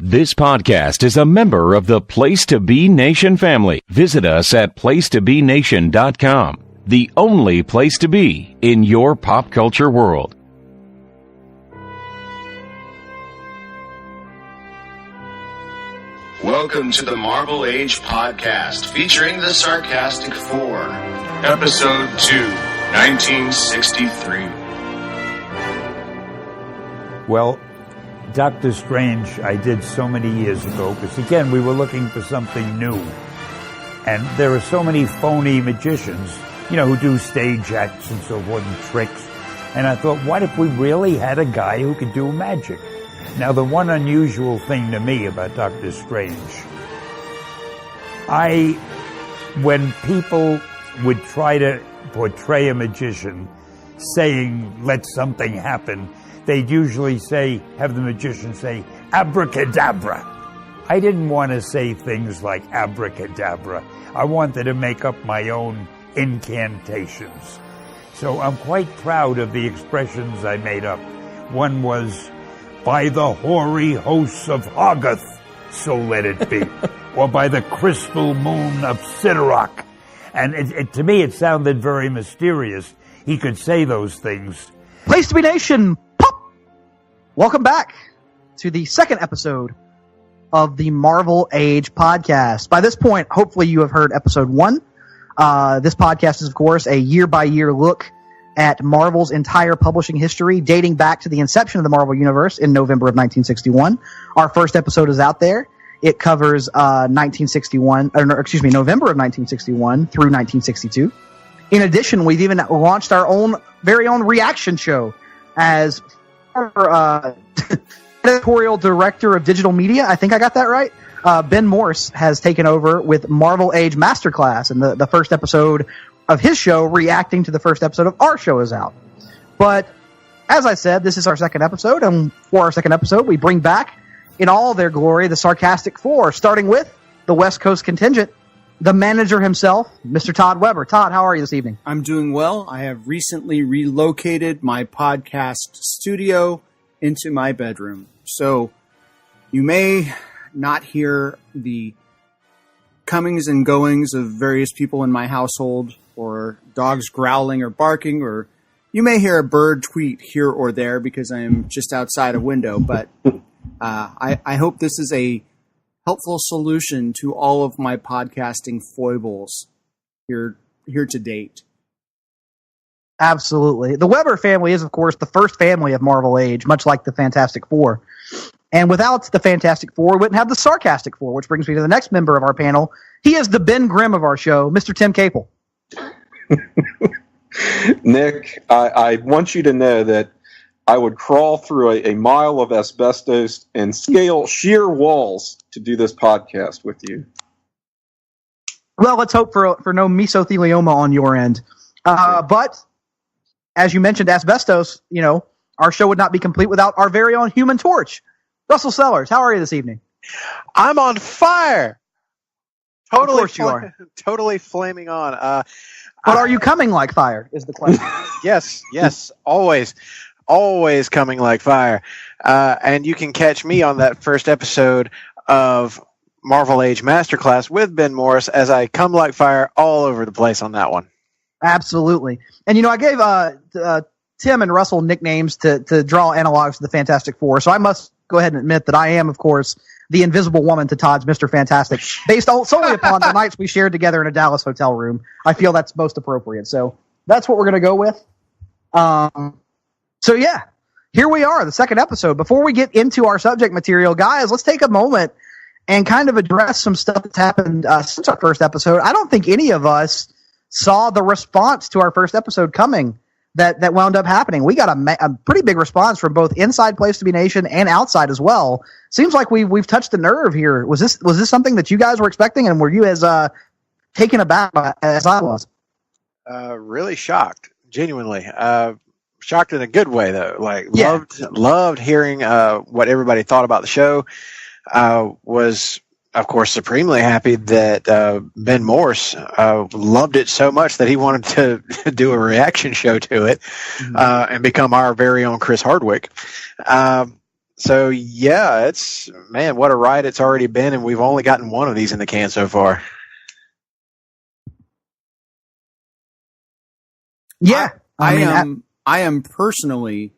This podcast is a member of the Place to Be Nation family. Visit us at placetobenation.com, the only place to be in your pop culture world. Welcome to the Marvel Age podcast featuring the Sarcastic Four, Episode 2, 1963. Well, Doctor Strange I did so many years ago because, again, we were looking for something new. And there are so many phony magicians, who do stage acts and so forth and tricks. And I thought, what if we really had a guy who could do magic? Now, the one unusual thing to me about Doctor Strange, when people would try to portray a magician saying, let something happen, they'd usually have the magician say, abracadabra. I didn't want to say things like abracadabra. I wanted to make up my own incantations. So I'm quite proud of the expressions I made up. One was, by the hoary hosts of Hoggoth, so let it be. Or by the crystal moon of Sidorak. And to me, it sounded very mysterious. He could say those things. Place to Be Nation, pop! Welcome back to the second episode of the Marvel Age podcast. By this point, hopefully you have heard episode 1. This podcast is, of course, a year-by-year look at Marvel's entire publishing history, dating back to the inception of the Marvel Universe in November of 1961. Our first episode is out there. It covers November of 1961 through 1962. In addition, we've even launched our very own reaction show as editorial director of digital media. I think I got that right. Ben Morse has taken over with Marvel Age Masterclass, and the first episode of his show reacting to the first episode of our show is out. But as I said, this is our second episode, and for our second episode, we bring back in all their glory the Sarcastic Four, starting with the West Coast contingent, the manager himself, Mr. Todd Weber. Todd, how are you this evening? I'm doing well. I have recently relocated my podcast studio into my bedroom. So you may not hear the comings and goings of various people in my household, or dogs growling or barking, or you may hear a bird tweet here or there because I'm just outside a window. But I hope this is a helpful solution to all of my podcasting foibles here to date. Absolutely. The Weber family is, of course, the first family of Marvel Age, much like the Fantastic Four. And without the Fantastic Four, we wouldn't have the Sarcastic Four, which brings me to the next member of our panel. He is the Ben Grimm of our show, Mr. Tim Capel. Nick, I want you to know that I would crawl through a mile of asbestos and scale sheer walls to do this podcast with you. Well, let's hope for no mesothelioma on your end. But as you mentioned, asbestos, our show would not be complete without our very own Human Torch. Russell Sellers, how are you this evening? I'm on fire. Totally, of course you are. Totally flaming on. But are you coming like fire is the question. Yes, always coming like fire. And you can catch me on that first episode of Marvel Age Masterclass with Ben Morris as I come like fire all over the place on that one. Absolutely. And, I gave Tim and Russell nicknames to draw analogs to the Fantastic Four, so I must go ahead and admit that I am, of course, the Invisible Woman to Todd's Mr. Fantastic, based solely upon the nights we shared together in a Dallas hotel room. I feel that's most appropriate. So that's what we're going to go with. So yeah, here we are, the second episode. Before we get into our subject material, guys, let's take a moment and kind of address some stuff that's happened since our first episode. I don't think any of us saw the response to our first episode coming that wound up happening. We got a pretty big response from both inside Place to Be Nation and outside as well. Seems like we've touched the nerve here. Was this something that you guys were expecting, and were you as taken aback as I was? Really shocked, genuinely. Shocked in a good way, though. Loved hearing what everybody thought about the show. Was, of course, supremely happy that Ben Morse loved it so much that he wanted to do a reaction show to it and become our very own Chris Hardwick. So yeah, it's, man, what a ride it's already been, and we've only gotten one of these in the can so far. Yeah, I am personally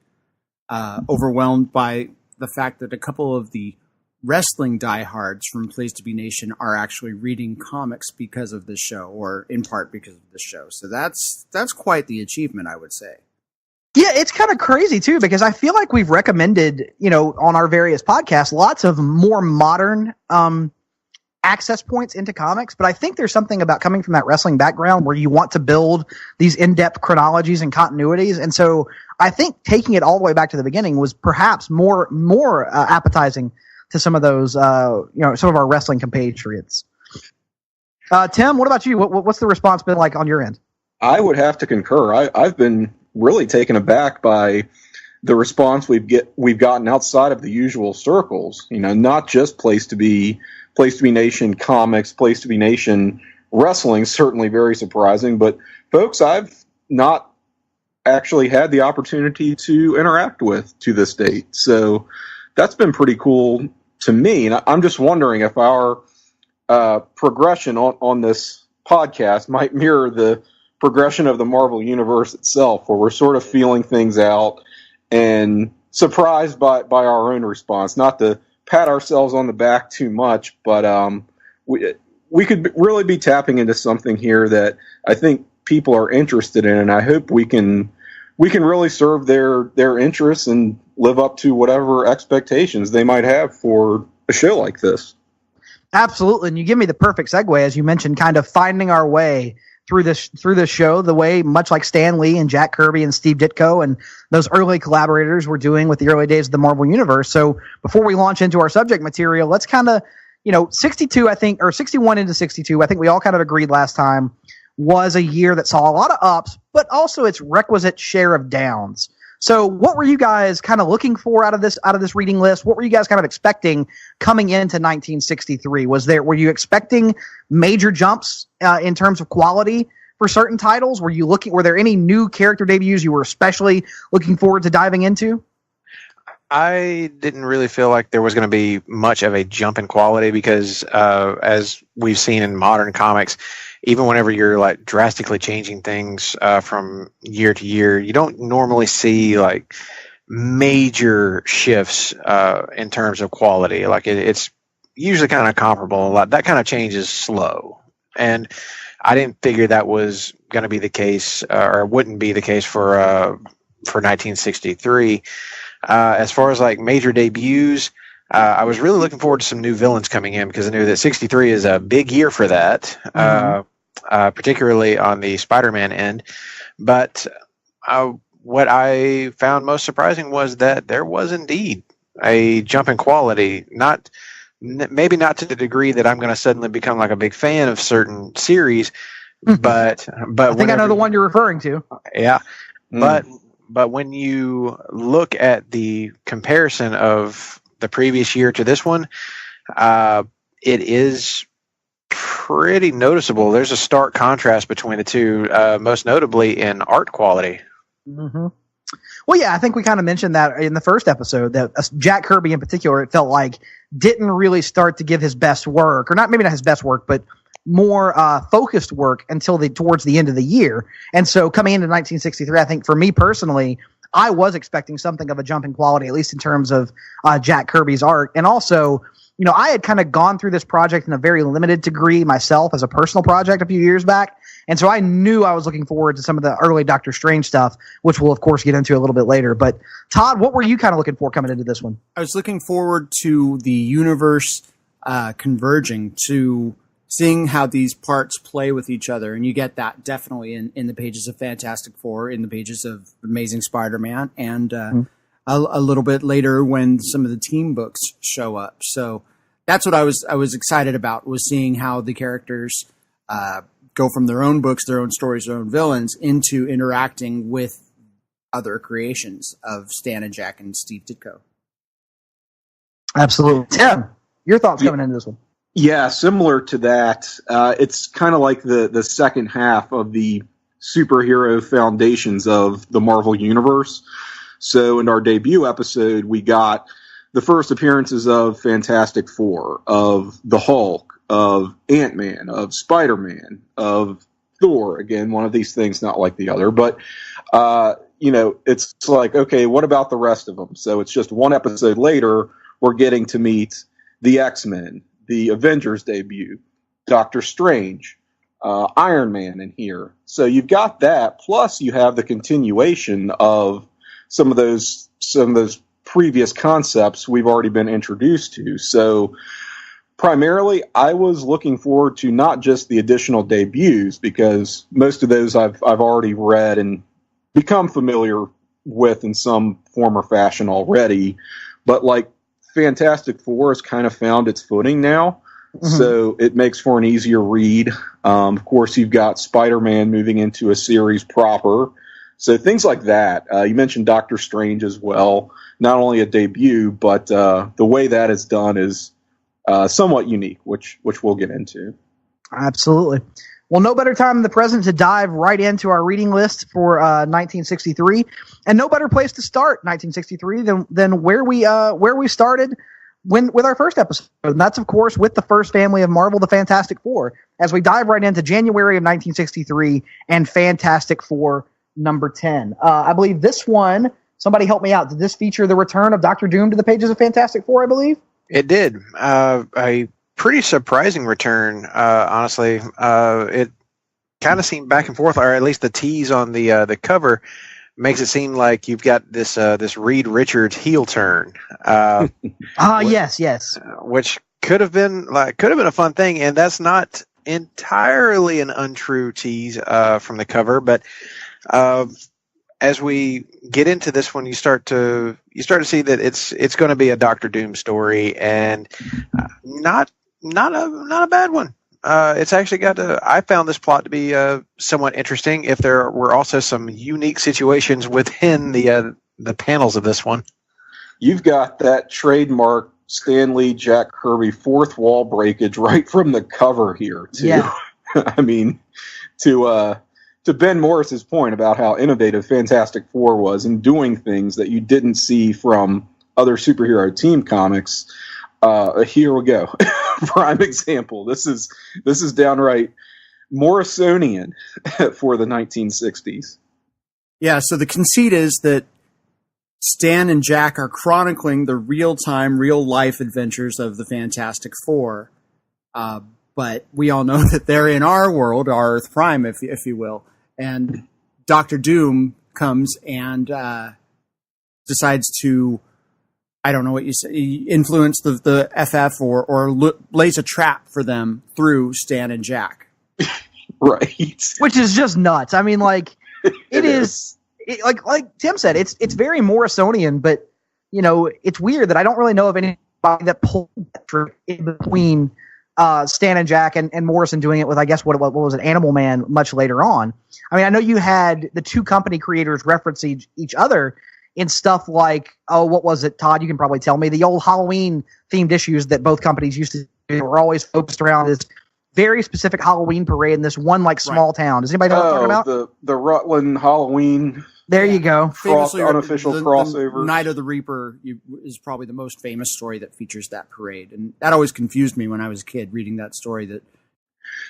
overwhelmed by the fact that a couple of the wrestling diehards from Place to Be Nation are actually reading comics because of this show, or in part because of this show. So that's quite the achievement, I would say. Yeah, it's kind of crazy too, because I feel like we've recommended, on our various podcasts, lots of more modern access points into comics. But I think there's something about coming from that wrestling background where you want to build these in-depth chronologies and continuities. And so I think taking it all the way back to the beginning was perhaps more appetizing to some of those, some of our wrestling compatriots. Tim, what about you? What's the response been like on your end? I would have to concur. I've been really taken aback by the response we've gotten outside of the usual circles. Not just Place to Be Nation Comics, Place to Be Nation Wrestling, certainly very surprising. But folks, I've not actually had the opportunity to interact with to this date. So that's been pretty cool to me. And I'm just wondering if our progression on this podcast might mirror the progression of the Marvel Universe itself, where we're sort of feeling things out and surprised by our own response. Not to pat ourselves on the back too much, but we could really be tapping into something here that I think people are interested in, and I hope we can really serve their interests and live up to whatever expectations they might have for a show like this. Absolutely, and you give me the perfect segue, as you mentioned, kind of finding our way through this show, the way much like Stan Lee and Jack Kirby and Steve Ditko and those early collaborators were doing with the early days of the Marvel Universe. So before we launch into our subject material, let's kind of, 62, I think, or 61 into 62, I think we all kind of agreed last time, was a year that saw a lot of ups, but also its requisite share of downs. So what were you guys kind of looking for out of this reading list? What were you guys kind of expecting coming into 1963? Were you expecting major jumps in terms of quality for certain titles? Were there any new character debuts you were especially looking forward to diving into? I didn't really feel like there was going to be much of a jump in quality because, as we've seen in modern comics, even whenever you're like drastically changing things from year to year, you don't normally see like major shifts in terms of quality. Like it's usually kind of comparable. Like that kind of change is slow, and I didn't figure that was going to be the case, or wouldn't be the case for 1963. As far as like major debuts, I was really looking forward to some new villains coming in because I knew that 63 is a big year for that, particularly on the Spider-Man end. But what I found most surprising was that there was indeed a jump in quality. Maybe not to the degree that I'm going to suddenly become like a big fan of certain series, but I think I know the one you're referring to. Yeah, but when you look at the comparison of the previous year to this one, it is pretty noticeable. There's a stark contrast between the two, most notably in art quality. Mm-hmm. Well, yeah, I think we kind of mentioned that in the first episode that Jack Kirby in particular, it felt like didn't really start to give his best work, or maybe not his best work, but more focused work until towards the end of the year. And so coming into 1963, I think for me personally, I was expecting something of a jump in quality, at least in terms of Jack Kirby's art. And also, I had kind of gone through this project in a very limited degree myself as a personal project a few years back. And so I knew I was looking forward to some of the early Doctor Strange stuff, which we'll, of course, get into a little bit later. But Todd, what were you kind of looking for coming into this one? I was looking forward to the universe converging, to seeing how these parts play with each other. And you get that definitely in the pages of Fantastic Four, in the pages of Amazing Spider-Man, and a little bit later when some of the team books show up. So that's what I was excited about, was seeing how the characters go from their own books, their own stories, their own villains, into interacting with other creations of Stan and Jack and Steve Ditko. Absolutely. Tim, your thoughts coming into this one? Yeah, similar to that. It's kind of like the second half of the superhero foundations of the Marvel Universe. So in our debut episode, we got the first appearances of Fantastic Four, of the Hulk, of Ant-Man, of Spider-Man, of Thor. Again, one of these things not like the other, but it's like, okay, what about the rest of them? So it's just one episode later, we're getting to meet the X-Men, the Avengers debut, Doctor Strange, Iron Man in here. So you've got that, plus you have the continuation of some of those previous concepts we've already been introduced to. So primarily, I was looking forward to not just the additional debuts, because most of those I've already read and become familiar with in some form or fashion already, but like Fantastic Four has kind of found its footing now, so it makes for an easier read. Of course, you've got Spider-Man moving into a series proper, so things like that. You mentioned Doctor Strange as well, not only a debut, but the way that is done is somewhat unique, which we'll get into. Absolutely. Well, no better time than the present to dive right into our reading list for 1963, and no better place to start 1963 than where we started with our first episode, and that's of course with the first family of Marvel, the Fantastic Four. As we dive right into January of 1963 and Fantastic Four number 10, I believe this one. Somebody help me out. Did this feature the return of Dr. Doom to the pages of Fantastic Four? I believe it did. A pretty surprising return, honestly. It kind of seemed back and forth, or at least the tease on the cover makes it seem like you've got this Reed Richards heel turn. Yes. Which could have been a fun thing, and that's not entirely an untrue tease from the cover, but as we get into this one, you start to see that it's going to be a Doctor Doom story, and not a bad one. It's actually I found this plot to be somewhat interesting. If there were also some unique situations within the panels of this one, you've got that trademark Stan Lee, Jack Kirby fourth wall breakage right from the cover here too. Yeah. I mean, to Ben Morris's point about how innovative Fantastic Four was in doing things that you didn't see from other superhero team comics. Here we go. Prime example. This is downright Morrisonian for the 1960s. Yeah, so the conceit is that Stan and Jack are chronicling the real-time, real-life adventures of the Fantastic Four. But we all know that they're in our world, our Earth Prime, if you will. And Dr. Doom comes and decides to, I don't know what you say, influence the FF or lays a trap for them through Stan and Jack. Right. Which is just nuts. I mean, like, it is like Tim said, it's very Morrisonian, but it's weird that I don't really know of anybody that pulled that trick in between Stan and Jack and Morrison doing it with, I guess, what was it, Animal Man much later on. I mean, I know you had the two company creators reference each other in stuff like, what was it, Todd? You can probably tell me. The old Halloween-themed issues that both companies used to do were always focused around this very specific Halloween parade in this one, small town. Does anybody know what I'm talking about? The Rutland Halloween. There you go. Unofficial crossover. The Night of the Reaper is probably the most famous story that features that parade. And that always confused me when I was a kid reading that story.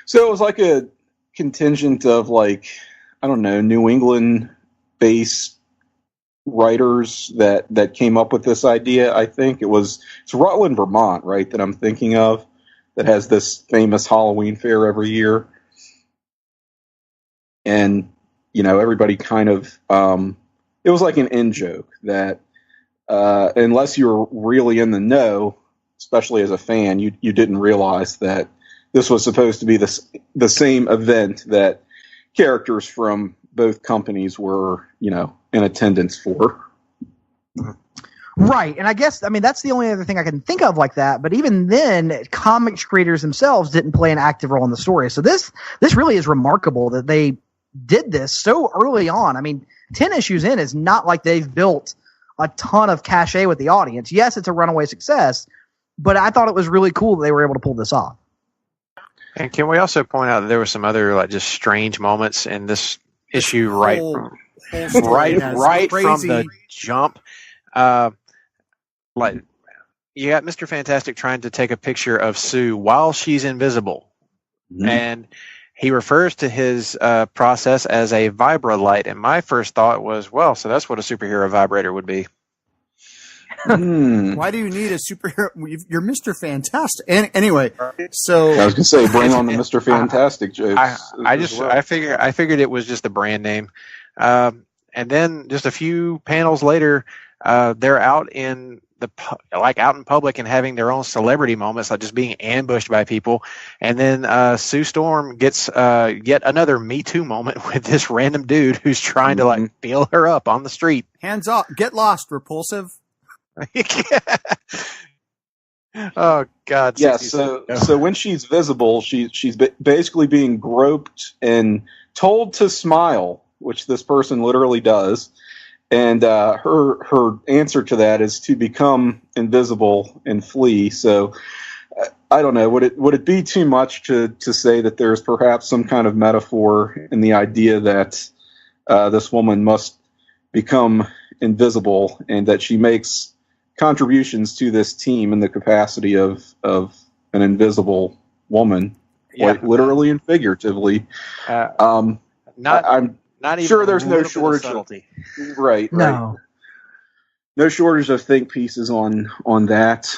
So it was like a contingent of, New England-based writers that came up with this idea. I think it's Rutland, Vermont, right, that I'm thinking of, that has this famous Halloween fair every year. And everybody kind of, it was like an in-joke that unless you were really in the know, especially as a fan, you didn't realize that this was supposed to be the same event that characters from both companies were, in attendance for. Right, and I guess, that's the only other thing I can think of like that, but even then, comics creators themselves didn't play an active role in the story. So this really is remarkable that they did this so early on. 10 issues in is not like they've built a ton of cachet with the audience. Yes, it's a runaway success, but I thought it was really cool that they were able to pull this off. And can we also point out that there were some other just strange moments in this issue right from the jump? you got Mr. Fantastic trying to take a picture of Sue while she's invisible. Mm-hmm. And he refers to his process as a vibra light. And my first thought was, well, so that's what a superhero vibrator would be. Why do you need a superhero? You're Mr. Fantastic. Anyway, so I was going to say, bring on the Mr. Fantastic jokes. I figured it was just a brand name. And then just a few panels later, they're out in out in public and having their own celebrity moments, like just being ambushed by people. And then Sue Storm gets yet another Me Too moment with this random dude who's trying to feel her up on the street. Hands off! Get lost, repulsive. Oh God! Yeah. So when she's visible, she's basically being groped and told to smile, which this person literally does. And her answer to that is to become invisible and flee. So I don't know. Would it be too much to say that there's perhaps some kind of metaphor in the idea that this woman must become invisible and that she makes contributions to this team in the capacity of an invisible woman, quite literally and figuratively? I'm not even sure there's no shortage of right. No shortage of think pieces on that.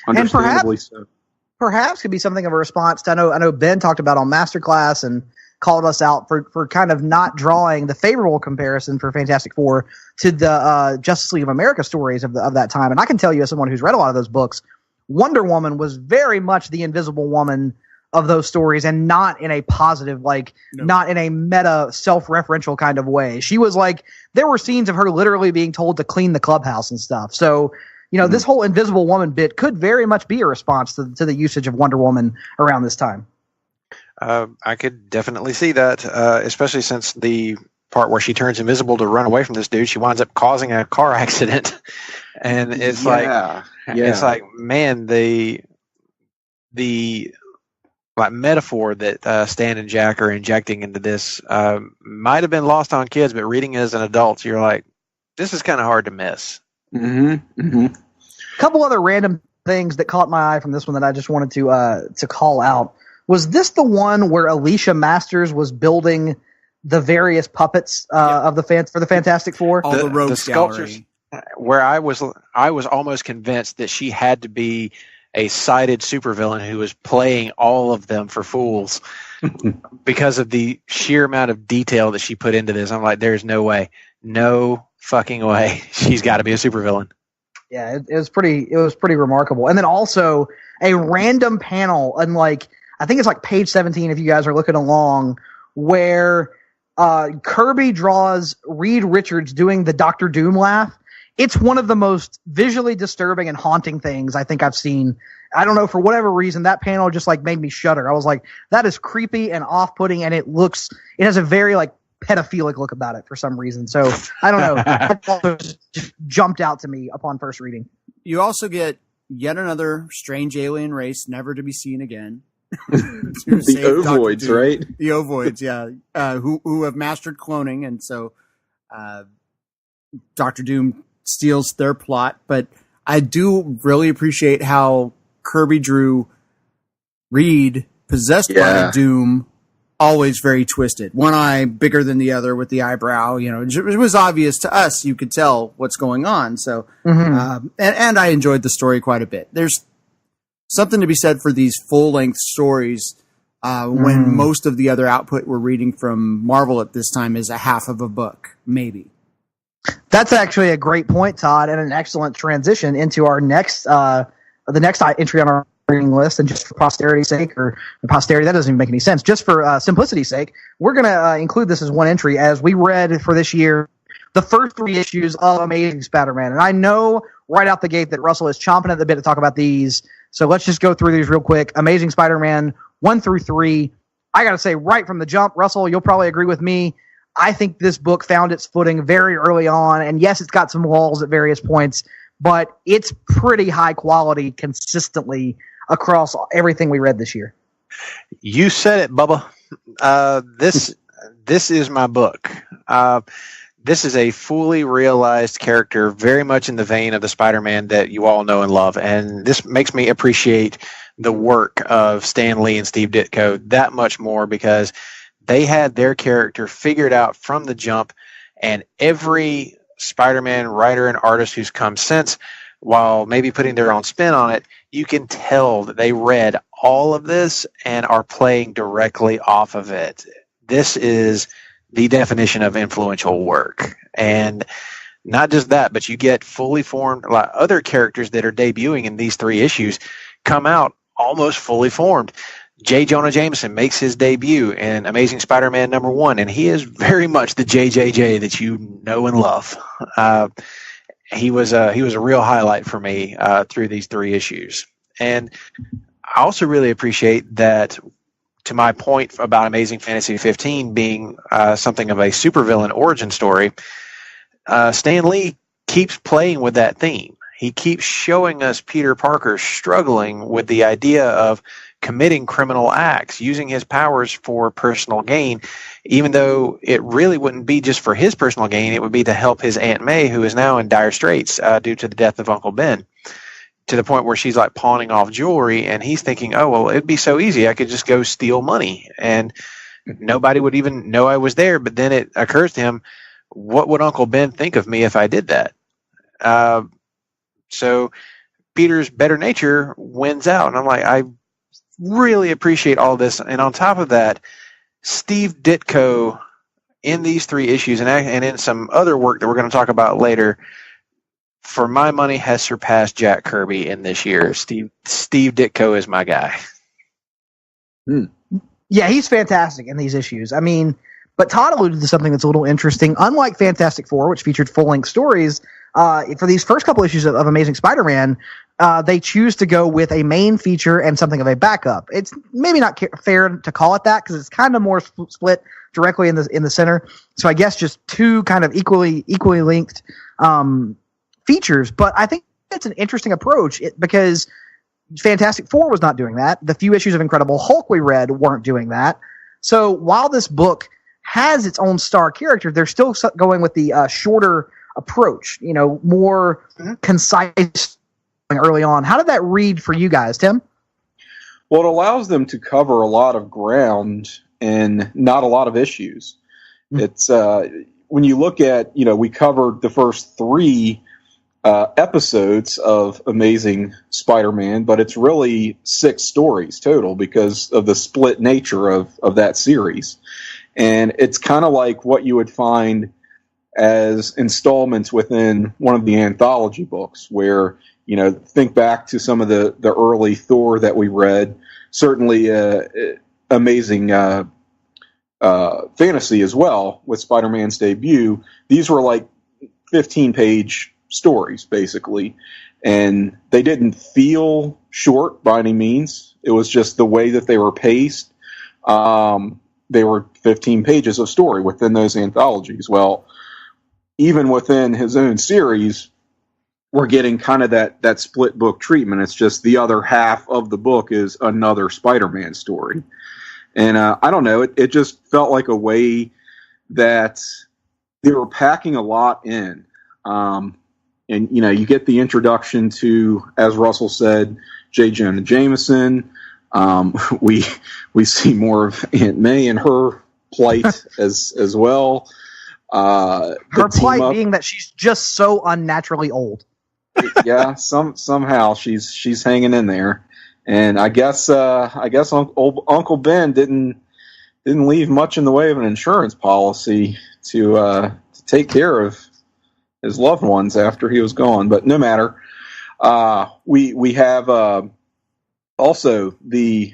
Understandably so. Perhaps could be something of a response to, I know Ben talked about on Masterclass and called us out for kind of not drawing the favorable comparison for Fantastic Four to the Justice League of America stories of that time. And I can tell you, as someone who's read a lot of those books, Wonder Woman was very much the Invisible Woman of those stories, and not in a positive, not in a meta self-referential kind of way. She was there were scenes of her literally being told to clean the clubhouse and stuff. So, this whole Invisible Woman bit could very much be a response to the usage of Wonder Woman around this time. I could definitely see that, especially since the part where she turns invisible to run away from this dude, she winds up causing a car accident. And it's it's like, man, the metaphor that Stan and Jack are injecting into this might have been lost on kids, but reading as an adult, you're like, this is kind of hard to miss. Mm-hmm. Mm-hmm. A couple other random things that caught my eye from this one that I just wanted to call out. Was this the one where Alicia Masters was building the various puppets for the Fantastic Four? All the rogues sculptures, where I was almost convinced that she had to be a cited supervillain who was playing all of them for fools because of the sheer amount of detail that she put into this. I'm like, there's no way, no fucking way. She's got to be a supervillain. Yeah, it was pretty remarkable. And then also a random panel, and I think it's page 17 if you guys are looking along, where Kirby draws Reed Richards doing the Dr. Doom laugh. It's one of the most visually disturbing and haunting things I think I've seen. I don't know, for whatever reason, that panel just made me shudder. I was like, that is creepy and off-putting, and it has a very pedophilic look about it for some reason. So I don't know. That just jumped out to me upon first reading. You also get yet another strange alien race never to be seen again. The Ovoids, right? The Ovoids, yeah. Who have mastered cloning, and so Dr. Doom steals their plot. But I do really appreciate how Kirby drew Reed possessed by Doom, always very twisted. One eye bigger than the other with the eyebrow. It was obvious to us. You could tell what's going on. So, and I enjoyed the story quite a bit. There's something to be said for these full-length stories when most of the other output we're reading from Marvel at this time is a half of a book, maybe. That's actually a great point, Todd, and an excellent transition into our next the next entry on our reading list. And just for posterity's sake, or posterity, that doesn't even make any sense. Just for simplicity's sake, we're going to include this as one entry, as we read for this year the first 3 issues of Amazing Spider-Man. And I know right out the gate that Russell is chomping at the bit to talk about these, so let's just go through these real quick. Amazing Spider-Man 1 through 3. I got to say, right from the jump, Russell, you'll probably agree with me, I think this book found its footing very early on, and yes, it's got some walls at various points, but it's pretty high quality consistently across everything we read this year. You said it, Bubba. This is my book. this is a fully realized character, very much in the vein of the Spider-Man that you all know and love. And this makes me appreciate the work of Stan Lee and Steve Ditko that much more, because they had their character figured out from the jump, and every Spider-Man writer and artist who's come since, while maybe putting their own spin on it, you can tell that they read all of this and are playing directly off of it. This is the definition of influential work. And not just that, but you get fully formed, like other characters that are debuting in these 3 issues come out almost fully formed. J. Jonah Jameson makes his debut in Amazing Spider-Man #1, and he is very much the JJJ that you know and love. He was a real highlight for me through these 3 issues. And I also really appreciate that, to my point about Amazing Fantasy 15 being something of a supervillain origin story, Stan Lee keeps playing with that theme. He keeps showing us Peter Parker struggling with the idea of committing criminal acts, using his powers for personal gain, even though it really wouldn't be just for his personal gain. It would be to help his Aunt May, who is now in dire straits due to the death of Uncle Ben, to the point where she's like pawning off jewelry, and he's thinking, oh, well, it'd be so easy. I could just go steal money and nobody would even know I was there. But then it occurs to him, what would Uncle Ben think of me if I did that? So Peter's better nature wins out. And I'm like, I really appreciate all this. And on top of that, Steve Ditko in these 3 issues and in some other work that we're going to talk about later, for my money, has surpassed Jack Kirby in this year. Steve Ditko is my guy. Yeah, he's fantastic in these issues. I mean, but Todd alluded to something that's a little interesting. Unlike Fantastic Four, which featured full-length stories, for these first couple issues of Amazing Spider-Man, they choose to go with a main feature and something of a backup. It's maybe not fair to call it that, because it's kind of more split directly in the center. So I guess just 2 kind of equally linked features. But I think it's an interesting approach because Fantastic Four was not doing that. The few issues of Incredible Hulk we read weren't doing that. So while this book has its own star character, they're still going with the shorter approach, more concise early on. How did that read for you guys, Tim? Well, it allows them to cover a lot of ground and not a lot of issues. It's when you look at, we covered the first 3 episodes of Amazing Spider-Man, but it's really 6 stories total because of the split nature of that series. And it's kind of like what you would find as installments within one of the anthology books, where, think back to some of the early Thor that we read, certainly Amazing Fantasy as well, with Spider-Man's debut. These were like 15-page stories, basically, and they didn't feel short by any means. It was just the way that they were paced. They were 15 pages of story within those anthologies. Well, even within his own series, we're getting kind of that split book treatment. It's just the other half of the book is another Spider-Man story. And I don't know, it just felt like a way that they were packing a lot in. And, you get the introduction to, as Russell said, J. Jonah Jameson. We see more of Aunt May and her plight as well. Her plight being that she's just so unnaturally old. Yeah, somehow she's hanging in there, and I guess Uncle Ben didn't leave much in the way of an insurance policy to take care of his loved ones after he was gone. But no matter, we have also the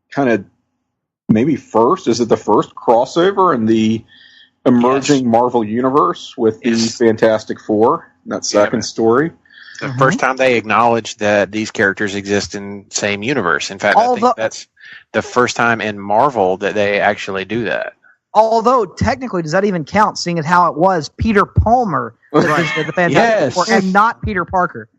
kind of maybe first, is it the first crossover in the emerging Marvel universe with the Fantastic Four, that second story. The first time they acknowledged that these characters exist in the same universe. In fact, I think that's the first time in Marvel that they actually do that. Although, technically, does that even count, seeing as how it was Peter Palmer that the Fantastic Four, and not Peter Parker?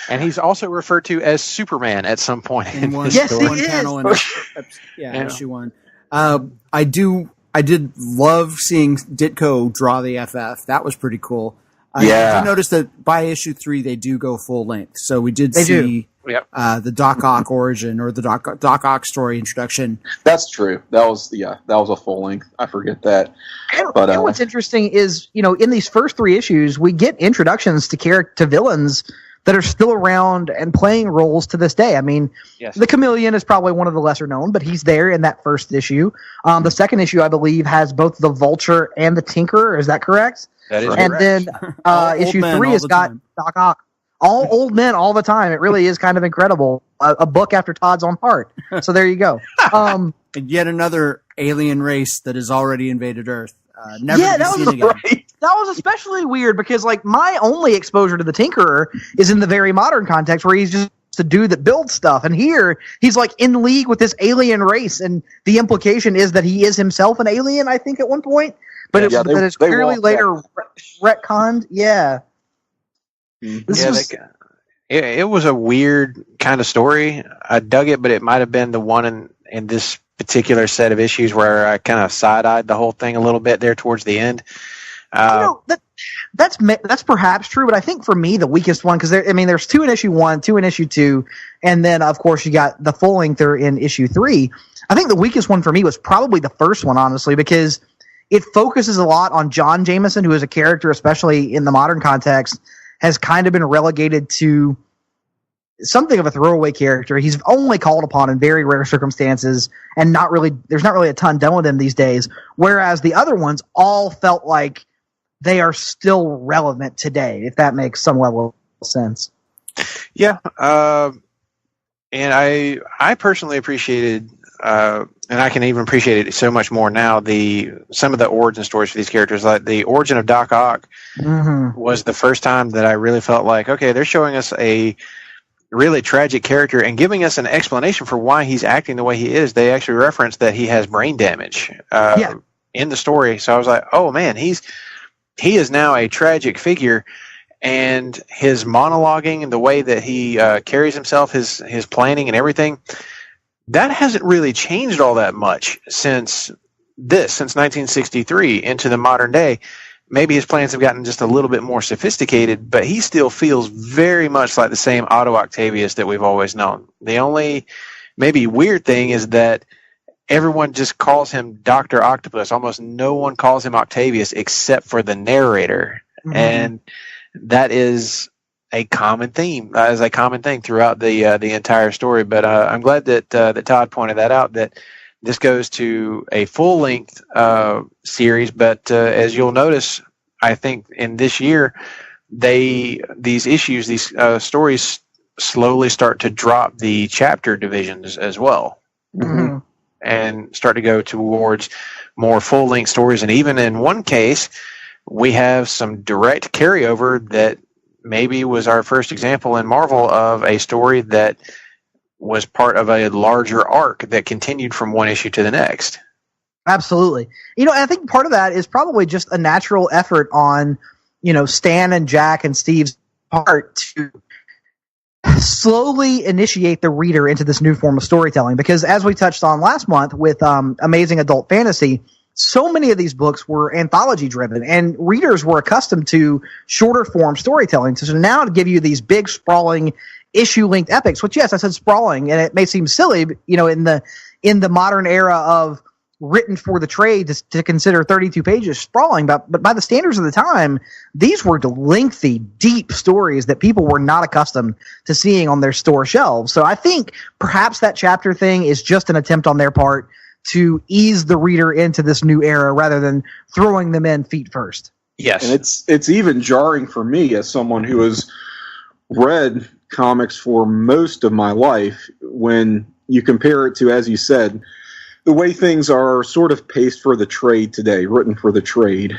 And he's also referred to as Superman at some point in one, this story. Yes, he is. Issue 1. I do I did love seeing Ditko draw the FF. That was pretty cool. I did notice that by issue 3 they do go full length. So we did see the Doc Ock origin or the Doc Ock story introduction. That's true. That was a full length. I forget that. And what's interesting is, in these first 3 issues, we get introductions to villains that are still around and playing roles to this day. I mean, the Chameleon is probably one of the lesser known, but he's there in that first issue. The second issue, I believe, has both the Vulture and the Tinkerer. Is that correct? That is and correct. then issue 3 has got Doc Ock. All old men all the time. It really is kind of incredible. A book after Todd's own heart. So there you go. And yet another alien race that has already invaded Earth. Never to be seen again. Right. That was especially weird because, my only exposure to the Tinkerer is in the very modern context where he's just a dude that builds stuff. And here, he's, in league with this alien race. And the implication is that he is himself an alien, I think, at one point. But it's clearly later retconned. Yeah. It was a weird kind of story. I dug it, but it might have been the one in this particular set of issues where I kind of side-eyed the whole thing a little bit there towards the end. That's perhaps true, but I think for me the weakest one, because there's 2 in issue 1, 2 in issue 2, and then of course you got the full lengther in issue 3. I think the weakest one for me was probably the first one, honestly, because it focuses a lot on John Jameson, who is a character, especially in the modern context, has kind of been relegated to something of a throwaway character. He's only called upon in very rare circumstances, and there's not really a ton done with him these days. Whereas the other ones all felt like they are still relevant today, if that makes some level of sense. Yeah, and I personally appreciated, and I can even appreciate it so much more now, some of the origin stories for these characters. Like the origin of Doc Ock was the first time that I really felt like, okay, they're showing us a really tragic character and giving us an explanation for why he's acting the way he is. They actually reference that he has brain damage in the story. So I was like, oh man, he is now a tragic figure, and his monologuing and the way that he carries himself, his planning and everything, that hasn't really changed all that much since 1963 into the modern day. Maybe his plans have gotten just a little bit more sophisticated, but he still feels very much like the same Otto Octavius that we've always known. The only maybe weird thing is that everyone just calls him Dr. Octopus. Almost no one calls him Octavius except for the narrator. Mm-hmm. And that is a common theme, throughout the entire story. But I'm glad that Todd pointed that out, that this goes to a full-length series, but as you'll notice, I think in this year, these stories slowly start to drop the chapter divisions as well, and start to go towards more full-length stories. And even in one case, we have some direct carryover that maybe was our first example in Marvel of a story that was part of a larger arc that continued from one issue to the next. Absolutely. I think part of that is probably just a natural effort on, Stan and Jack and Steve's part to slowly initiate the reader into this new form of storytelling. Because as we touched on last month with Amazing Adult Fantasy, so many of these books were anthology driven, and readers were accustomed to shorter form storytelling. So now to give you these big sprawling issue-length epics, which, yes, I said sprawling, and it may seem silly, in the modern era of written for the trade to consider 32 pages sprawling, but by the standards of the time, these were lengthy, deep stories that people were not accustomed to seeing on their store shelves. So I think perhaps that chapter thing is just an attempt on their part to ease the reader into this new era rather than throwing them in feet first. Yes. And it's even jarring for me as someone who has read comics for most of my life when you compare it to, as you said, the way things are sort of paced for the trade today, written for the trade.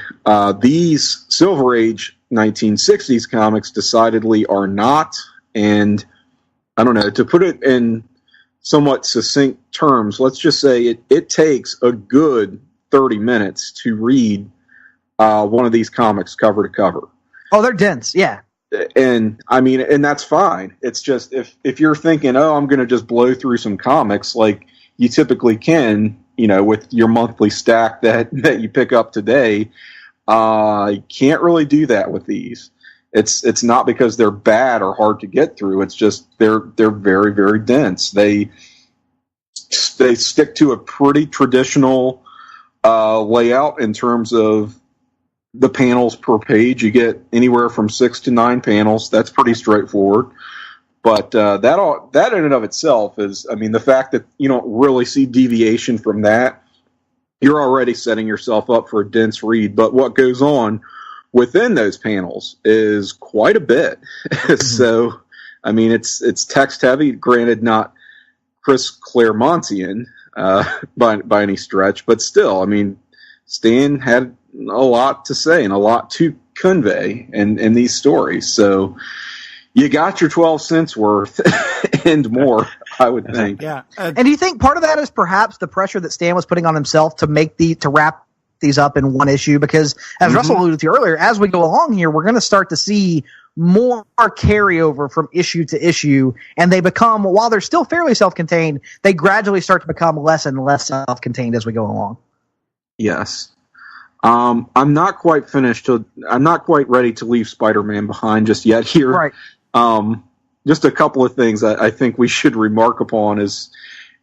These Silver Age 1960s comics decidedly are not, and I don't know, to put it in somewhat succinct terms, let's just say it takes a good 30 minutes to read one of these comics cover to cover. Oh, they're dense, yeah. And that's fine. It's just if you're thinking, oh, I'm going to just blow through some comics like you typically can, with your monthly stack that you pick up today. You can't really do that with these. It's not because they're bad or hard to get through. It's just they're very, very dense. They stick to a pretty traditional layout in terms of the panels per page. You get anywhere from 6 to 9 panels. That's pretty straightforward. But that in and of itself is, the fact that you don't really see deviation from that, you're already setting yourself up for a dense read. But what goes on within those panels is quite a bit. So, it's text heavy. Granted, not Chris Claremontian by any stretch, but still, Stan had a lot to say and a lot to convey in these stories. So you got your 12 cents worth and more, I would think. Yeah. And do you think part of that is perhaps the pressure that Stan was putting on himself to wrap these up in one issue? Because as Russell alluded to earlier, as we go along here, we're going to start to see more carryover from issue to issue, and they become, while they're still fairly self-contained, they gradually start to become less and less self-contained as we go along. Yes. I'm not quite finished. I'm not quite ready to leave Spider-Man behind just yet here. Right. Just a couple of things I think we should remark upon is,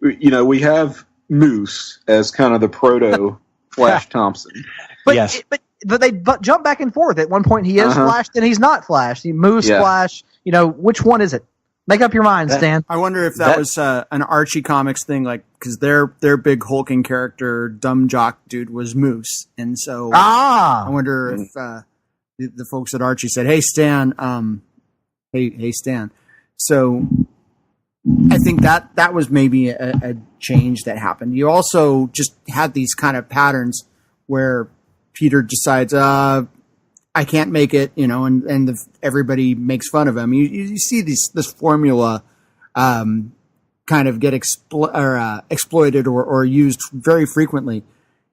we have Moose as kind of the proto Flash Thompson. But, yes. But they jump back and forth. At one point he is Flash, then he's not Flash. Moose, Flash, which one is it? Make up your mind, Stan. I wonder if that was an Archie Comics thing, because their big hulking character, dumb jock dude, was Moose, and so I wonder if the folks at Archie said, "Hey Stan, hey Stan." So I think that was maybe a change that happened. You also just had these kind of patterns where Peter decides, I can't make it, and everybody makes fun of him. You see this formula kind of get exploited or used very frequently.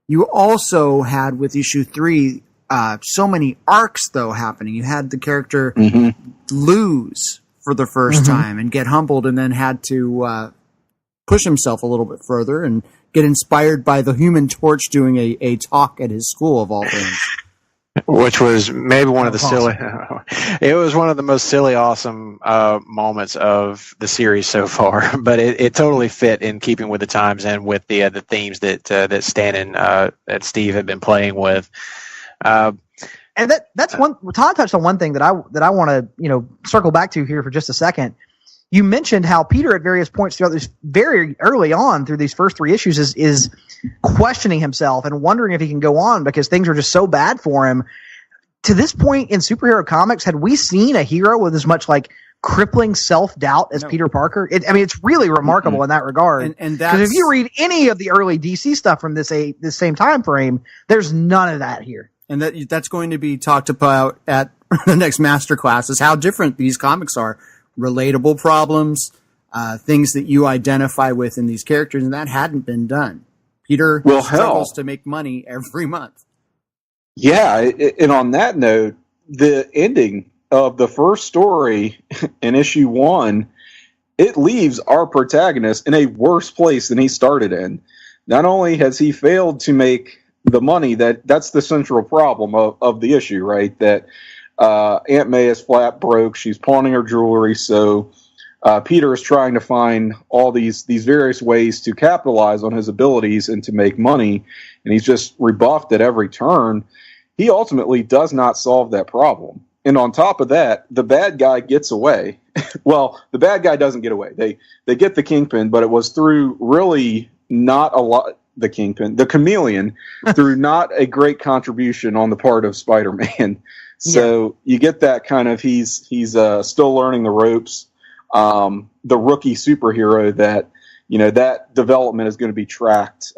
You also had with issue 3 so many arcs though happening. You had the character lose for the first time and get humbled, and then had to push himself a little bit further and get inspired by the Human Torch doing a talk at his school of all things. Which was maybe one of the silly. It was one of the most silly, awesome moments of the series so far. But it totally fit in keeping with the times and with the themes that Stan and Steve had been playing with. And that's one. Todd touched on one thing that I want to circle back to here for just a second. You mentioned how Peter at various points throughout this, very early on through these first 3 issues, is questioning himself and wondering if he can go on because things are just so bad for him. To this point in superhero comics, had we seen a hero with as much crippling self-doubt as Peter Parker? It's really remarkable in that regard. And because if you read any of the early DC stuff from this same time frame, there's none of that here. And that's going to be talked about at the next masterclass, is how different these comics are. Relatable problems, things that you identify with in these characters, and that hadn't been done. Peter struggles to make money every month. Yeah, and on that note, the ending of the first story in issue 1, it leaves our protagonist in a worse place than he started in. Not only has he failed to make the money, that's the central problem of the issue, right? That Aunt May is flat broke. She's pawning her jewelry. So Peter is trying to find all these various ways to capitalize on his abilities and to make money. And he's just rebuffed at every turn. He ultimately does not solve that problem. And on top of that, the bad guy gets away. Well, the bad guy doesn't get away. They get the Kingpin, but it was through really not a lot. The Kingpin, the Chameleon, through not a great contribution on the part of Spider-Man. So you get that kind of he's still learning the ropes. The rookie superhero that development is going to be tracked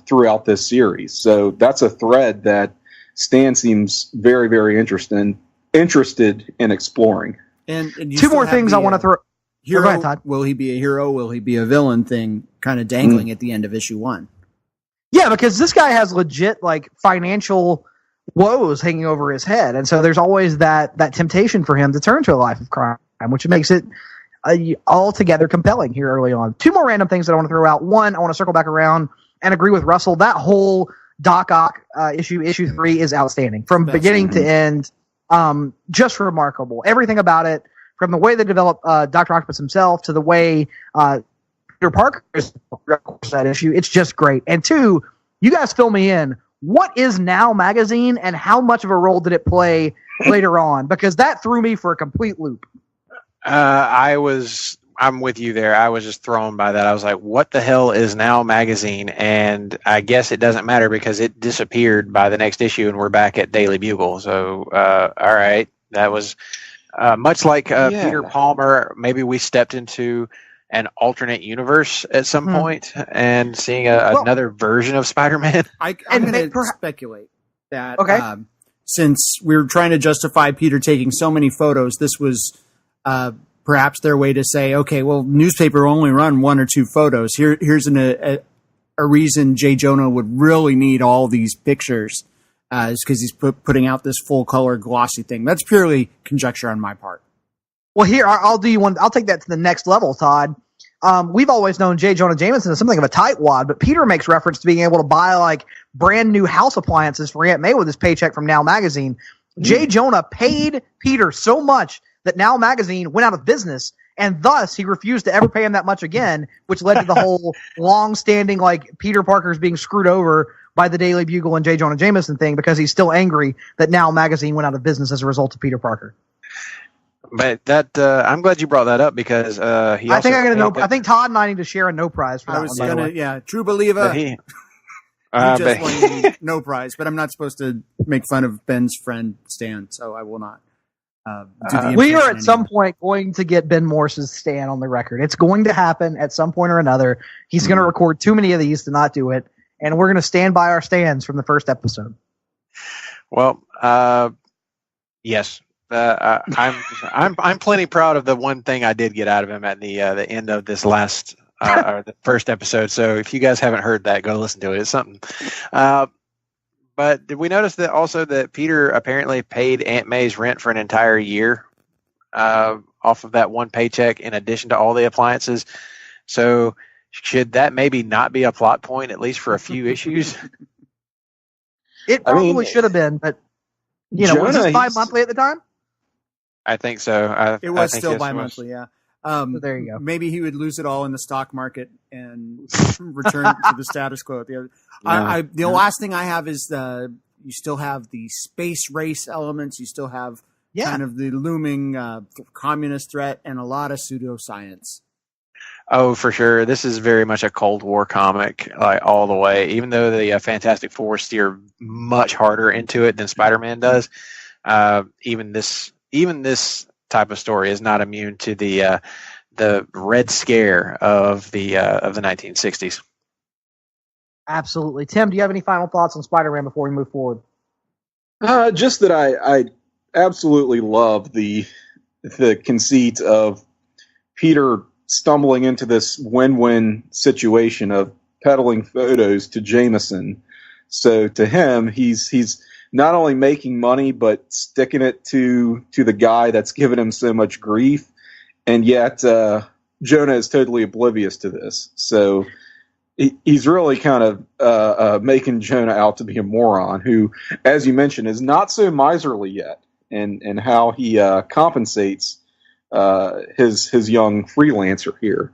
throughout this series. So that's a thread that Stan seems very, very interested in exploring. And 2 more things I want to throw. Hero, go ahead, Todd. Will he be a hero? Will he be a villain? Thing kind of dangling at the end of issue 1. Yeah, because this guy has legit financial woes hanging over his head, and so there's always that temptation for him to turn to a life of crime, which makes it altogether compelling here early on. 2 more random things that I want to throw out. One, I want to circle back around and agree with Russell. That whole Doc Ock issue 3 is outstanding from beginning to end. Just remarkable. Everything about it, from the way they develop Dr. Octopus himself to the way Peter Parker is that issue. It's just great. And 2, you guys fill me in. What is Now Magazine, and how much of a role did it play later on? Because that threw me for a complete loop. I'm with you there. I was just thrown by that. I was like, what the hell is Now Magazine? And I guess it doesn't matter because it disappeared by the next issue and we're back at Daily Bugle. So, all right. That was much like Peter Palmer. Maybe we stepped into an alternate universe at some point and seeing another version of Spider-Man. I'm going to speculate that since we were trying to justify Peter taking so many photos, this was perhaps their way to say, okay, well, newspaper only run 1 or 2 photos. Here's a reason J. Jonah would really need all these pictures is because he's putting out this full color glossy thing. That's purely conjecture on my part. Well, here, I'll do you one. I'll take that to the next level, Todd. We've always known J. Jonah Jameson as something of a tightwad, but Peter makes reference to being able to buy like brand new house appliances for Aunt May with his paycheck from Now Magazine. J. Jonah paid Peter so much that Now Magazine went out of business, and thus he refused to ever pay him that much again, which led to the whole long-standing like Peter Parker's being screwed over by the Daily Bugle and J. Jonah Jameson thing because he's still angry that Now Magazine went out of business as a result of Peter Parker. But that I'm glad you brought that up because I think Todd and I need to share a no prize for that one. True believer. He just won no prize, but I'm not supposed to make fun of Ben's friend Stan, so I will not. We are at some point going to get Ben Morse's Stan on the record. It's going to happen at some point or another. He's going to record too many of these to not do it, and we're going to stand by our stands from the first episode. Well, yes. I'm plenty proud of the one thing I did get out of him at the end of this last or the first episode. So if you guys haven't heard that, go listen to it. It's something. But did we notice that also that Peter apparently paid Aunt May's rent for an entire year off of that one paycheck in addition to all the appliances? So should that maybe not be a plot point, at least for a few issues? It probably should have been, but was this bi-monthly at the time? I think so. It was still bi-monthly, yeah. So there you go. Maybe he would lose it all in the stock market and return to the status quo. The last thing I have is you still have the space race elements. You still have kind of the looming communist threat and a lot of pseudoscience. Oh, for sure. This is very much a Cold War comic, like all the way. Even though the Fantastic Four steer much harder into it than Spider-Man does, even this type of story is not immune to the Red Scare of the 1960s. Absolutely. Tim, do you have any final thoughts on Spider-Man before we move forward? Just that I absolutely love the conceit of Peter stumbling into this win-win situation of peddling photos to Jameson. So to him, he's not only making money, but sticking it to the guy that's given him so much grief. And yet, Jonah is totally oblivious to this. So he's really kind of making Jonah out to be a moron who, as you mentioned, is not so miserly yet and how he compensates his young freelancer here.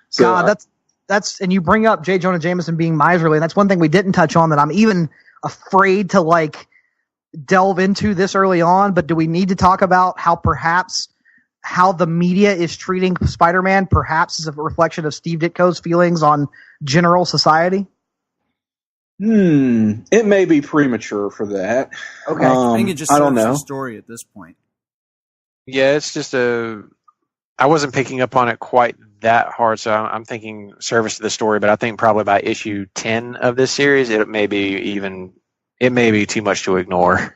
So, God, that's and you bring up J. Jonah Jameson being miserly, and that's one thing we didn't touch on that I'm even afraid to delve into this early on. But do we need to talk about how the media is treating Spider-Man perhaps as a reflection of Steve Ditko's feelings on general society? It may be premature for that. Okay. I think it just serves the story at this point. Yeah, it's just I wasn't picking up on it quite that hard, so I'm thinking service to the story, but I think probably by issue 10 of this series, it may be too much to ignore.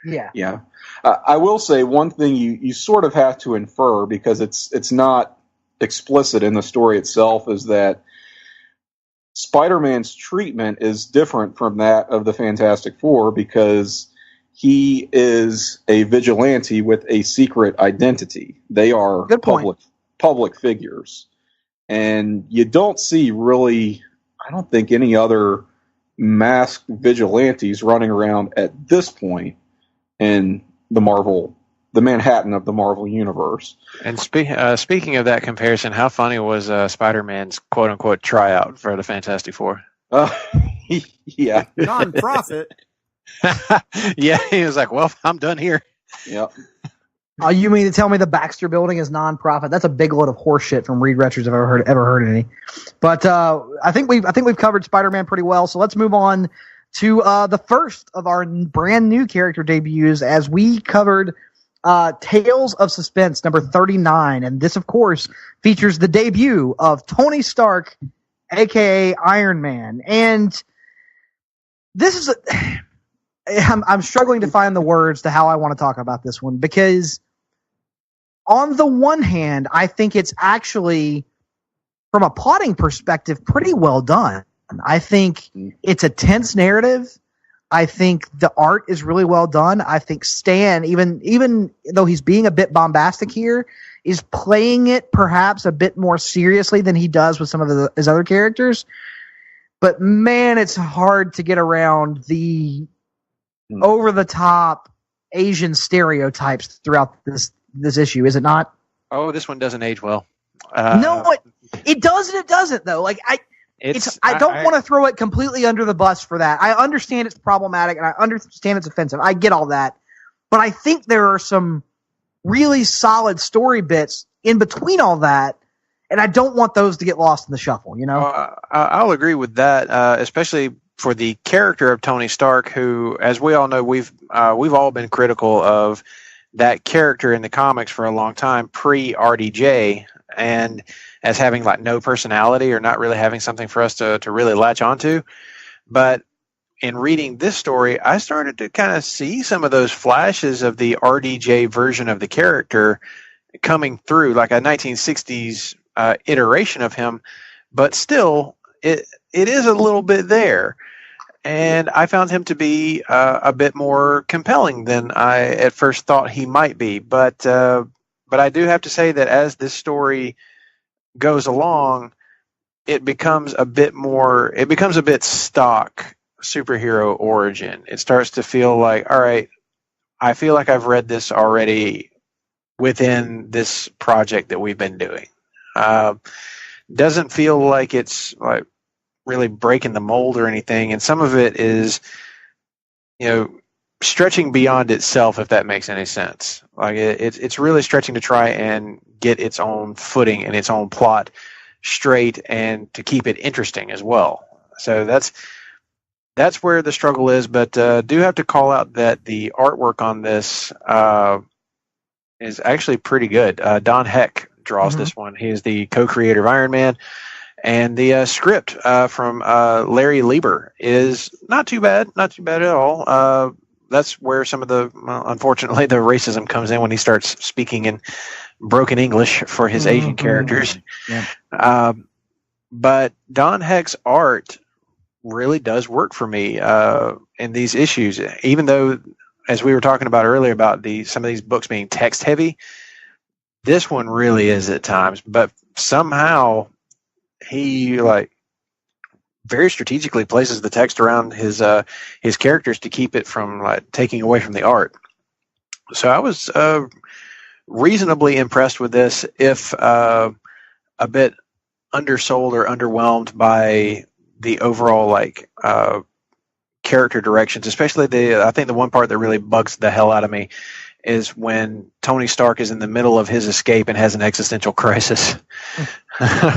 Yeah. Yeah. I will say one thing you sort of have to infer, because it's not explicit in the story itself, is that Spider-Man's treatment is different from that of the Fantastic Four because he is a vigilante with a secret identity. They are public figures. And you don't see really, I don't think any other masked vigilantes running around at this point in the Manhattan of the Marvel Universe. And speaking of that comparison, how funny was Spider-Man's quote-unquote tryout for the Fantastic Four? Yeah. Non-profit. Yeah, he was like, well, I'm done here. Yep. You mean to tell me the Baxter Building is non-profit? That's a big load of horseshit from Reed Richards if I've ever heard any. But I think we've covered Spider-Man pretty well. So let's move on to the first of our brand new character debuts, as we covered Tales of Suspense number 39, and this of course features the debut of Tony Stark, aka Iron Man. And this is I'm struggling to find the words to how I want to talk about this one, because on the one hand, I think it's actually, from a plotting perspective, pretty well done. I think it's a tense narrative. I think the art is really well done. I think Stan, even though he's being a bit bombastic here, is playing it perhaps a bit more seriously than he does with some of his other characters. But man, it's hard to get around the over-the-top Asian stereotypes throughout this issue, is it not? Oh, this one doesn't age well. No, it does and it doesn't, though. Like I don't want to throw it completely under the bus for that. I understand it's problematic and I understand it's offensive. I get all that. But I think there are some really solid story bits in between all that, and I don't want those to get lost in the shuffle, you know? I'll agree with that, especially for the character of Tony Stark, who, as we all know, we've all been critical of that character in the comics for a long time, pre-RDJ, and as having like no personality or not really having something for us to really latch onto. But in reading this story, I started to kind of see some of those flashes of the RDJ version of the character coming through, like a 1960s iteration of him, but still it is a little bit there. And I found him to be a bit more compelling than I at first thought he might be. But I do have to say that as this story goes along, it becomes a bit stock superhero origin. It starts to feel like, all right, I feel like I've read this already within this project that we've been doing. Doesn't feel like it's like really breaking the mold or anything, and some of it is, stretching beyond itself, if that makes any sense. Like it's really stretching to try and get its own footing and its own plot straight, and to keep it interesting as well. So that's where the struggle is. But do have to call out that the artwork on this is actually pretty good. Don Heck draws this one. He is the co-creator of Iron Man. And the script from Larry Lieber is not too bad at all. That's where some of the, unfortunately, the racism comes in when he starts speaking in broken English for his Asian characters. Yeah. But Don Heck's art really does work for me in these issues, even though, as we were talking about earlier, about some of these books being text heavy. This one really is at times, but somehow he very strategically places the text around his characters to keep it from taking away from the art. So I was reasonably impressed with this, if a bit undersold or underwhelmed by the overall character directions, especially I think the one part that really bugs the hell out of me is when Tony Stark is in the middle of his escape and has an existential crisis.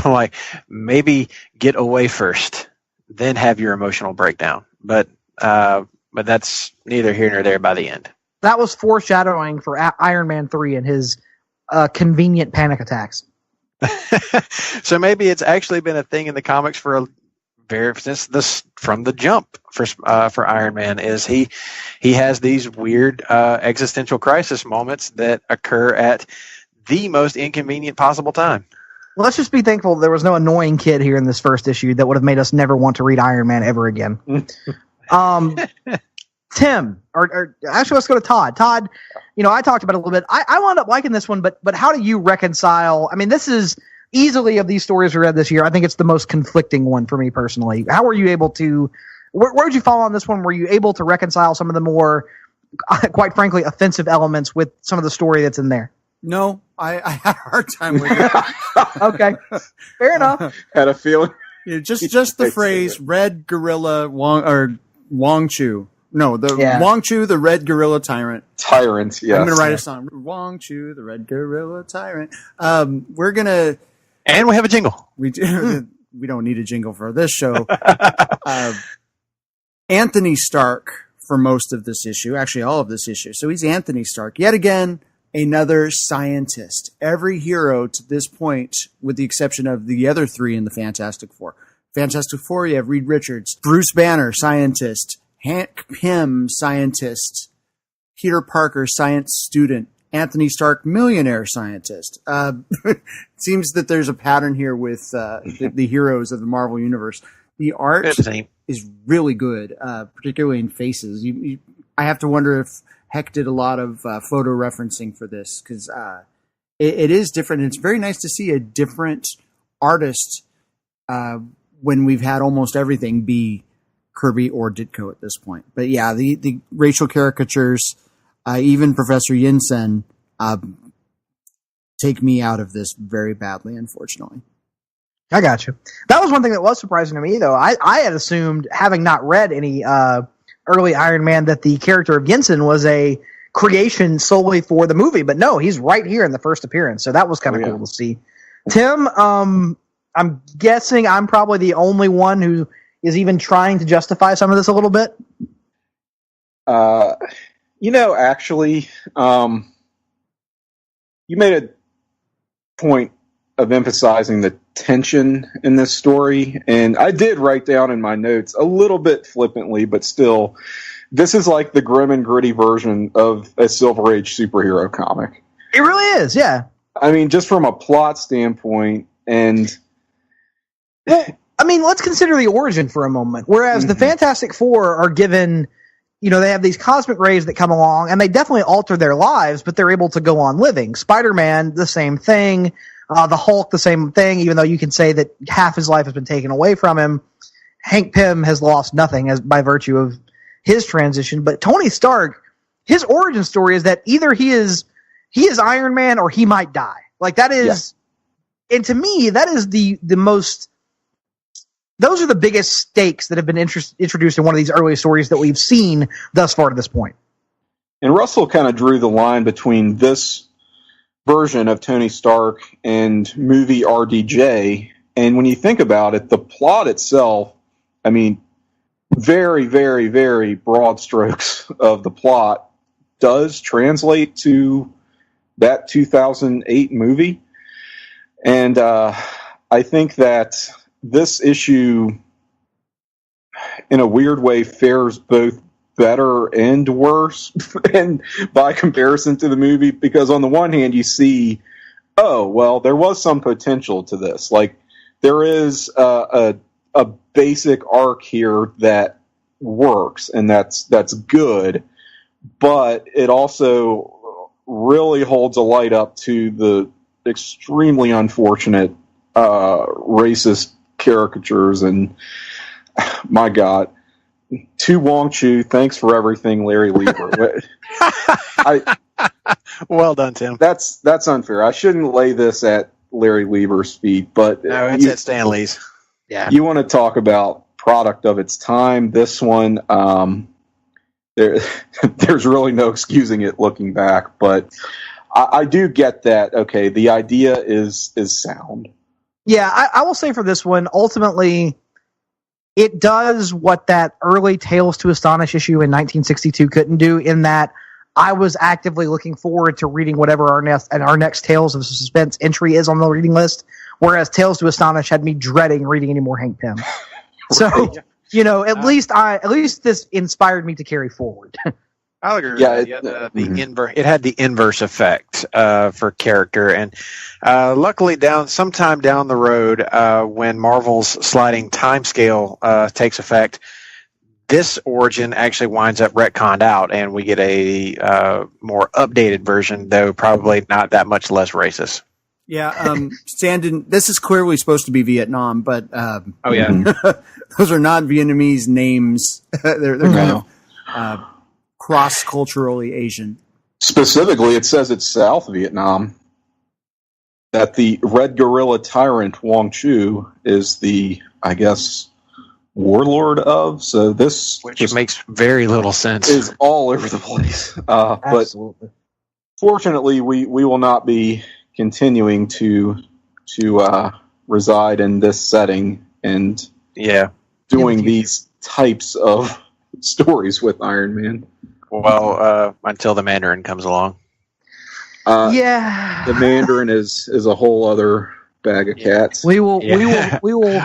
Like, maybe get away first, then have your emotional breakdown. But that's neither here nor there by the end. That was foreshadowing for Iron Man 3 and his convenient panic attacks. So maybe it's actually been a thing in the comics from the jump for Iron Man, is he has these weird existential crisis moments that occur at the most inconvenient possible time. Well, let's just be thankful there was no annoying kid here in this first issue that would have made us never want to read Iron Man ever again. Tim, or actually, let's go to Todd. Todd, I talked about it a little bit. I wound up liking this one, but how do you reconcile? I mean, this is easily of these stories we read this year, I think it's the most conflicting one for me personally. How were you able to, where did you fall on this one? Were you able to reconcile some of the more, quite frankly, offensive elements with some of the story that's in there? No, I had a hard time with it. Okay, fair enough. Had a feeling. Yeah, just the phrase "Red Gorilla Wong Chu." No, Wong Chu, the Red Gorilla Tyrant. Tyrant, yeah. I'm gonna write a song. Wong Chu, the Red Gorilla Tyrant. We're gonna, and we have a jingle. We don't need a jingle for this show. Anthony Stark for most of this issue, actually all of this issue. So he's Anthony Stark yet again. Another scientist. Every hero to this point, with the exception of the other three in the Fantastic Four. Fantastic Four, you have Reed Richards, Bruce Banner, scientist, Hank Pym, scientist, Peter Parker, science student, Anthony Stark, millionaire scientist. It seems that there's a pattern here with the heroes of the Marvel Universe. The art is really good, particularly in faces. I have to wonder if Heck did a lot of photo referencing for this, because it is different. It's very nice to see a different artist when we've had almost everything be Kirby or Ditko at this point. But yeah, the racial caricatures, even Professor Yinsen, take me out of this very badly, unfortunately. I got you. That was one thing that was surprising to me, though. I had assumed, having not read any early Iron Man, that the character of Yinsen was a creation solely for the movie. But no, he's right here in the first appearance. So that was kind of cool to see. Tim, I'm guessing I'm probably the only one who is even trying to justify some of this a little bit. Actually, you made a point of emphasizing the tension in this story, and I did write down in my notes a little bit flippantly, but still, this is like the grim and gritty version of a Silver Age superhero comic. It really is, yeah. I mean, just from a plot standpoint, and I mean, let's consider the origin for a moment. Whereas the Fantastic Four are given, they have these cosmic rays that come along, and they definitely alter their lives, but they're able to go on living. Spider-Man, the same thing. The Hulk, the same thing, even though you can say that half his life has been taken away from him. Hank Pym has lost nothing by virtue of his transition. But Tony Stark, his origin story is that either he is Iron Man or he might die. Like, that is, and to me, that is the most, those are the biggest stakes that have been introduced in one of these early stories that we've seen thus far to this point. And Russell kind of drew the line between this version of Tony Stark and movie RDJ, and when you think about it, the plot itself, I mean, very, very, very broad strokes of the plot does translate to that 2008 movie, and I think that this issue, in a weird way, fares both better and worse and by comparison to the movie, because on the one hand you see, oh, well, there was some potential to this. Like, there is a basic arc here that works, and that's good, but it also really holds a light up to the extremely unfortunate racist caricatures, and my God. To Wong Chu, thanks for everything, Larry Lieber. Well done, Tim. That's unfair. I shouldn't lay this at Larry Lieber's feet, but no, it's at Stanley's. Yeah. You want to talk about product of its time? This one, there's really no excusing it looking back, but I do get that. Okay, the idea is sound. Yeah, I will say for this one, ultimately, it does what that early Tales to Astonish issue in 1962 couldn't do, in that I was actively looking forward to reading whatever our next Tales of Suspense entry is on the reading list, whereas Tales to Astonish had me dreading reading any more Hank Pym. So, at least this inspired me to carry forward. I'll agree. Yeah, it had the inverse effect for character, and luckily, sometime down the road, when Marvel's sliding timescale takes effect, this origin actually winds up retconned out, and we get a more updated version, though probably not that much less racist. Sandin, this is clearly supposed to be Vietnam, but Oh yeah. those are not Vietnamese names. they're kind of cross-culturally Asian. Specifically, it says it's South Vietnam. That the Red Gorilla Tyrant Wong Chu is the, I guess, warlord of. So this, which makes very little sense, is all over the place. Absolutely. But fortunately, we will not be continuing to reside in this setting and doing these types of stories with Iron Man. Well, until the Mandarin comes along. The Mandarin is a whole other bag of cats. We will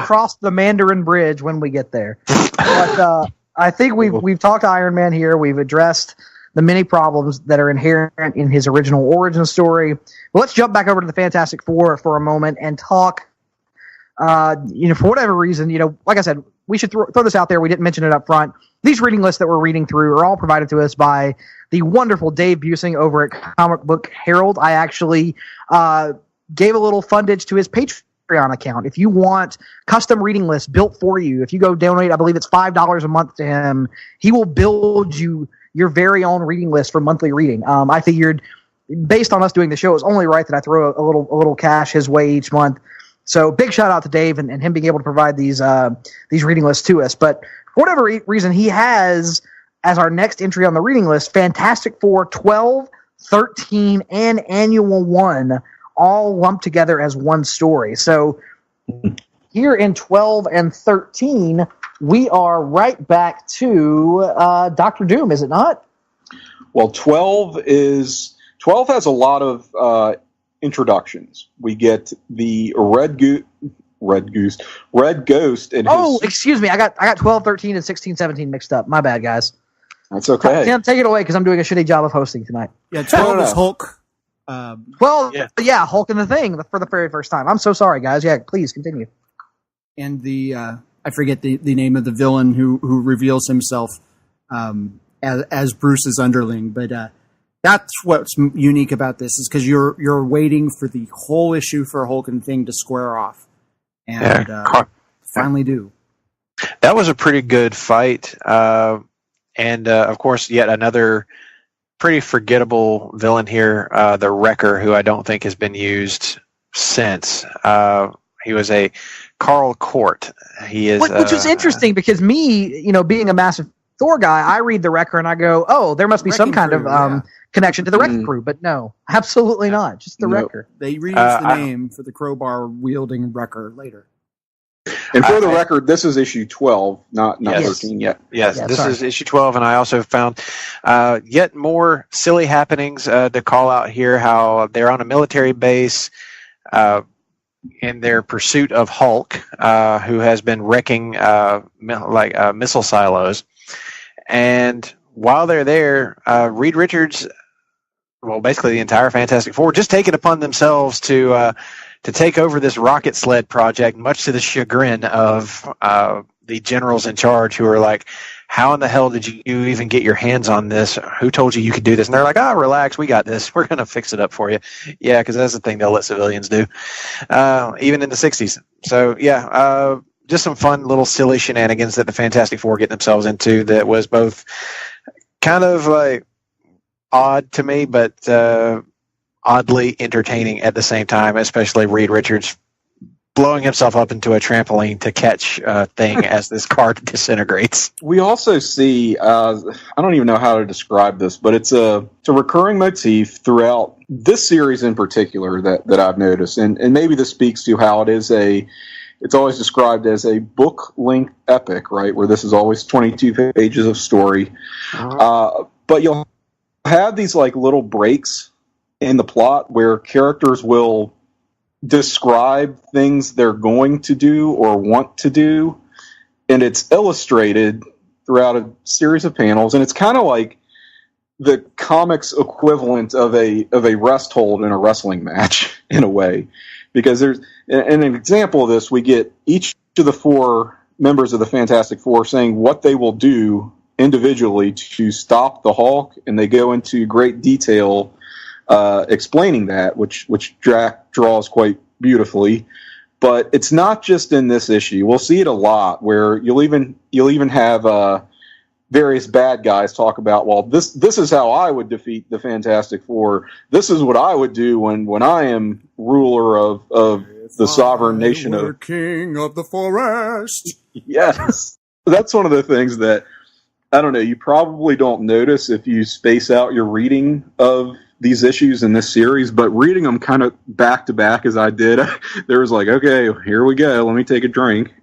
cross the Mandarin Bridge when we get there. But I think we've talked to Iron Man here. We've addressed the many problems that are inherent in his original origin story. Well, let's jump back over to the Fantastic Four for a moment and talk. For whatever reason, like I said, we should throw this out there. We didn't mention it up front. These reading lists that we're reading through are all provided to us by the wonderful Dave Busing over at Comic Book Herald. I actually gave a little fundage to his Patreon account. If you want custom reading lists built for you, if you go donate, I believe it's $5 a month to him, he will build you your very own reading list for monthly reading. I figured, based on us doing the show, it was only right that I throw a little cash his way each month. So big shout out to Dave and him being able to provide these reading lists to us. But for whatever reason, he has, as our next entry on the reading list, Fantastic Four 12, 13, and Annual 1 all lumped together as one story. So here in 12 and 13, we are right back to Doctor Doom, is it not? Well, 12 has a lot of introductions. We get the Red Ghost. And excuse me. I got 12, 13, and 16, 17 mixed up. My bad, guys. That's okay. Tim, take it away because I'm doing a shitty job of hosting tonight. Yeah, 12 is Hulk. Hulk and the Thing for the very first time. I'm so sorry, guys. Yeah, please continue. And I forget the name of the villain who reveals himself as Bruce's underling, but that's what's unique about this is because you're waiting for the whole issue for Hulk and Thing to square off, and finally do. That was a pretty good fight, and of course, yet another pretty forgettable villain here, the Wrecker, who I don't think has been used since. He was a Carl Court. He is, which is interesting because me, being a massive Thor guy, I read the Wrecker and I go, "Oh, there must be some kind of connection to the Wrecking Crew," but no, absolutely not. Just the Wrecker. They reused the name for the crowbar wielding Wrecker later. And for the record, this is issue 12, not 13 yet. Yes, this is issue 12, and I also found yet more silly happenings to call out here. How they're on a military base in their pursuit of Hulk, who has been wrecking missile silos. And while they're there, Reed Richards, well, basically the entire Fantastic Four, just take it upon themselves to take over this rocket sled project, much to the chagrin of the generals in charge, who are like, "How in the hell did you even get your hands on this? Who told you could do this?" And they're like, relax, we got this. We're going to fix it up for you. Yeah, because that's the thing they'll let civilians do, even in the 60s. So, just some fun little silly shenanigans that the Fantastic Four get themselves into that was both kind of like odd to me, but oddly entertaining at the same time, especially Reed Richards blowing himself up into a trampoline to catch a thing as this car disintegrates. We also see, I don't even know how to describe this, but it's a recurring motif throughout this series in particular that I've noticed, and maybe this speaks to how it's always described as a book-length epic, right, where this is always 22 pages of story. But you'll have these like little breaks in the plot where characters will describe things they're going to do or want to do, and it's illustrated throughout a series of panels, and it's kind of like the comics equivalent of a rest hold in a wrestling match in a way, because there's an example of this. We get each of the four members of the Fantastic Four saying what they will do individually to stop the Hulk, and they go into great detail explaining that, which Jack draws quite beautifully. But it's not just in this issue. We'll see it a lot, where you'll even have various bad guys talk about, well, this is how I would defeat the Fantastic Four. This is what I would do when I am ruler of the sovereign nation of king of the forest. Yes, that's one of the things that, I don't know, you probably don't notice if you space out your reading of these issues in this series, but reading them kind of back to back as I did, there was like, okay, here we go, let me take a drink.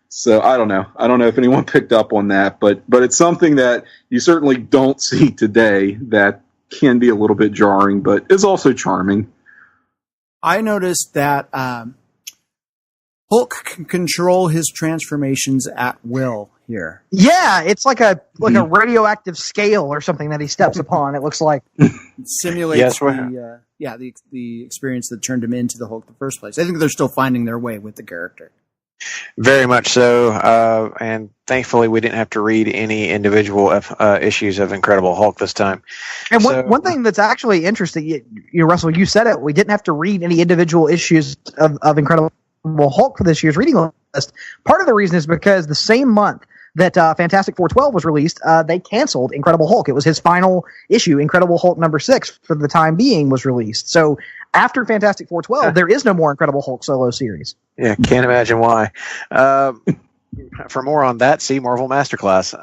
So I don't know if anyone picked up on that, but it's something that you certainly don't see today that can be a little bit jarring, but is also charming. I noticed that Hulk can control his transformations at will here. Yeah, it's like a radioactive scale or something that he steps upon. It looks like it simulates the experience that turned him into the Hulk in the first place. I think they're still finding their way with the character. Very much so, and thankfully we didn't have to read any individual issues of Incredible Hulk this time. And one thing that's actually interesting, Russell, you said it, we didn't have to read any individual issues of Incredible Hulk for this year's reading list. Part of the reason is because the same month that Fantastic Four 12 was released, they canceled Incredible Hulk. It was his final issue, Incredible Hulk number 6, for the time being, was released. So after Fantastic Four 12, there is no more Incredible Hulk solo series. Yeah, can't imagine why. For more on that, see Marvel Masterclass.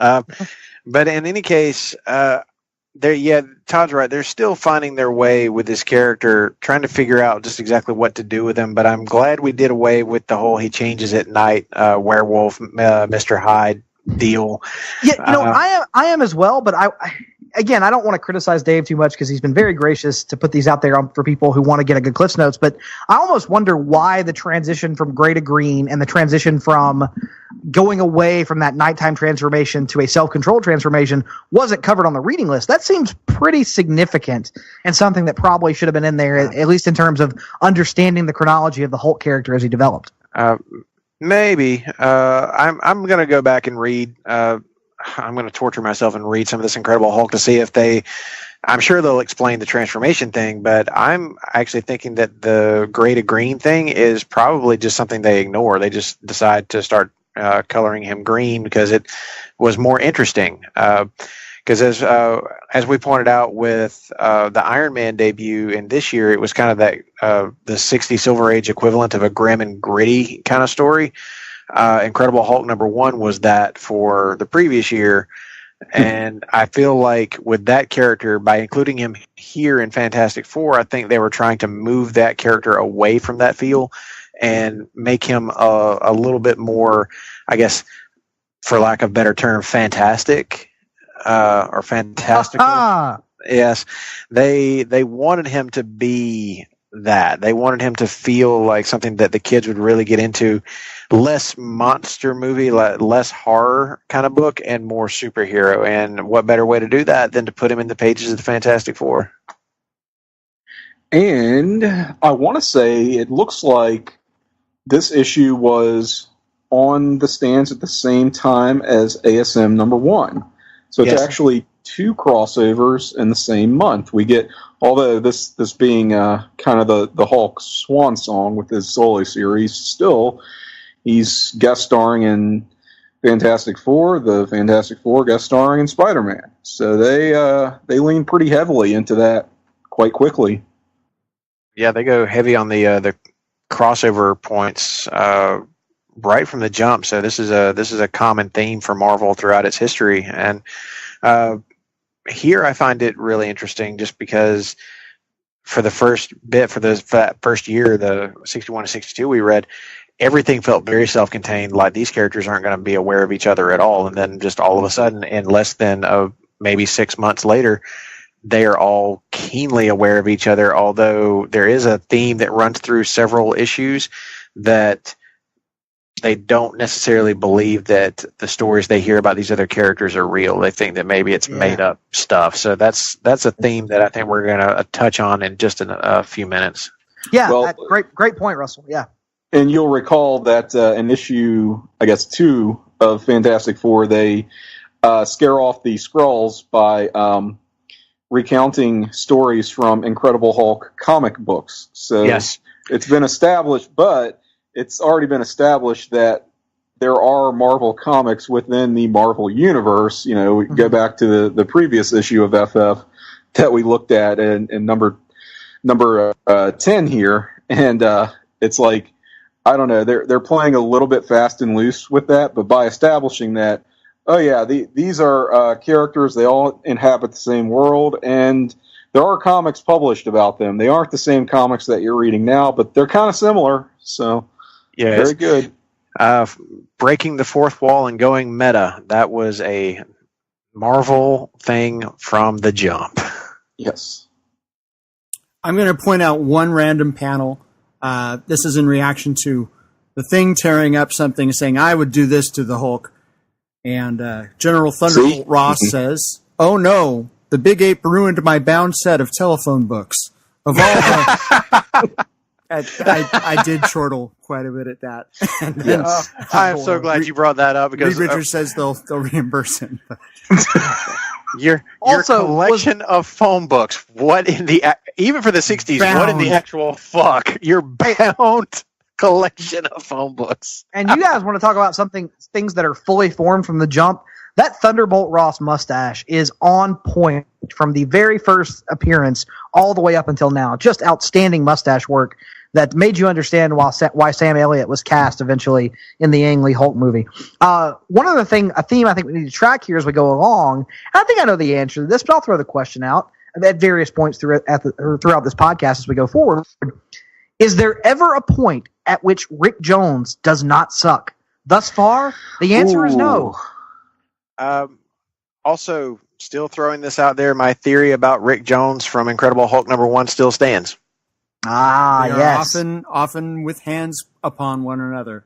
But in any case, Todd's right. They're still finding their way with this character, trying to figure out just exactly what to do with him. But I'm glad we did away with the whole he changes at night, werewolf, Mr. Hyde deal. Yeah, I am as well, but I don't want to criticize Dave too much because he's been very gracious to put these out there for people who want to get a good Cliff's Notes. But I almost wonder why the transition from gray to green and the transition from going away from that nighttime transformation to a self-controlled transformation wasn't covered on the reading list. That seems pretty significant and something that probably should have been in there, at least in terms of understanding the chronology of the Hulk character as he developed. Maybe. I'm going to go back and read. I'm going to torture myself and read some of this Incredible Hulk to see if I'm sure they'll explain the transformation thing, but I'm actually thinking that the gray to green thing is probably just something they ignore. They just decide to start coloring him green because it was more interesting. Because as we pointed out with the Iron Man debut in this year, it was kind of that the 60s Silver Age equivalent of a grim and gritty kind of story. Incredible Hulk number 1 was that for the previous year. And I feel like with that character, by including him here in Fantastic Four, I think they were trying to move that character away from that feel and make him a little bit more, I guess, for lack of a better term, fantastic or fantastical. Yes. They wanted him to be that. They wanted him to feel like something that the kids would really get into. Less monster movie, less horror kind of book, and more superhero. And what better way to do that than to put him in the pages of the Fantastic Four? And I want to say it looks like this issue was on the stands at the same time as ASM number 1. So it's actually 2 crossovers in the same month. We get, although this being kind of the Hulk swan song with his solo series, still he's guest starring in Fantastic Four, the Fantastic Four guest starring in Spider-Man. So they lean pretty heavily into that quite quickly. Yeah, they go heavy on the crossover points right from the jump. So this is a common theme for Marvel throughout its history. And here I find it really interesting just because for the first bit, for that first year, the 61 to 62 we read, everything felt very self-contained, like these characters aren't going to be aware of each other at all. And then just all of a sudden, in less than maybe 6 months later, they are all keenly aware of each other, although there is a theme that runs through several issues that they don't necessarily believe that the stories they hear about these other characters are real. They think that maybe it's made up stuff. So that's a theme that I think we're going to touch on in just a few minutes. Yeah, well, great point, Russell. Yeah. And you'll recall that in issue, I guess, 2 of Fantastic Four, they scare off the Skrulls by recounting stories from Incredible Hulk comic books. So Yes. it's been established, but it's already been established that there are Marvel comics within the Marvel universe. You know, we go back to the previous issue of FF that we looked at in number 10 here, and it's like, I don't know, they're playing a little bit fast and loose with that, but by establishing that, oh yeah, these are characters, they all inhabit the same world, and there are comics published about them. They aren't the same comics that you're reading now, but they're kind of similar, so Yeah, very good. Breaking the fourth wall and going meta. That was a Marvel thing from the jump. Yes. I'm going to point out one random panel. This is in reaction to the Thing tearing up something and saying, I would do this to the Hulk. And General Thunderbolt Ross says, oh no, the Big Ape ruined my bound set of telephone books. Of all the... I did chortle quite a bit at that. And then, I'm so glad you brought that up because Reed Richards says they'll reimburse him. your Also, collection of phone books. What in the even for the 60s? What in the actual fuck? Your bound collection of phone books. And you guys want to talk about things that are fully formed from the jump? That Thunderbolt Ross mustache is on point from the very first appearance all the way up until now. Just outstanding mustache work that made you understand why Sam Elliott was cast eventually in the Ang Lee Hulk movie. One other thing, a theme I think we need to track here as we go along, and I think I know the answer to this, but I'll throw the question out at various points throughout this podcast as we go forward. Is there ever a point at which Rick Jones does not suck? Thus far, the answer is no. Also, still throwing this out there, my theory about Rick Jones from Incredible Hulk #1 still stands. They are Yes. often with hands upon one another.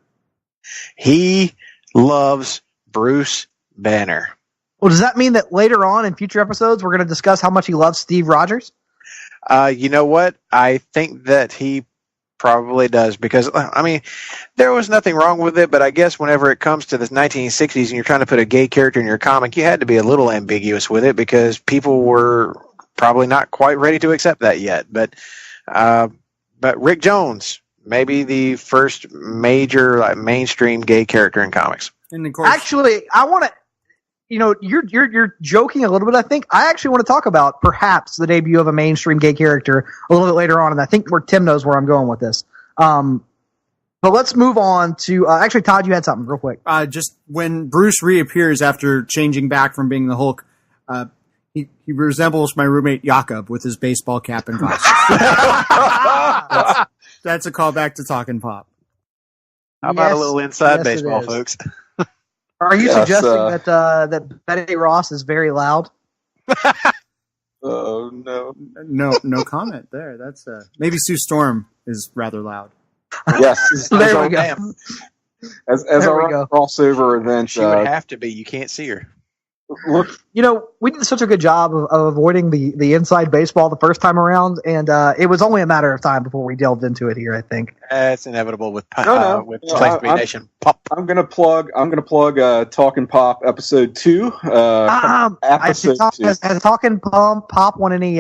He loves Bruce Banner. Well, does that mean that later on in future episodes we're going to discuss how much he loves Steve Rogers? You know what? I think that he probably does, because I mean, there was nothing wrong with it, but I guess whenever it comes to the 1960s and you're trying to put a gay character in your comic, you had to be a little ambiguous with it because people were probably not quite ready to accept that yet. But Rick Jones, maybe the first major mainstream gay character in comics. And of course, Actually, I want to. You know, you're joking a little bit. I think I actually want to talk about perhaps the debut of a mainstream gay character a little bit later on, and I think Tim knows where I'm going with this. But let's move on to actually, Todd, you had something real quick. just when Bruce reappears after changing back from being the Hulk, he resembles my roommate Jakob with his baseball cap and glasses. That's a callback to Talkin' Pop. How about a Yes, little inside yes, baseball, it is. folks? Are you Yes, suggesting that Betty Ross is very loud? Oh, no. No comment there. That's maybe Sue Storm is rather loud. Yes. There we go. As There we our go. crossover event, She would have to be. You can't see her. look, You know, we did such a good job of avoiding the inside baseball the first time around, and it was only a matter of time before we delved into it here, I think. It's inevitable with No. Place to Be Nation. Pop. I'm gonna plug Talkin' Pop episode 2. Has Talkin' Pop won any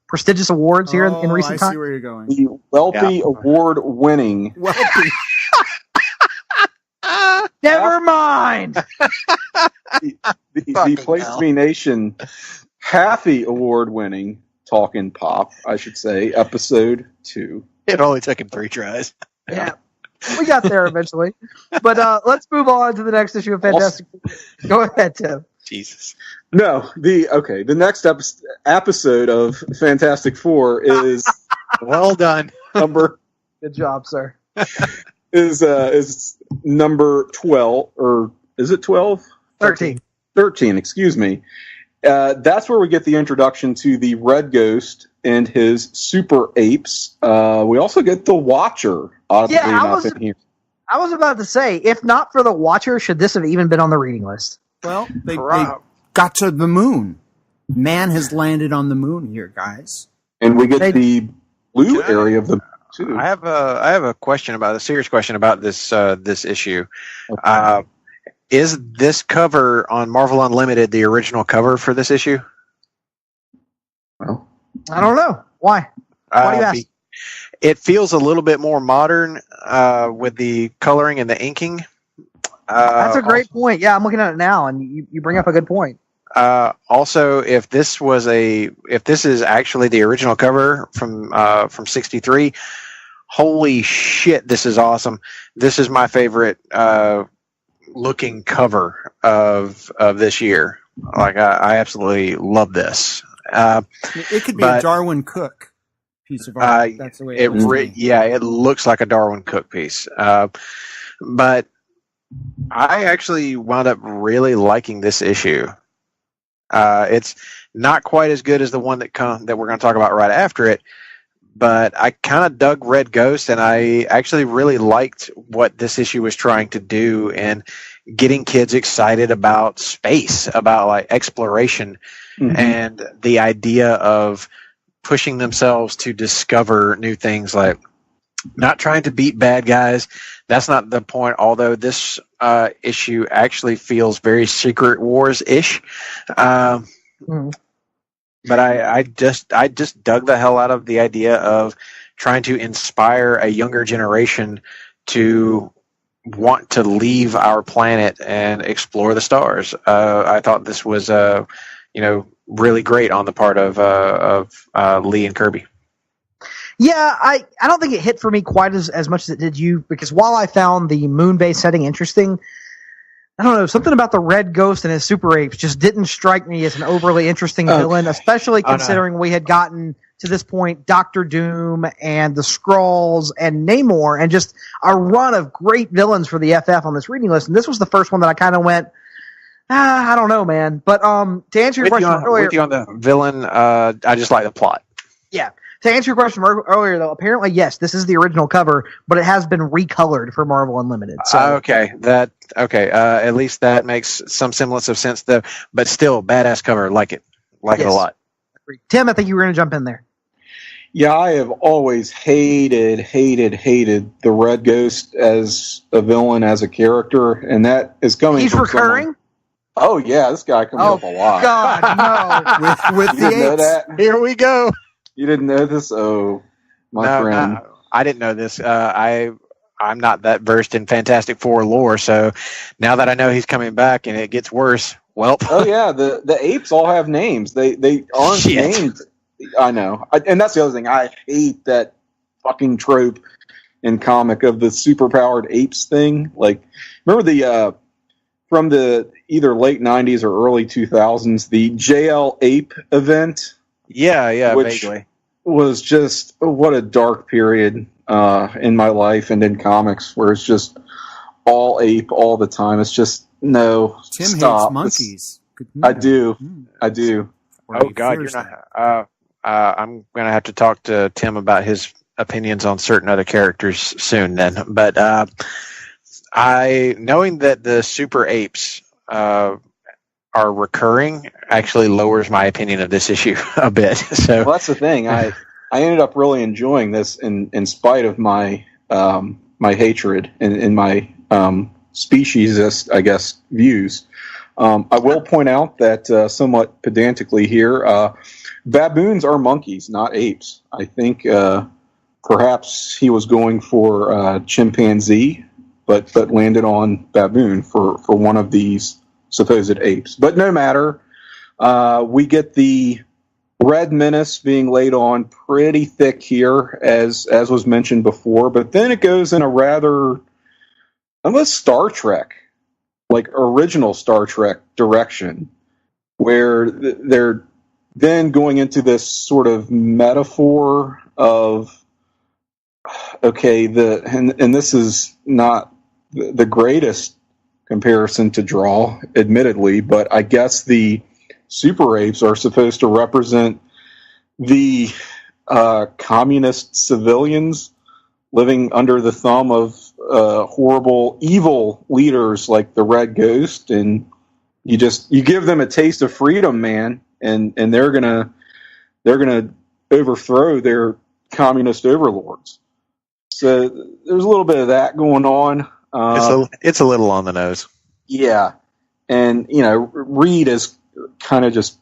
prestigious awards here in recent I times? see where you're going. The Welpy Award-winning. Never mind. The Place to Be Nation Happy Award-winning Talkin' Pop, I should say, episode 2. It only took him 3 tries. Yeah, we got there eventually. But let's move on to the next issue of Fantastic. Go ahead, Tim. Jesus. No, the next episode of Fantastic Four is Well done. number Good job, sir. is number 12, or is it 12? 13. 13, excuse me. That's where we get the introduction to the Red Ghost and his super apes. We also get the Watcher, oddly enough, in here. I was about to say, if not for the Watcher, should this have even been on the reading list? Well, they got to the moon. Man has landed on the moon here, guys. And we get the blue area of the moon, too. I have a question a serious question about this issue. Okay. Is this cover on Marvel Unlimited the original cover for this issue? I don't know. Why? Why do you ask? It feels a little bit more modern with the coloring and the inking. That's a great point. Yeah, I'm looking at it now, and you bring up a good point. Also, if this is actually the original cover from '63, holy shit, this is awesome. This is my favorite looking cover of this year. Like I absolutely love this. It could be a Darwin Cook piece of art. That's the way it looks. It looks like a Darwin Cook piece. But I actually wound up really liking this issue. It's not quite as good as the one that we're going to talk about right after it, but I kind of dug Red Ghost, and I actually really liked what this issue was trying to do and getting kids excited about space, about like exploration, and the idea of pushing themselves to discover new things, like not trying to beat bad guys. That's not the point, although this issue actually feels very Secret Wars-ish. But I just dug the hell out of the idea of trying to inspire a younger generation to want to leave our planet and explore the stars. I thought this was really great on the part of Lee and Kirby. Yeah, I don't think it hit for me quite as much as it did you, because while I found the moon base setting interesting, I don't know, something about the Red Ghost and his super apes just didn't strike me as an overly interesting villain, especially considering we had gotten to this point Doctor Doom and the Skrulls and Namor and just a run of great villains for the FF on this reading list. And this was the first one that I kind of went, I don't know, man. But to answer your question earlier, with you on the villain, I just like the plot. Yeah. To answer your question earlier, though, apparently, yes, this is the original cover, but it has been recolored for Marvel Unlimited. So. At least that makes some semblance of sense, though. But still, badass cover. Like it a lot. Tim, I think you were going to jump in there. Yeah, I have always hated the Red Ghost as a villain, as a character, and that is coming. He's from recurring. Someone. Oh yeah, this guy comes up a lot. God, no! with the know that? Here we go. You didn't know this? Oh, my friend. I didn't know this. I'm not that versed in Fantastic Four lore, so now that I know he's coming back and it gets worse, well. Oh yeah, the apes all have names. They aren't named. I know, and that's the other thing. I hate that fucking trope in comic of the superpowered apes thing. Like, remember from the either late '90s or early 2000s, the JL Ape event. Yeah, which vaguely. Was just what a dark period in my life and in comics, where it's just all ape all the time. It's just Tim stop. hates monkeys. I do. Oh God, you're not. I'm gonna have to talk to Tim about his opinions on certain other characters soon. Then, but knowing that the super apes are recurring actually lowers my opinion of this issue a bit. So well, that's the thing. I ended up really enjoying this in spite of my my hatred and my speciesist, I guess, views. I will point out that somewhat pedantically here, baboons are monkeys, not apes. I think perhaps he was going for chimpanzee, but landed on baboon for one of these supposed apes. But no matter, we get the Red Menace being laid on pretty thick here, as was mentioned before, but then it goes in a rather almost Star Trek, like original Star Trek direction, where they're then going into this sort of metaphor of, okay, and this is not the greatest comparison to draw, admittedly, but I guess the super apes are supposed to represent the communist civilians living under the thumb of horrible, evil leaders like the Red Ghost, and you give them a taste of freedom, man, and they're gonna overthrow their communist overlords. So there's a little bit of that going on. It's a little on the nose. Yeah. And, Reed is kind of just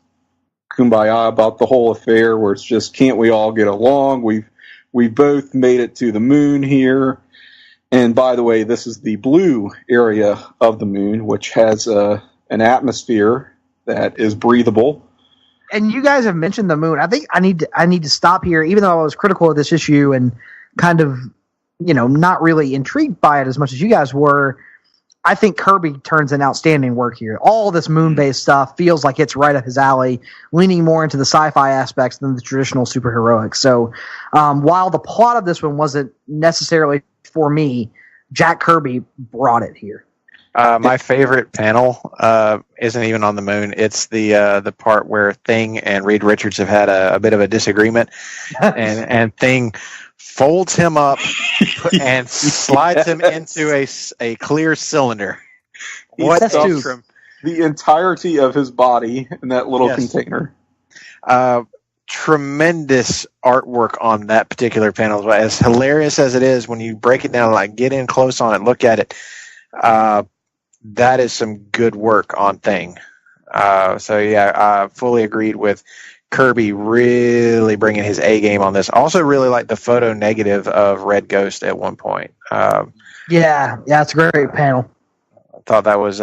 kumbaya about the whole affair, where it's just, can't we all get along? We've both made it to the moon here. And by the way, this is the blue area of the moon, which has an atmosphere that is breathable. And you guys have mentioned the moon. I think I need to stop here, even though I was critical of this issue and kind of, not really intrigued by it as much as you guys were. I think Kirby turns in outstanding work here. All this moon-based stuff feels like it's right up his alley, leaning more into the sci-fi aspects than the traditional superheroic. So while the plot of this one wasn't necessarily for me, Jack Kirby brought it here. My favorite panel isn't even on the moon. It's the part where Thing and Reed Richards have had a bit of a disagreement, and Thing folds him up and slides him into a clear cylinder. What the entirety of his body in that little container. Tremendous artwork on that particular panel. As hilarious as it is, when you break it down, like get in close on it, look at it, that is some good work on Thing. I fully agreed with Kirby really bringing his A game on this. Also really like the photo negative of Red Ghost at one point. It's a great panel. I thought that was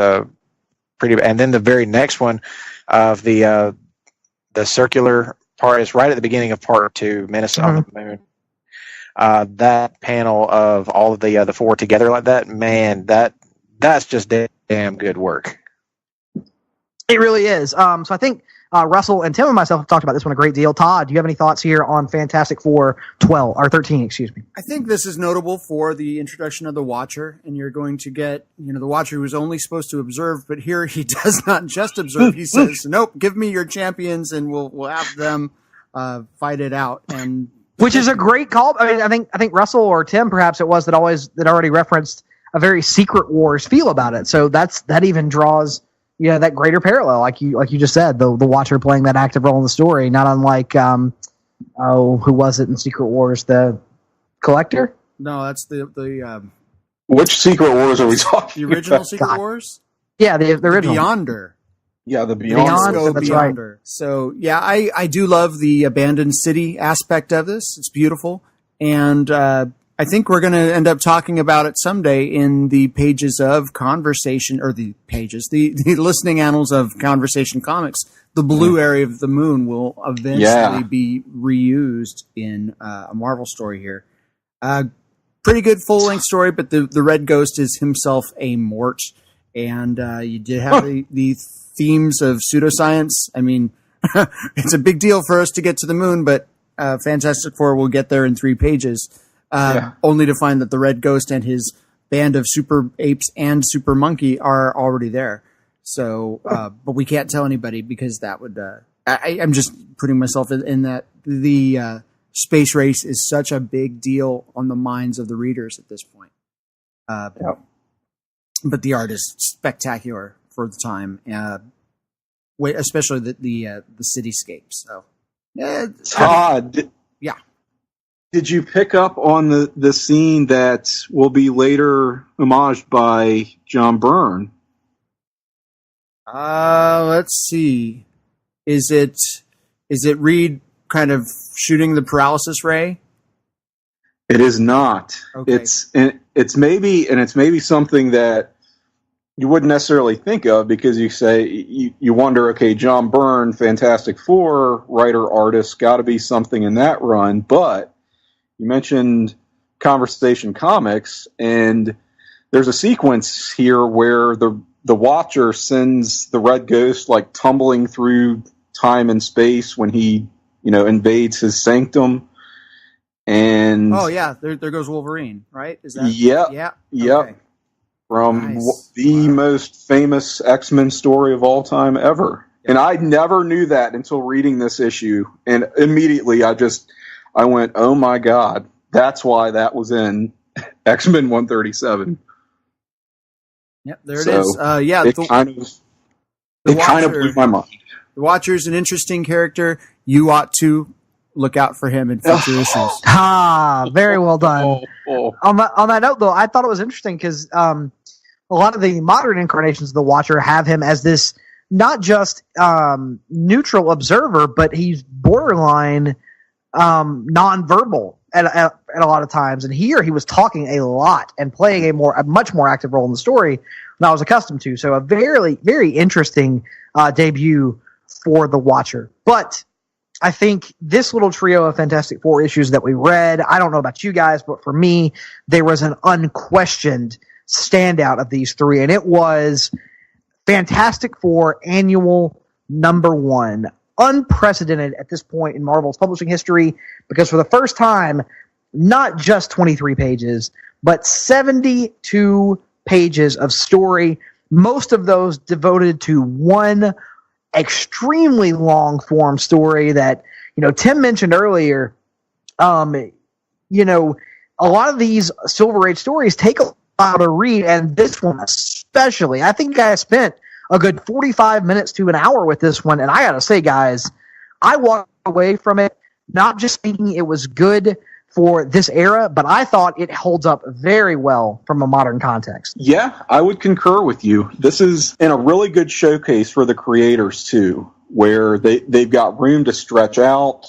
pretty, and then the very next one of the circular part is right at the beginning of part 2, Menace on the Moon. That panel of all of the four together like that, man, that's just damn good work. It really is. So I think Russell and Tim and myself have talked about this one a great deal. Todd, do you have any thoughts here on Fantastic Four 13, excuse me? I think this is notable for the introduction of the Watcher, and you're going to get, the Watcher who's only supposed to observe, but here he does not just observe. He says, nope, give me your champions and we'll have them fight it out. And which is a great call. I mean, I think Russell or Tim, perhaps it was, that already referenced a very Secret Wars feel about it. So that even draws that greater parallel, like you just said, the Watcher playing that active role in the story, not unlike who was it in Secret Wars, the Collector? No, that's the which Secret Wars are we talking? The original about? Secret Wars? Yeah, the original. Beyonder. Yeah, the Beyonder. That's Beyonder. Right. So yeah, I do love the abandoned city aspect of this. It's beautiful, and I think we're going to end up talking about it someday in the pages of Conversation, or the listening annals of Conversation Comics. The blue area of the moon will eventually be reused in a Marvel story here. Pretty good full-length story, but the Red Ghost is himself a Mort, and you did have the themes of pseudoscience. I mean, it's a big deal for us to get to the moon, but Fantastic Four will get there in 3 pages. Only to find that the Red Ghost and his band of super apes and super monkey are already there. So, but we can't tell anybody because that would, I'm just putting myself in that the space race is such a big deal on the minds of the readers at this point. But the art is spectacular for the time, especially the cityscapes. So, Todd. Did you pick up on the scene that will be later homaged by John Byrne? Let's see. Is it Reed kind of shooting the paralysis ray? It is not. Okay. It's maybe something that you wouldn't necessarily think of, because you wonder, okay, John Byrne, Fantastic Four writer artist, got to be something in that run, but you mentioned Conversation Comics, and there's a sequence here where the Watcher sends the Red Ghost like tumbling through time and space when he, invades his sanctum. And there goes Wolverine, right? Is that? Yep. Okay. From the most famous X-Men story of all time ever. And I never knew that until reading this issue, and immediately I went, oh my God, that's why that was in X-Men 137. Yep, there it is. It kind of blew my mind. The Watcher is an interesting character. You ought to look out for him in future issues. Very well done. On that note, though, I thought it was interesting because a lot of the modern incarnations of the Watcher have him as this not just neutral observer, but he's borderline nonverbal at a lot of times. And here he was talking a lot and playing a much more active role in the story than I was accustomed to. So a very, very interesting debut for the Watcher. But I think this little trio of Fantastic Four issues that we read, I don't know about you guys, but for me, there was an unquestioned standout of these three, and it was Fantastic Four Annual #1. Unprecedented at this point in Marvel's publishing history, because for the first time, not just 23 pages, but 72 pages of story, most of those devoted to one extremely long form story that, Tim mentioned earlier. A lot of these Silver Age stories take a while to read, and this one especially. I think I spent a good 45 minutes to an hour with this one, and I gotta say, guys, I walked away from it not just thinking it was good for this era, but I thought it holds up very well from a modern context. Yeah, I would concur with you. This is in a really good showcase for the creators, too, where they've got room to stretch out.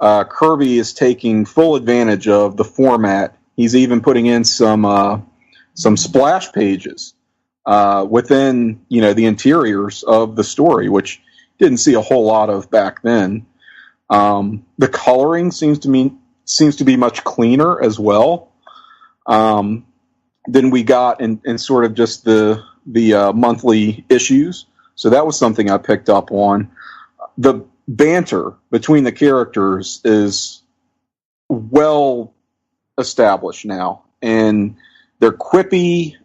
Kirby is taking full advantage of the format. He's even putting in some splash pages within, the interiors of the story, which didn't see a whole lot of back then. The coloring seems to be much cleaner as well than we got in sort of just the monthly issues. So that was something I picked up on. The banter between the characters is well established now, and they're quippy.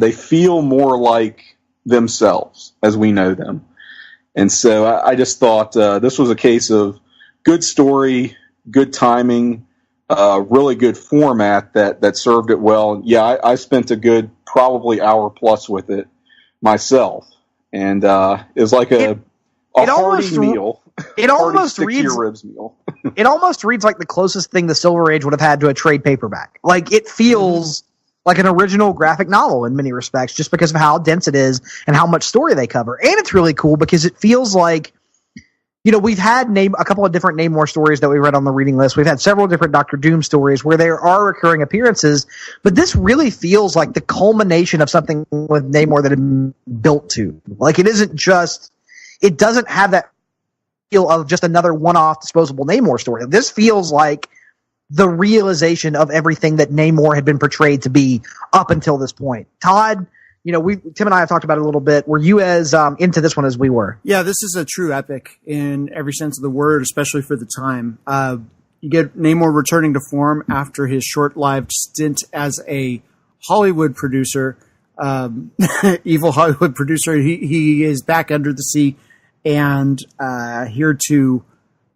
They feel more like themselves as we know them. And so I just thought this was a case of good story, good timing, really good format that served it well. Yeah, I spent a good probably hour plus with it myself, and it was like a hearty meal. It almost reads reads ribs meal. It almost reads like the closest thing the Silver Age would have had to a trade paperback. Like, it feels like an original graphic novel in many respects, just because of how dense it is and how much story they cover. And it's really cool because it feels like, we've had a couple of different Namor stories that we read on the reading list. We've had several different Doctor Doom stories where there are recurring appearances, but this really feels like the culmination of something with Namor that had been built to. Like, it doesn't have that feel of just another one-off disposable Namor story. This feels like the realization of everything that Namor had been portrayed to be up until this point. Todd, Tim and I have talked about it a little bit. Were you as into this one as we were? Yeah, this is a true epic in every sense of the word, especially for the time. You get Namor returning to form after his short-lived stint as a Hollywood producer, evil Hollywood producer. He is back under the sea and here to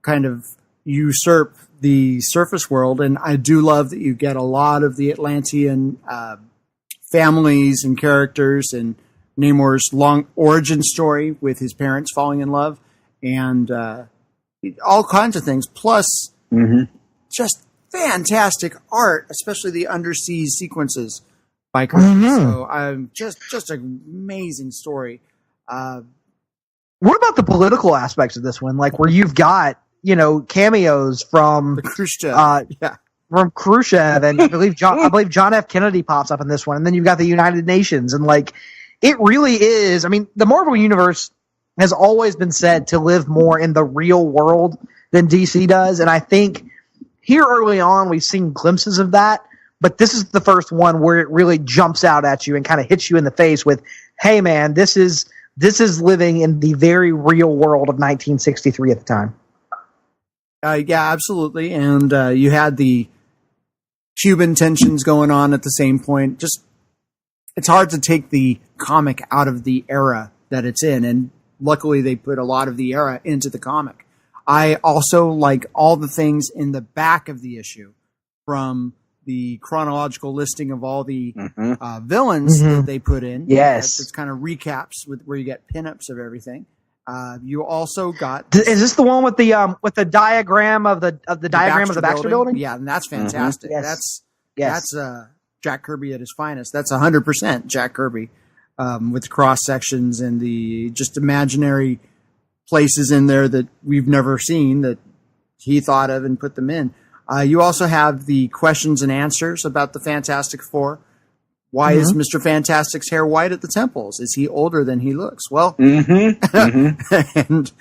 kind of usurp the surface world. And I do love that you get a lot of the Atlantean families and characters, and Namor's long origin story with his parents falling in love, and all kinds of things. Plus, just fantastic art, especially the undersea sequences by Kirby. So just an amazing story. What about the political aspects of this one? Like, where you've got, cameos from Khrushchev, from Khrushchev, and I believe John F. Kennedy pops up in this one, and then you've got the United Nations, and it really is. I mean, the Marvel Universe has always been said to live more in the real world than DC does, and I think here early on we've seen glimpses of that, but this is the first one where it really jumps out at you and kind of hits you in the face with, hey man, this is living in the very real world of 1963 at the time. Yeah, absolutely. And you had the Cuban tensions going on at the same point. Just, it's hard to take the comic out of the era that it's in. And luckily they put a lot of the era into the comic. I also like all the things in the back of the issue, from the chronological listing of all the villains that they put in. Yes. It's kind of recaps where you get pinups of everything. You also got. Is this the one with the diagram of the diagram of the Baxter building? Yeah, and that's fantastic. Yes. That's Jack Kirby at his finest. That's 100% Jack Kirby. with cross sections and the just imaginary places in there that we've never seen that he thought of and put them in. You also have the questions and answers about the Fantastic Four. Why is Mr. Fantastic's hair white at the temples? Is he older than he looks? Well, and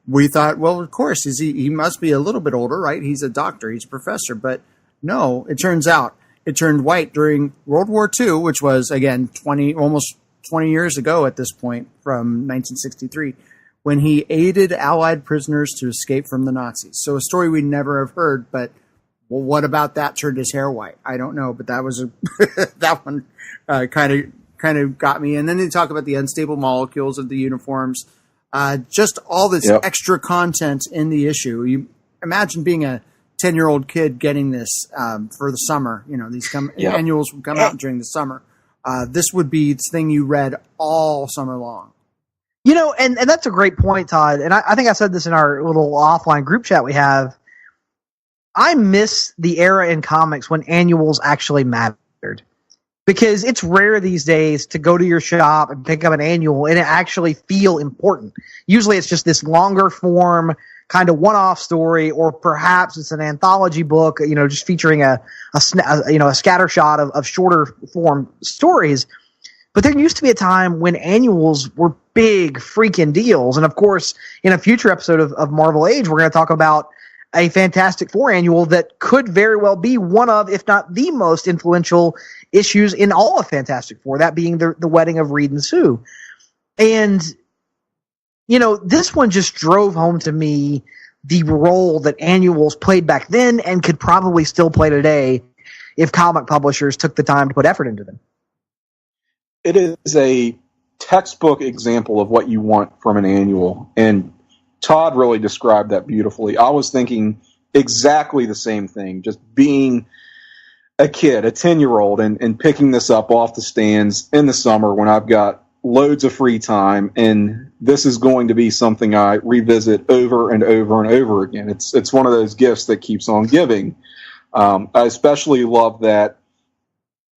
we thought, well, of course, he must be a little bit older, right? He's a doctor, he's a professor. But no, it turns out it turned white during World War II, which was, again, almost 20 years ago at this point, from 1963, when he aided Allied prisoners to escape from the Nazis. So a story we never have heard, but well, what about that turned his hair white? I don't know, but that was that one kind of got me. And then they talk about the unstable molecules of the uniforms, just all this extra content in the issue. You imagine being a 10-year-old kid getting this for the summer. You know, these annuals would come out during the summer. This would be the thing you read all summer long. You know, and that's a great point, Todd. And I think I said this in our little offline group chat we have. I miss the era in comics when annuals actually mattered. Because it's rare these days to go to your shop and pick up an annual and it actually feel important. Usually it's just this longer form kind of one-off story, or perhaps it's an anthology book, you know, just featuring a scattershot of shorter form stories. But there used to be a time when annuals were big freaking deals. And of course, in a future episode of Marvel Age, we're going to talk about a Fantastic Four annual that could very well be one of, if not the most influential issues in all of Fantastic Four, that being the wedding of Reed and Sue. And, you know, this one just drove home to me the role that annuals played back then and could probably still play today if comic publishers took the time to put effort into them. It is a textbook example of what you want from an annual, and Todd really described that beautifully. I was thinking exactly the same thing, just being a kid, a 10-year-old, and picking this up off the stands in the summer when I've got loads of free time, and this is going to be something I revisit over and over and over again. It's one of those gifts that keeps on giving. I especially love that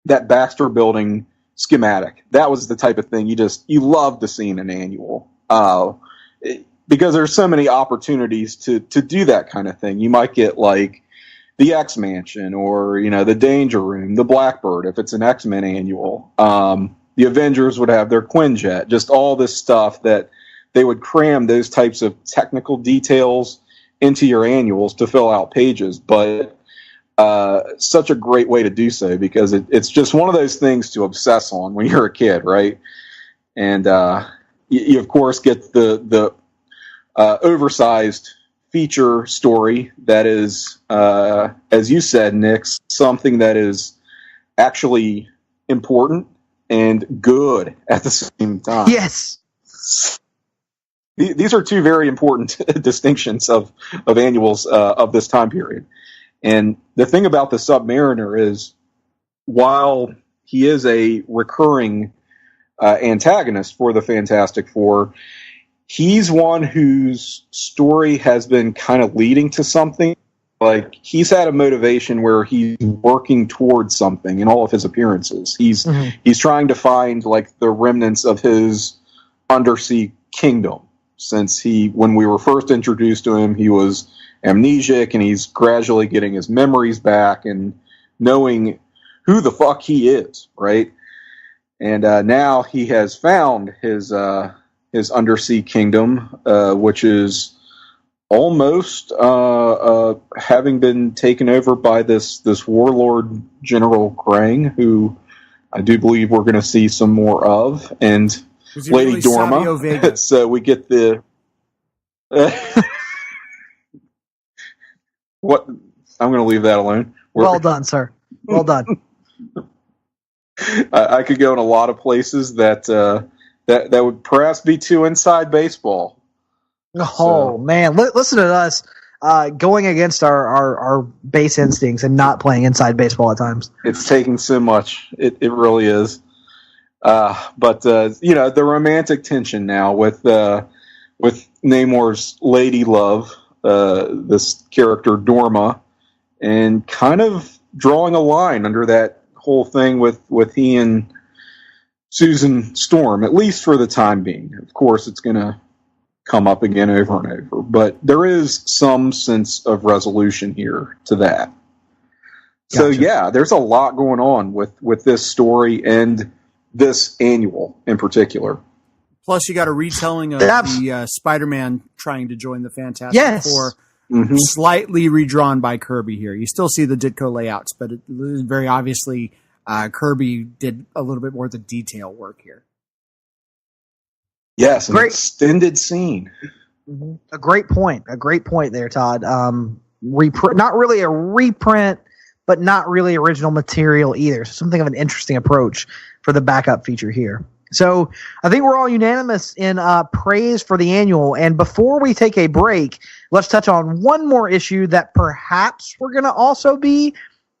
Baxter Building schematic. That was the type of thing you love to see in an annual. Because there's so many opportunities to do that kind of thing. You might get like the X-Mansion, or, you know, the Danger Room, the Blackbird, if it's an X-Men annual. The Avengers would have their Quinjet, just all this stuff that they would cram those types of technical details into your annuals to fill out pages. But such a great way to do so, because it's just one of those things to obsess on when you're a kid, right? And you of course get the oversized feature story that is, as you said, Nick, something that is actually important and good at the same time. Yes. These are two very important distinctions of annuals of this time period. And the thing about the Submariner is, while he is a recurring antagonist for the Fantastic Four, he's one whose story has been kind of leading to something. Like, he's had a motivation where he's working towards something in all of his appearances. He's trying to find, like, the remnants of his undersea kingdom. Since when we were first introduced to him, he was amnesiac, and he's gradually getting his memories back and knowing who the fuck he is, right? And now he has found his undersea kingdom, which is almost having been taken over by this warlord, General Krang, who I do believe we're going to see some more of, and Lady really Dorma. So we get the what? I'm going to leave that alone. Well done, sir. Well done. I could go in a lot of places that would perhaps be too inside baseball. Oh, man. Listen to us going against our base instincts and not playing inside baseball at times. It's taking so much. It really is. But you know, the romantic tension now with Namor's lady love, this character Dorma, and kind of drawing a line under that whole thing with he and Susan Storm, at least for the time being. Of course, it's going to come up again over and over, but there is some sense of resolution here to that. So yeah, there's a lot going on with this story and this annual in particular. Plus, you got a retelling of the Spider-Man trying to join the Fantastic Four, slightly redrawn by Kirby here. You still see the Ditko layouts, but it very obviously Kirby did a little bit more of the detail work here. Yes, an extended scene. A great point there, Todd. Not really a reprint, but not really original material either. So something of an interesting approach for the backup feature here. So I think we're all unanimous in praise for the annual. And before we take a break, let's touch on one more issue that perhaps we're going to also be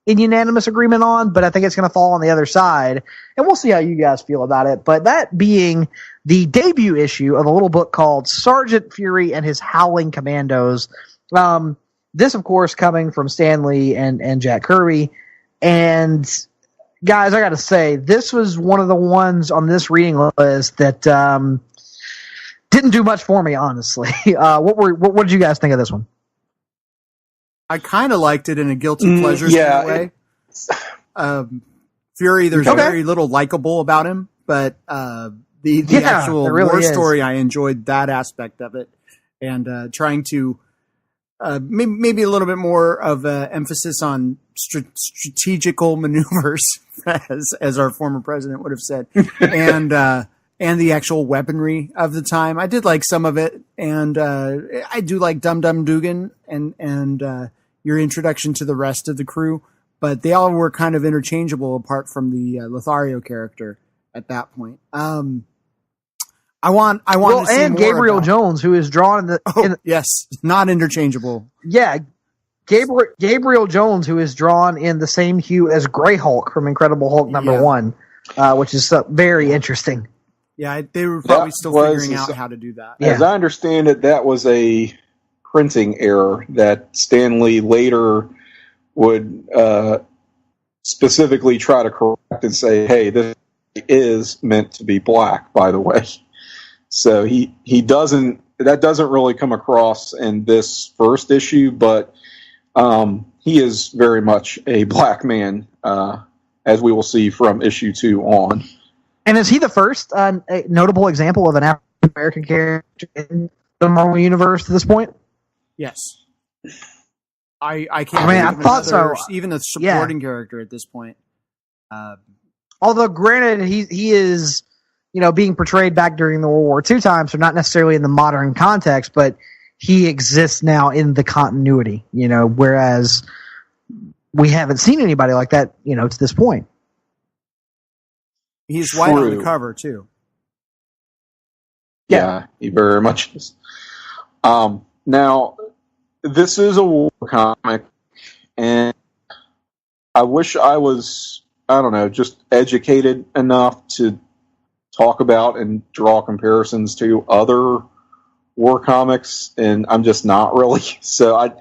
in unanimous agreement on, but I think it's going to fall on the other side. And we'll see how you guys feel about it. But that being the debut issue of a little book called Sergeant Fury and His Howling Commandos. This, of course, coming from Stan Lee and Jack Kirby. And guys, I got to say, this was one of the ones on this reading list that didn't do much for me, honestly. What did you guys think of this one? I kind of liked it in a guilty pleasure way. Fury, there's very little likable about him, but the actual war story, I enjoyed that aspect of it, and trying to maybe a little bit more of emphasis on strategical maneuvers, as our former president would have said, and the actual weaponry of the time. I did like some of it, and I do like Dum Dum Dugan and your introduction to the rest of the crew, but they all were kind of interchangeable apart from the Lothario character at that point. I want to see and more Gabriel about Jones, who is drawn in the yes, not interchangeable. Yeah, Gabriel Jones, who is drawn in the same hue as Grey Hulk from Incredible Hulk #1, which is very interesting. Yeah, they were probably still figuring out how to do that. As I understand it, that was a printing error that Stan Lee later would specifically try to correct and say, hey, this is meant to be black, by the way. So that doesn't really come across in this first issue, but he is very much a black man, as we will see from issue 2 on. And is he the first notable example of an African American character in the Marvel Universe to this point? Yes. I can't. I thought so. Even a supporting character at this point. Although, granted, he is, being portrayed back during the World War II time, so not necessarily in the modern context, but he exists now in the continuity. Whereas we haven't seen anybody like that, to this point. He's white on the cover too. Yeah, he very much is. Now, this is a war comic, and I wish I was, just educated enough to talk about and draw comparisons to other war comics, and I'm just not really. So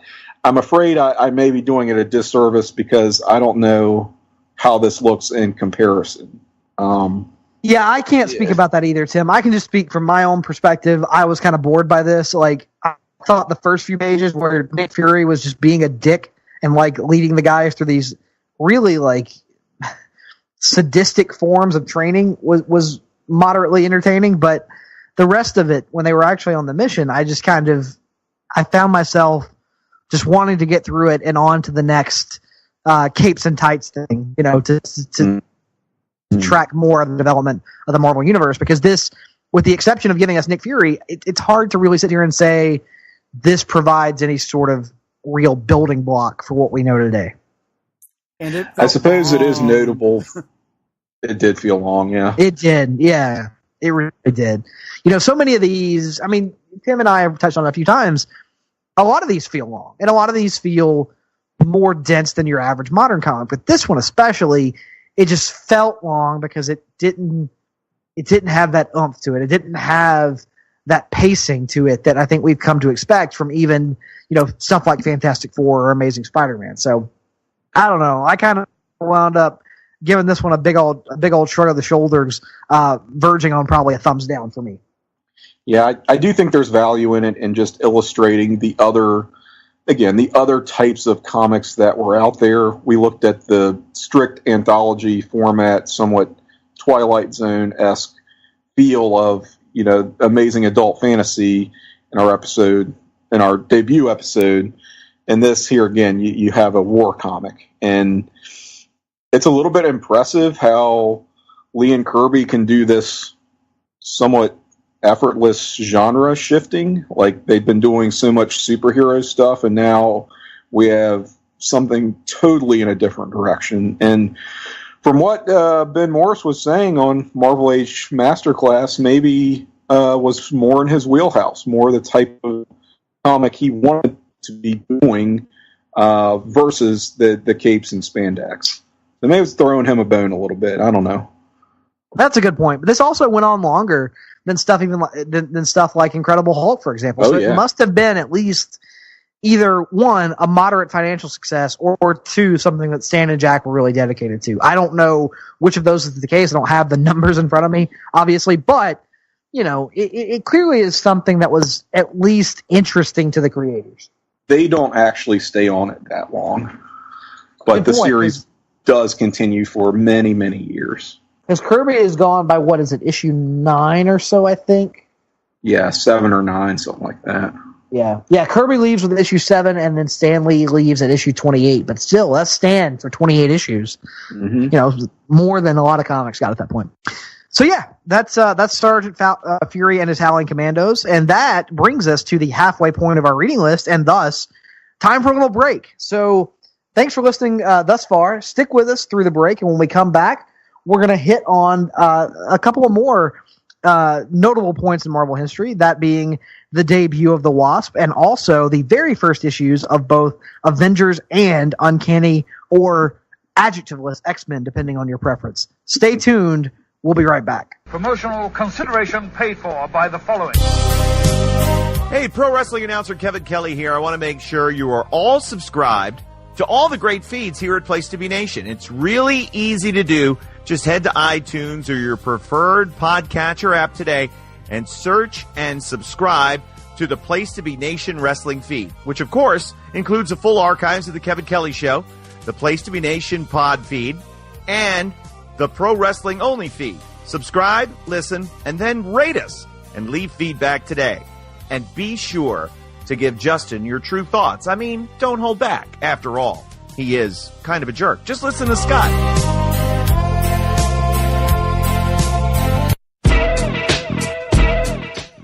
I'm afraid I may be doing it a disservice because I don't know how this looks in comparison. I can't speak about that either, Tim. I can just speak from my own perspective. I was kind of bored by this. I thought the first few pages where Nick Fury was just being a dick and leading the guys through these really sadistic forms of training was moderately entertaining, but the rest of it, when they were actually on the mission, I just I found myself just wanting to get through it and on to the next capes and tights thing, to track more of the development of the Marvel Universe, because this, with the exception of giving us Nick Fury, it's hard to really sit here and say this provides any sort of real building block for what we know today. And I suppose it is notable. It did feel long, yeah. It did, yeah. It really did. So many of these, Tim and I have touched on it a few times, a lot of these feel long, and a lot of these feel more dense than your average modern comic, but this one especially, it just felt long because it didn't have that oomph to it. It didn't have that pacing to it that I think we've come to expect from even, stuff like Fantastic Four or Amazing Spider-Man. So I don't know. I kind of wound up giving this one a big old shrug of the shoulders, verging on probably a thumbs down for me. Yeah, I do think there's value in it in just illustrating the other types of comics that were out there. We looked at the strict anthology format, somewhat Twilight Zone-esque feel of, amazing adult fantasy in our debut episode. And this here again, you have a war comic. And it's a little bit impressive how Lee and Kirby can do this somewhat effortless genre shifting. Like, they've been doing so much superhero stuff, and now we have something totally in a different direction. And from what Ben Morris was saying on Marvel Age Masterclass, maybe was more in his wheelhouse, more the type of comic he wanted to be doing versus the capes and spandex. So maybe it's throwing him a bone a little bit. I don't know. That's a good point. But this also went on longer than stuff than stuff like Incredible Hulk, for example. So it must have been at least either one, a moderate financial success, or two, something that Stan and Jack were really dedicated to. I don't know which of those is the case. I don't have the numbers in front of me, obviously, but it clearly is something that was at least interesting to the creators. They don't actually stay on it that long, but the series does continue for many, many years. Because Kirby is gone by, what is it, issue 9 or so, I think? Yeah, 7 or 9, something like that. Yeah, Kirby leaves with issue 7, and then Stan Lee leaves at issue 28. But still, that's Stan for 28 issues. Mm-hmm. More than a lot of comics got at that point. So yeah, that's Sergeant Fury and his Howling Commandos, and that brings us to the halfway point of our reading list, and thus time for a little break. So thanks for listening thus far. Stick with us through the break, and when we come back, we're going to hit on a couple of more notable points in Marvel history, that being the debut of the Wasp, and also the very first issues of both Avengers and Uncanny or adjectiveless X-Men, depending on your preference. Stay tuned. We'll be right back. Promotional consideration paid for by the following. Hey, pro wrestling announcer Kevin Kelly here. I want to make sure you are all subscribed to all the great feeds here at Place to Be Nation. It's really easy to do. Just head to iTunes or your preferred podcatcher app today and search and subscribe to the Place to Be Nation wrestling feed, which of course includes the full archives of the Kevin Kelly Show, the Place to Be Nation pod feed, and the Pro Wrestling Only feed. Subscribe, listen, and then rate us and leave feedback today. And be sure to give Justin your true thoughts. I mean, don't hold back. After all, he is kind of a jerk. Just listen to Scott.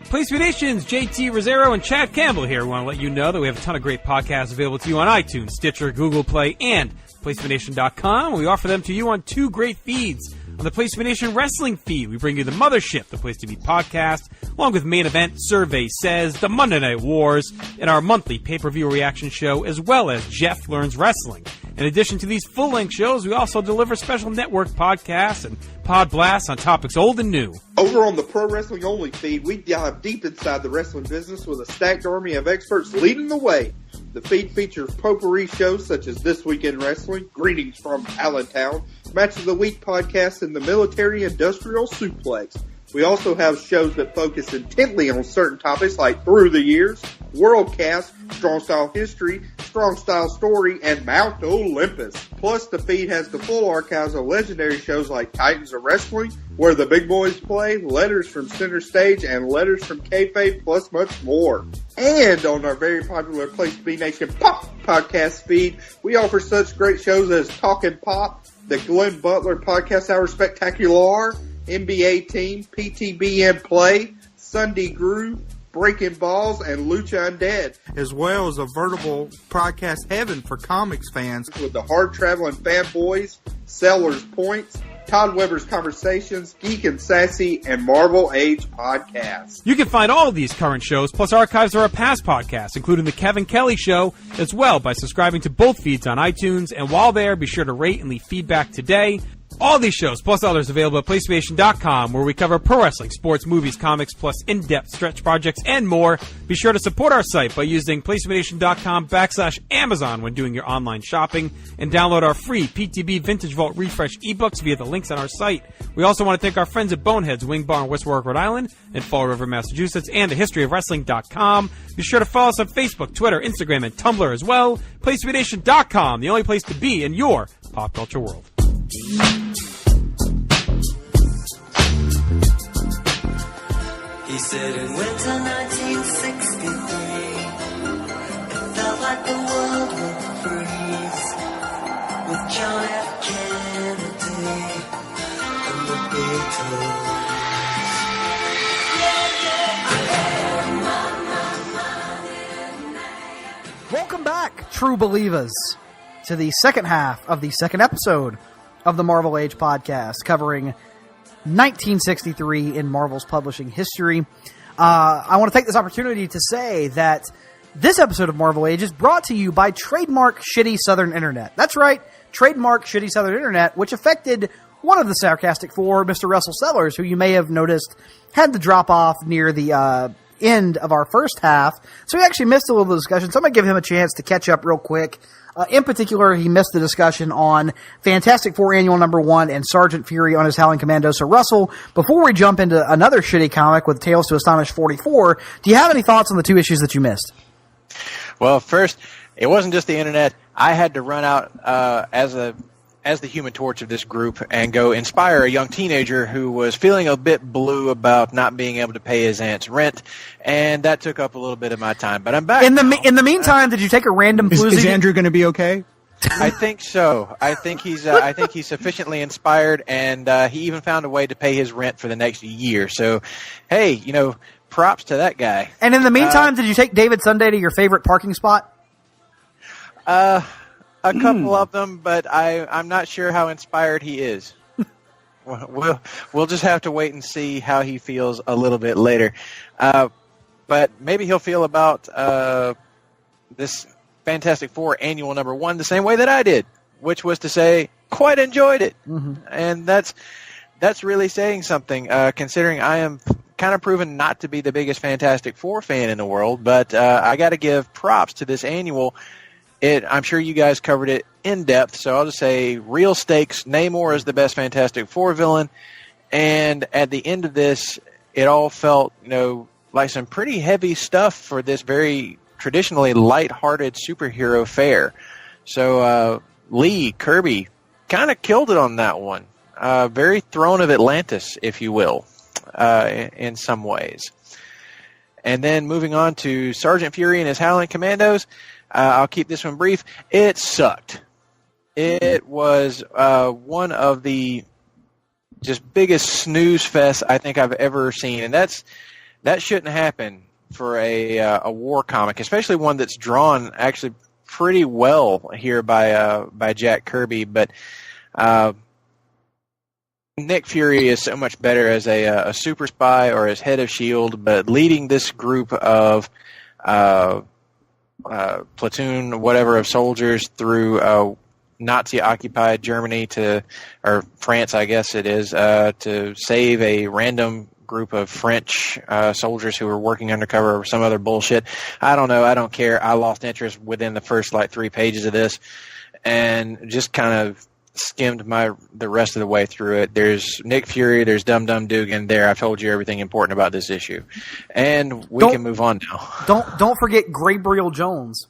Place to Be Nation's JT Rosero and Chad Campbell here. We want to let you know that we have a ton of great podcasts available to you on iTunes, Stitcher, Google Play, and PlaceToBeNation.com. We offer them to you on two great feeds. On the Place to Be Nation wrestling feed, we bring you the Mothership, the Place to Be podcast, along with Main Event, Survey Says, the Monday Night Wars, and our monthly pay-per-view reaction show, as well as Jeff Learns Wrestling. In addition to these full-length shows, we also deliver special network podcasts and pod blasts on topics old and new. Over on the Pro Wrestling Only feed, we dive deep inside the wrestling business with a stacked army of experts leading the way. The feed features potpourri shows such as This Week in Wrestling, Greetings from Allentown, Match of the Week podcast, and the Military Industrial Suplex. We also have shows that focus intently on certain topics like Through the Years, Worldcast, Strong Style History, Strong Style Story, and Mount Olympus. Plus, the feed has the full archives of legendary shows like Titans of Wrestling, Where the Big Boys Play, Letters from Center Stage, and Letters from Kayfabe, plus much more. And on our very popular Place to Be Nation Pop podcast feed, we offer such great shows as Talkin' Pop, the Glenn Butler Podcast Hour Spectacular, NBA Team, PTBN Play, Sunday Groove, Breaking Balls, and Lucha Undead. As well as a veritable podcast heaven for comics fans. With the hard-traveling fanboys, Sellers Points, Todd Weber's Conversations, Geek and Sassy, and Marvel Age Podcasts. You can find all of these current shows, plus archives of our past podcasts, including The Kevin Kelly Show, as well by subscribing to both feeds on iTunes. And while there, be sure to rate and leave feedback today. All these shows, plus others, available at PlayStation.com, where we cover pro wrestling, sports, movies, comics, plus in-depth stretch projects, and more. Be sure to support our site by using PlayStation.com/Amazon when doing your online shopping, and download our free PTB Vintage Vault Refresh ebooks via the links on our site. We also want to thank our friends at Boneheads Wing Bar in West Warwick, Rhode Island, and Fall River, Massachusetts, and thehistoryofwrestling.com. Be sure to follow us on Facebook, Twitter, Instagram, and Tumblr as well. PlayStation.com, the only place to be in your pop culture world. He said in winter 1963, it felt like the world would freeze with John F. Kennedy and the Beatles. Welcome back, true believers, to the second half of the second episode of the Marvel Age podcast, covering 1963 in Marvel's publishing history. I want to take this opportunity to say that this episode of Marvel Age is brought to you by Trademark Shitty Southern Internet. That's right, Trademark Shitty Southern Internet, which affected one of the Sarcastic Four, Mr. Russell Sellers, who you may have noticed had to drop off near the end of our first half. So he actually missed a little bit of discussion, so I'm going to give him a chance to catch up real quick. In particular, he missed the discussion on Fantastic Four Annual Number 1 and Sergeant Fury on his Howling Commando. So, Russell, before we jump into another shitty comic with Tales to Astonish 44, do you have any thoughts on the two issues that you missed? Well, first, it wasn't just the internet. I had to run out as the Human Torch of this group and go inspire a young teenager who was feeling a bit blue about not being able to pay his aunt's rent, and that took up a little bit of my time. But I'm back. In the meantime, did you take a random floozy? Is Andrew going to be okay? I think so. I think he's sufficiently inspired, and he even found a way to pay his rent for the next year. So, hey, props to that guy. And in the meantime, did you take David Sunday to your favorite parking spot? A couple of them, but I'm not sure how inspired he is. We'll just have to wait and see how he feels a little bit later. But maybe he'll feel about this Fantastic Four Annual Number 1 the same way that I did, which was to say, quite enjoyed it. Mm-hmm. And that's really saying something, considering I am kind of proven not to be the biggest Fantastic Four fan in the world, but I got to give props to this annual. I'm sure you guys covered it in depth, so I'll just say real stakes. Namor is the best Fantastic Four villain, and at the end of this, it all felt, like some pretty heavy stuff for this very traditionally light-hearted superhero fare. So Lee, Kirby, kind of killed it on that one. Very Throne of Atlantis, if you will, in some ways. And then moving on to Sergeant Fury and his Howling Commandos. I'll keep this one brief. It sucked. It was one of the just biggest snooze fests I think I've ever seen, and that shouldn't happen for a war comic, especially one that's drawn actually pretty well here by Jack Kirby. But Nick Fury is so much better as a super spy or as head of S.H.I.E.L.D., but leading this group of platoon, whatever, of soldiers through Nazi-occupied Germany or France, I guess it is, to save a random group of French soldiers who were working undercover or some other bullshit. I don't know. I don't care. I lost interest within the first 3 pages of this and just kind of skimmed the rest of the way through it. There's Nick Fury, there's Dum Dum Dugan there. I've told you everything important about this issue. And we can move on now. Don't forget Gabriel Jones.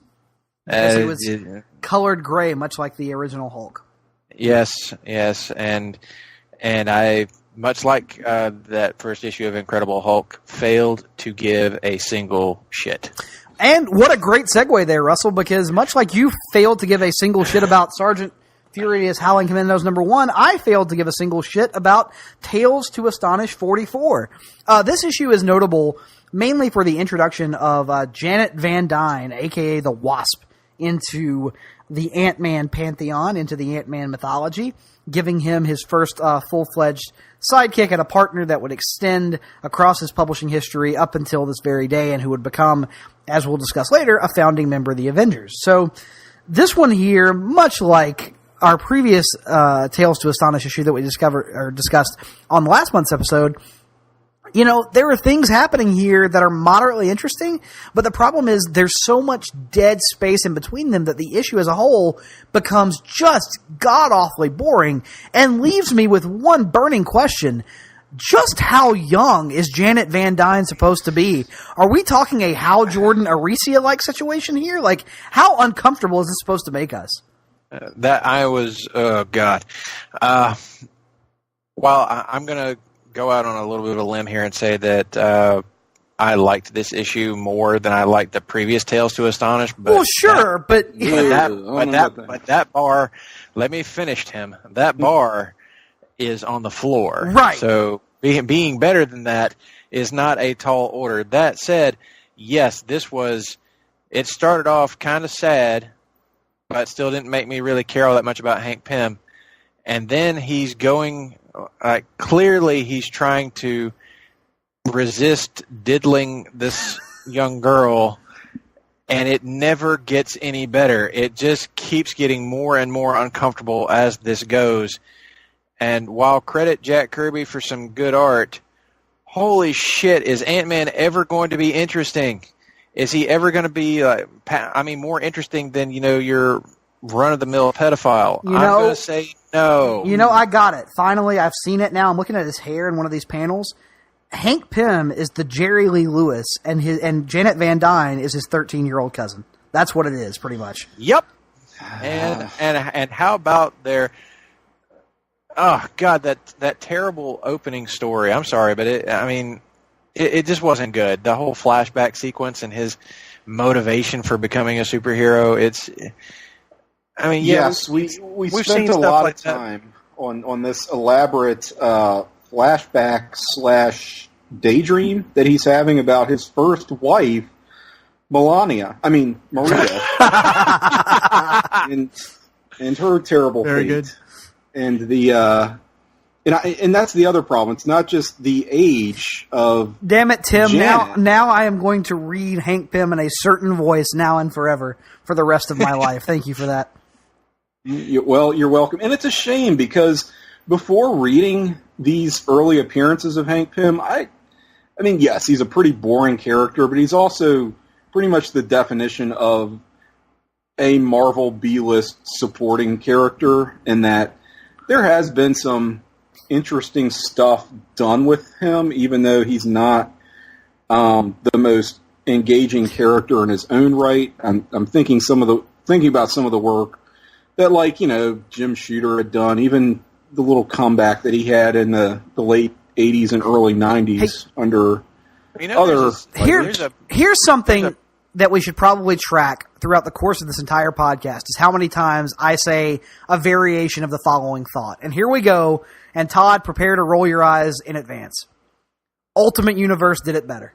Because he was colored gray, much like the original Hulk. Yes, and I, much like that first issue of Incredible Hulk, failed to give a single shit. And what a great segue there, Russell, because much like you failed to give a single shit about Sergeant Fury is Howling Commandos number 1, I failed to give a single shit about Tales to Astonish 44. This issue is notable mainly for the introduction of Janet Van Dyne, a.k.a. the Wasp, into the Ant-Man pantheon, into the Ant-Man mythology, giving him his first full-fledged sidekick and a partner that would extend across his publishing history up until this very day, and who would become, as we'll discuss later, a founding member of the Avengers. So this one here, much like our previous Tales to Astonish issue that we discussed on last month's episode, you know, there are things happening here that are moderately interesting, but the problem is there's so much dead space in between them that the issue as a whole becomes just god-awfully boring and leaves me with one burning question. Just how young is Janet Van Dyne supposed to be? Are we talking a Hal Jordan Aricia-like situation here? Like, how uncomfortable is this supposed to make us? Oh, God. Well, I'm going to go out on a little bit of a limb here and say that I liked this issue more than I liked the previous Tales to Astonish. But well, sure, but that bar, let me finish, Tim. That bar is on the floor. Right. So being better than that is not a tall order. That said, yes, it started off kind of sad, but still didn't make me really care all that much about Hank Pym. And then he's going, clearly he's trying to resist diddling this young girl, and it never gets any better. It just keeps getting more and more uncomfortable as this goes. And while credit Jack Kirby for some good art, holy shit, is Ant-Man ever going to be interesting? Is he ever going to be, more interesting than, your run-of-the-mill pedophile? I'm going to say no. I got it. Finally, I've seen it now. I'm looking at his hair in one of these panels. Hank Pym is the Jerry Lee Lewis, and Janet Van Dyne is his 13-year-old cousin. That's what it is, pretty much. Yep. And how about their... Oh, God, that terrible opening story. I'm sorry, but it just wasn't good. The whole flashback sequence and his motivation for becoming a superhero, yes, we spent a lot of time on this elaborate flashback / daydream that he's having about his first wife, Maria. and her terrible Very fate. Good. And and that's the other problem. It's not just the age of. Damn it, Tim! Janet. Now I am going to read Hank Pym in a certain voice now and forever for the rest of my life. Thank you for that. Well, you're welcome. And it's a shame because before reading these early appearances of Hank Pym, yes, he's a pretty boring character, but he's also pretty much the definition of a Marvel B-list supporting character in that there has been some interesting stuff done with him, even though he's not the most engaging character in his own right. I'm thinking about some of the work that, Jim Shooter had done, even the little comeback that he had in the late 80s and early 90s under other... Here's something that we should probably track throughout the course of this entire podcast is how many times I say a variation of the following thought. And here we go. And Todd, prepare to roll your eyes in advance. Ultimate Universe did it better.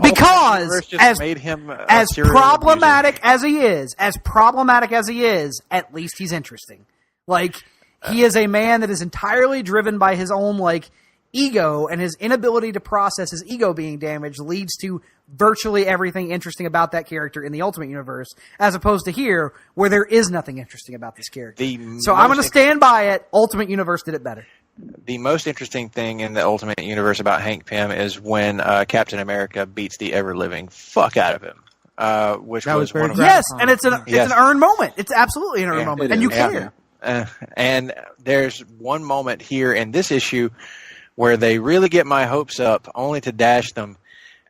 Because as problematic as he is, at least he's interesting. He is a man that is entirely driven by his own, ego, and his inability to process his ego being damaged leads to virtually everything interesting about that character in the Ultimate Universe, as opposed to here, where there is nothing interesting about this character. So I'm going to stand by it. Ultimate Universe did it better. The most interesting thing in the Ultimate Universe about Hank Pym is when Captain America beats the ever-living fuck out of him, which was one of and it's an earned moment. It's absolutely an earned moment, and you care. And there's one moment here in this issue where they really get my hopes up, only to dash them,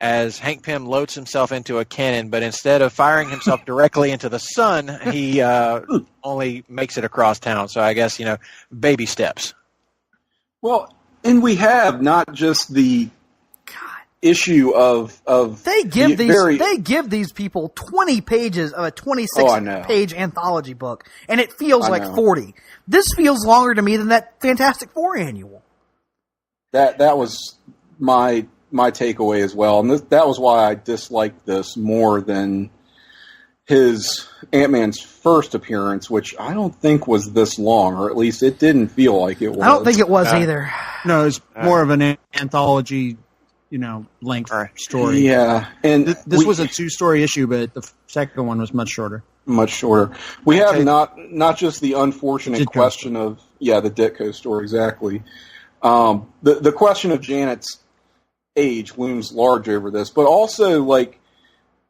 as Hank Pym loads himself into a cannon, but instead of firing himself directly into the sun, he only makes it across town. So I guess, baby steps. Well, and we have not just the issue of they give these people 20 pages of a 26-page anthology book, and it feels like 40. This feels longer to me than that Fantastic Four annual. That was my takeaway as well, and that was why I disliked this more than his Ant-Man's first appearance, which I don't think was this long, or at least it didn't feel like it was. I don't think it was either. No, it's more of an anthology length story. Yeah, and this was a 2-story issue, but the second one was much shorter. Much shorter. We have not just the unfortunate Ditko question of the Ditko story, exactly. The question of Janet's age looms large over this, but also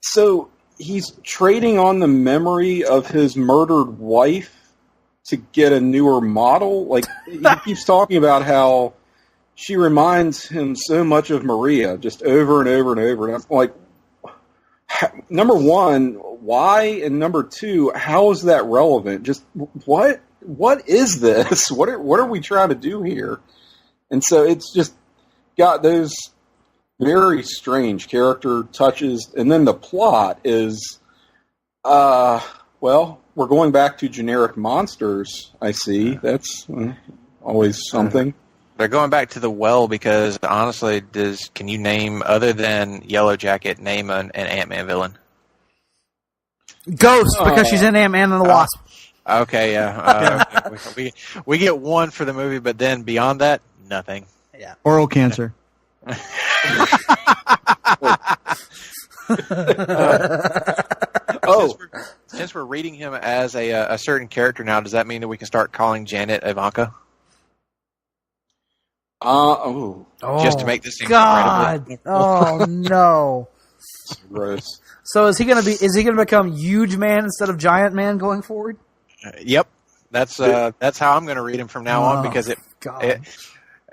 so he's trading on the memory of his murdered wife to get a newer model. Like, he keeps talking about how she reminds him so much of Maria, just over and over and over. And I'm like, number one, why? And number two, how is that relevant? Just what is this? What are we trying to do here? And so it's just got those very strange character touches, and then the plot is, we're going back to generic monsters. I see. That's always something. They're going back to the well because, honestly, can you name, other than Yellow Jacket, name an Ant-Man villain? Ghost, because she's in Ant-Man and the Wasp. Okay, yeah. We get one for the movie, but then beyond that, nothing. Yeah. Oral cancer. Since we're reading him as a certain character now, does that mean that we can start calling Janet Ivanka? Just to make this God! Oh no! Gross. So is he gonna become Huge Man instead of Giant Man going forward? Yep, that's how I'm going to read him from now on, because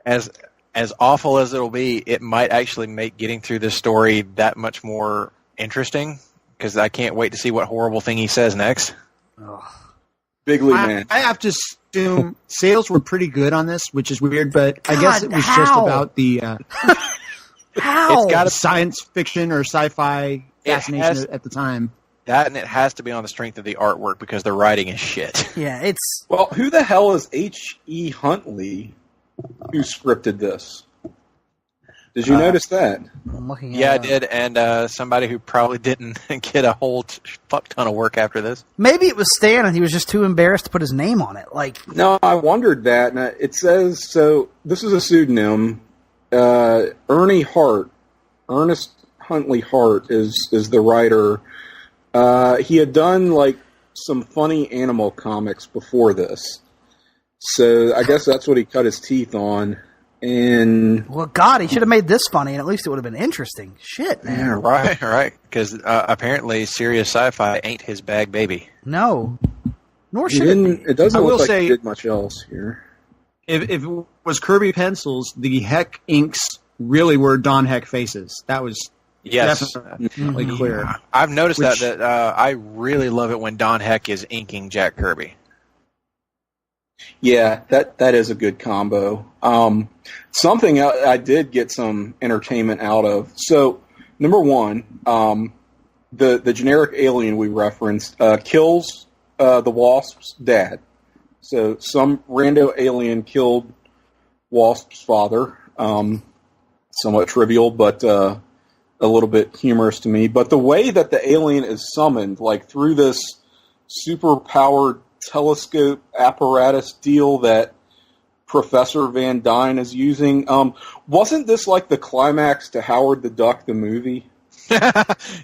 as awful as it'll be, it might actually make getting through this story that much more interesting, because I can't wait to see what horrible thing he says next. Bigly man. I have to assume sales were pretty good on this, which is weird, but I guess it was just about the how it's got a science fiction or sci-fi fascination at the time. That, and it has to be on the strength of the artwork, because the writing is shit. Yeah, it's... Well, who the hell is H.E. Huntley who scripted this? Did you notice that? I'm looking at I did, and somebody who probably didn't get a whole fuck ton of work after this. Maybe it was Stan, and he was just too embarrassed to put his name on it. No, I wondered that. And it says, so this is a pseudonym. Ernest Huntley Hart is the writer. He had done some funny animal comics before this, so I guess that's what he cut his teeth on. And well, God, he should have made this funny, and at least it would have been interesting. Shit, man. Yeah, right. Because apparently, serious sci-fi ain't his bag, baby. No, nor should it be. It doesn't look like he did much else here. If it was Kirby pencils, the Heck inks really were Don Heck faces. That was definitely clear. I've noticed that I really love it when Don Heck is inking Jack Kirby. Yeah, that is a good combo. Something I did get some entertainment out of. So, number one, the generic alien we referenced kills the Wasp's dad. So some rando alien killed Wasp's father. Somewhat trivial, but a little bit humorous to me. But the way that the alien is summoned, through this super-powered telescope apparatus deal that Professor Van Dyne is using, wasn't this like the climax to Howard the Duck, the movie?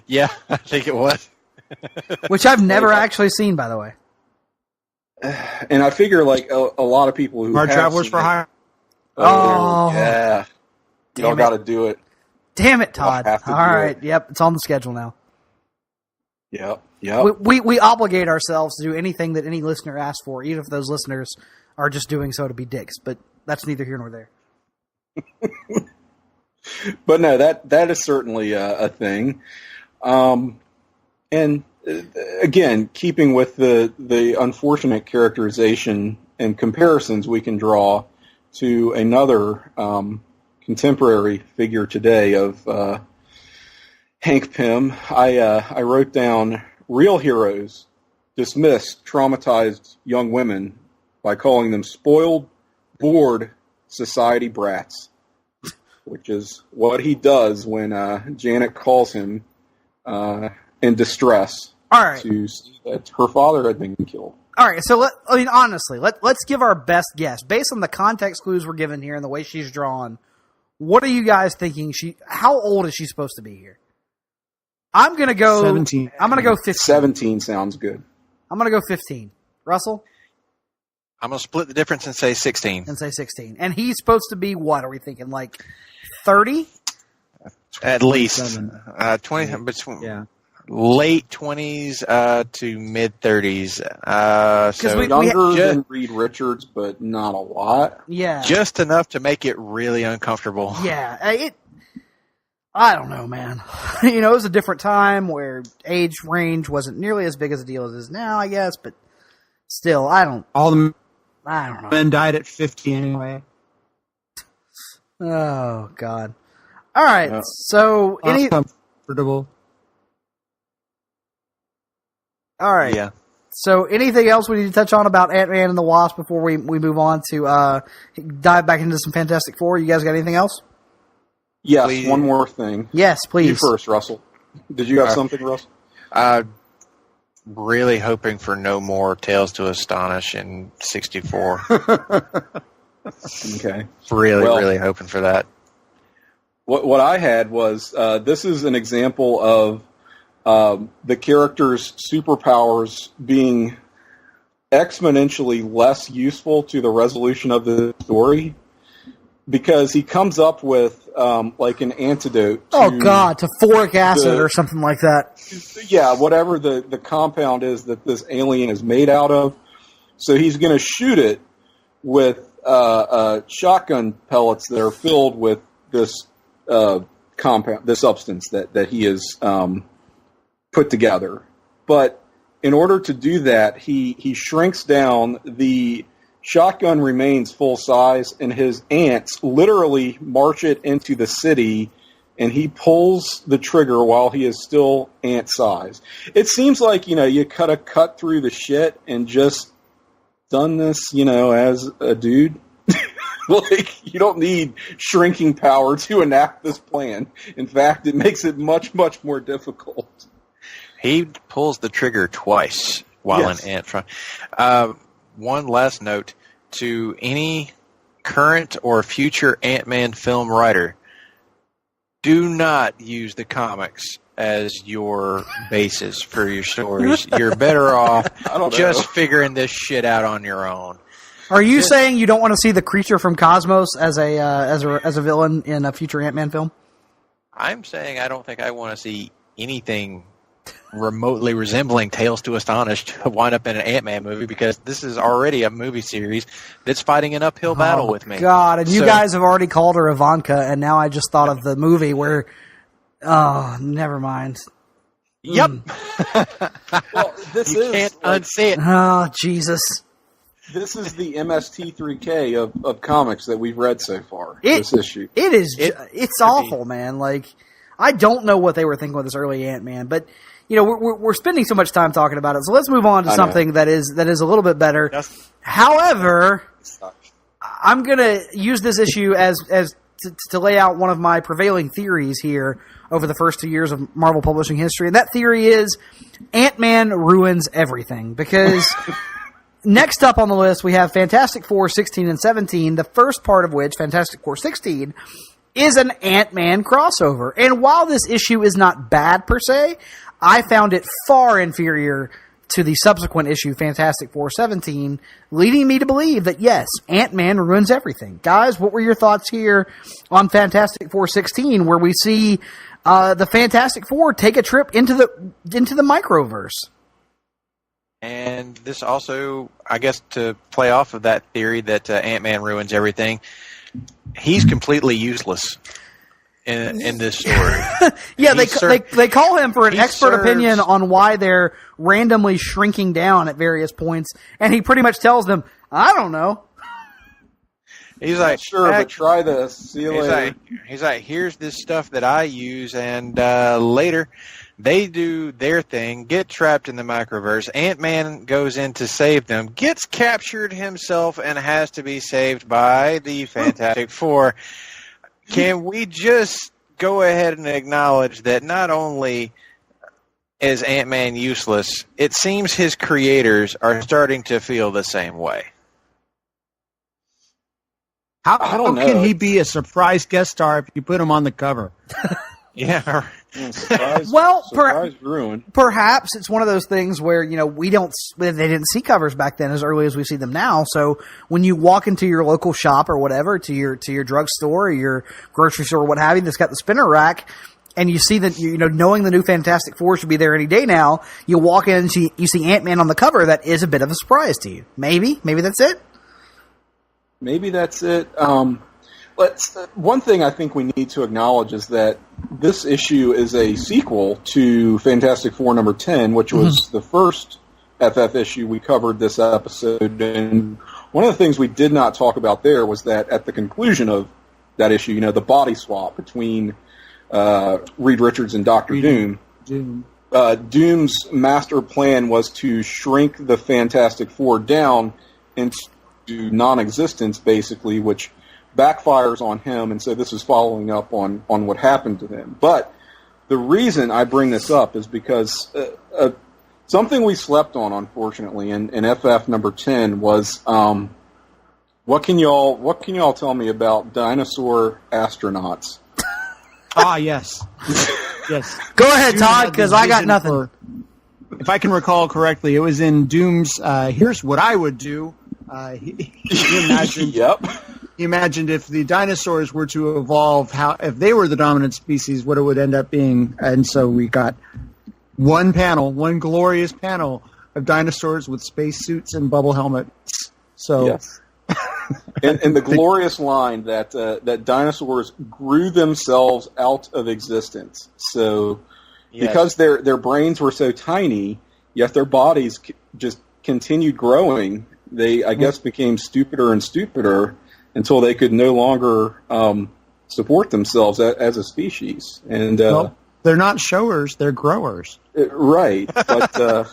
Yeah, I think it was. Which I've never actually seen, by the way. And I figure, a lot of people who Hard Travelers for Hire. Yeah. Y'all got to do it. Damn it, Todd. All right. Yep, it's on the schedule now. Yep. We obligate ourselves to do anything that any listener asks for, even if those listeners are just doing so to be dicks. But that's neither here nor there. But no, that is certainly a thing. And again, keeping with the unfortunate characterization and comparisons we can draw to another contemporary figure today of Hank Pym, I wrote down, real heroes dismiss traumatized young women by calling them spoiled, bored society brats, which is what he does when Janet calls him in distress. All right. To see that her father had been killed. All right, so honestly, let's give our best guess based on the context clues we're given here and the way she's drawn. What are you guys thinking? How old is she supposed to be here? I'm going to go 17. I'm going to go 15. 17 sounds good. I'm going to go 15. Russell? I'm going to split the difference and say 16. And say 16. And he's supposed to be what? Are we thinking like 30? At least 20 between late 20s to mid 30s. So younger than Reed Richards, but not a lot. Yeah, just enough to make it really uncomfortable. Yeah, I don't know, man. It was a different time where age range wasn't nearly as big as a deal as it is now, I guess. But still, I don't know. Men died at 50 anyway. Oh God. All right, so uncomfortable. All right. Yeah. So anything else we need to touch on about Ant-Man and the Wasp before we move on to dive back into some Fantastic Four? You guys got anything else? Yes, please. One more thing. Yes, please. You first, Russell. Did you have something, Russell? Really hoping for no more Tales to Astonish in 64. Okay. Really hoping for that. What I had was, this is an example of the character's superpowers being exponentially less useful to the resolution of the story, because he comes up with like an antidote to to foric acid or something like that. Yeah, whatever the compound is that this alien is made out of. So he's going to shoot it with shotgun pellets that are filled with this compound, this substance that he has put together. But in order to do that, he shrinks down. The shotgun remains full size, and his ants literally march it into the city, and he pulls the trigger while he is still ant size. It seems like, you could have cut through the shit and just done this, as a dude. Like, you don't need shrinking power to enact this plan. In fact, it makes it much, much more difficult. He pulls the trigger twice while an ant front. One last note to any current or future Ant-Man film writer: do not use the comics as your basis for your stories. You're better off just figuring this shit out on your own. Are you saying you don't want to see the creature from Cosmos as a villain in a future Ant-Man film? I'm saying I don't think I want to see anything remotely resembling Tales to Astonish to wind up in an Ant-Man movie, because this is already a movie series that's fighting an uphill battle with me. God, and you guys have already called her Ivanka, and now I just thought of the movie where... Oh, never mind. Yep. Well, you can't unsay it. Oh, Jesus. This is the MST3K of comics that we've read so far. This issue. It's awful, man. Like, I don't know what they were thinking with this early Ant-Man, but we're spending so much time talking about it. So let's move on to something that is a little bit better. However, I'm gonna use this issue as to lay out one of my prevailing theories here over the first 2 years of Marvel publishing history, and that theory is Ant-Man ruins everything, because. Next up on the list, we have Fantastic Four 16 and 17, the first part of which, Fantastic Four 16, is an Ant-Man crossover. And while this issue is not bad per se, I found it far inferior to the subsequent issue, Fantastic Four 17, leading me to believe that, yes, Ant-Man ruins everything. Guys, what were your thoughts here on Fantastic Four 16, where we see the Fantastic Four take a trip into the microverse? And this also, I guess, to play off of that theory that Ant-Man ruins everything, he's completely useless in this story. Yeah, they call him for an expert opinion on why they're randomly shrinking down at various points, and he pretty much tells them, I don't know. He's like, sure, but try this. See you later. He's like, here's this stuff that I use, and later... They do their thing, get trapped in the microverse. Ant-Man goes in to save them, gets captured himself, and has to be saved by the Fantastic Four. Can we just go ahead and acknowledge that not only is Ant-Man useless, it seems his creators are starting to feel the same way? How don't know. can he be a surprise guest star if you put him on the cover? Yeah. Surprise, Well, surprise ruin. Perhaps it's one of those things where, they didn't see covers back then as early as we see them now. So when you walk into your local shop or whatever, to your drugstore or your grocery store or what have you, that's got the spinner rack, and you see that, knowing the new Fantastic Four should be there any day now, you walk in and you see Ant-Man on the cover, that is a bit of a surprise to you. Maybe that's it. Maybe that's it. One thing I think we need to acknowledge is that this issue is a sequel to Fantastic Four number 10, which was the first FF issue we covered this episode. And one of the things we did not talk about there was that at the conclusion of that issue, the body swap between Reed Richards and Dr. Doom. Doom's master plan was to shrink the Fantastic Four down into non-existence, basically, which backfires on him, and so this is following up on what happened to them. But the reason I bring this up is because something we slept on, unfortunately, in FF number 10 was what can y'all tell me about dinosaur astronauts? Yes. Yes. Go ahead, Todd, because I got nothing. If I can recall correctly, it was in Doom's Here's What I Would Do. He imagined, he imagined if the dinosaurs were to evolve, if they were the dominant species, what it would end up being. And so we got one glorious panel of dinosaurs with space suits and bubble helmets. So, yes. and the glorious line that dinosaurs grew themselves out of existence. So, because their brains were so tiny, yet their bodies just continued growing, they, I guess, became stupider and stupider until they could no longer support themselves as a species. And they're not showers; they're growers. Right, but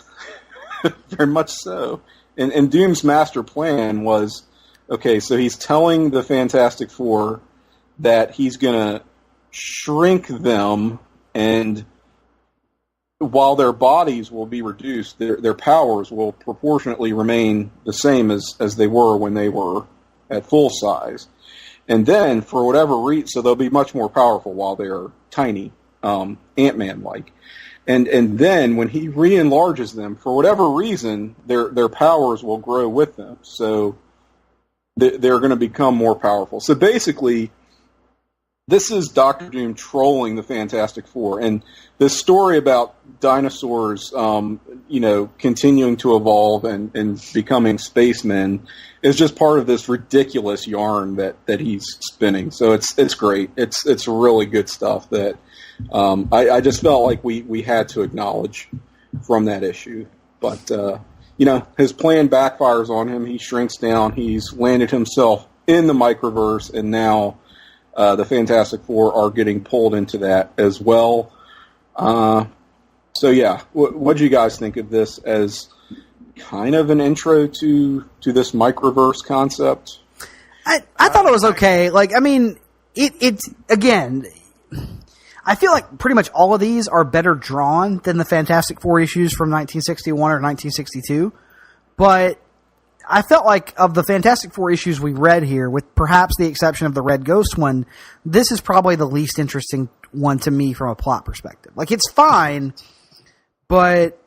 very much so. And Doom's master plan was, okay, so he's telling the Fantastic Four that he's going to shrink them, and while their bodies will be reduced, their powers will proportionately remain the same as they were when they were at full size. And then, for whatever reason, so they'll be much more powerful while they're tiny, Ant-Man-like. And then, when he re-enlarges them, for whatever reason, their powers will grow with them. So they're going to become more powerful. So basically, this is Dr. Doom trolling the Fantastic Four. And this story about dinosaurs, continuing to evolve and becoming spacemen is just part of this ridiculous yarn that he's spinning. So it's great. It's really good stuff that I just felt like we had to acknowledge from that issue. But, his plan backfires on him. He shrinks down. He's landed himself in the microverse, and now the Fantastic Four are getting pulled into that as well. So yeah, what do you guys think of this as kind of an intro to this microverse concept? I thought it was okay. It's again, I feel like pretty much all of these are better drawn than the Fantastic Four issues from 1961 or 1962. But I felt like of the Fantastic Four issues we read here, with perhaps the exception of the Red Ghost one, this is probably the least interesting one to me from a plot perspective. Like, it's fine, but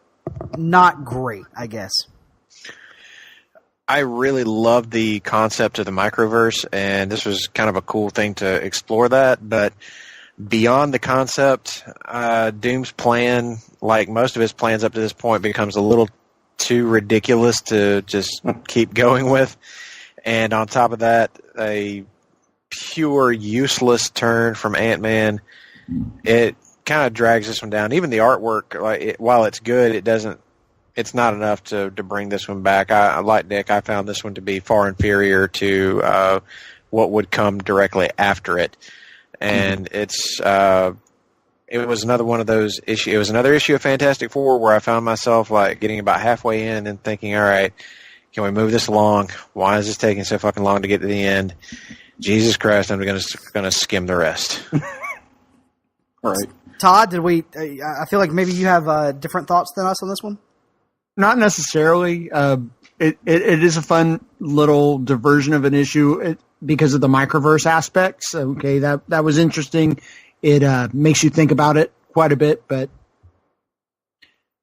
not great, I guess. I really loved the concept of the microverse, and this was kind of a cool thing to explore that, but beyond the concept, Doom's plan, like most of his plans up to this point, becomes a little too ridiculous to just keep going with. And on top of that, a pure useless turn from Ant-Man. It kind of drags this one down. Even the artwork, while it's good, it's not enough to bring this one back. I like Dick. I found this one to be far inferior to what would come directly after it. And it was another one of those issues. It was another issue of Fantastic Four where I found myself like getting about halfway in and thinking, all right, can we move this along? Why is this taking so fucking long to get to the end? Jesus Christ, I'm going to skim the rest. All right. Todd, I feel like maybe you have different thoughts than us on this one? Not necessarily. It is a fun little diversion of an issue. because of the microverse aspects. Okay, that was interesting. It makes you think about it quite a bit, but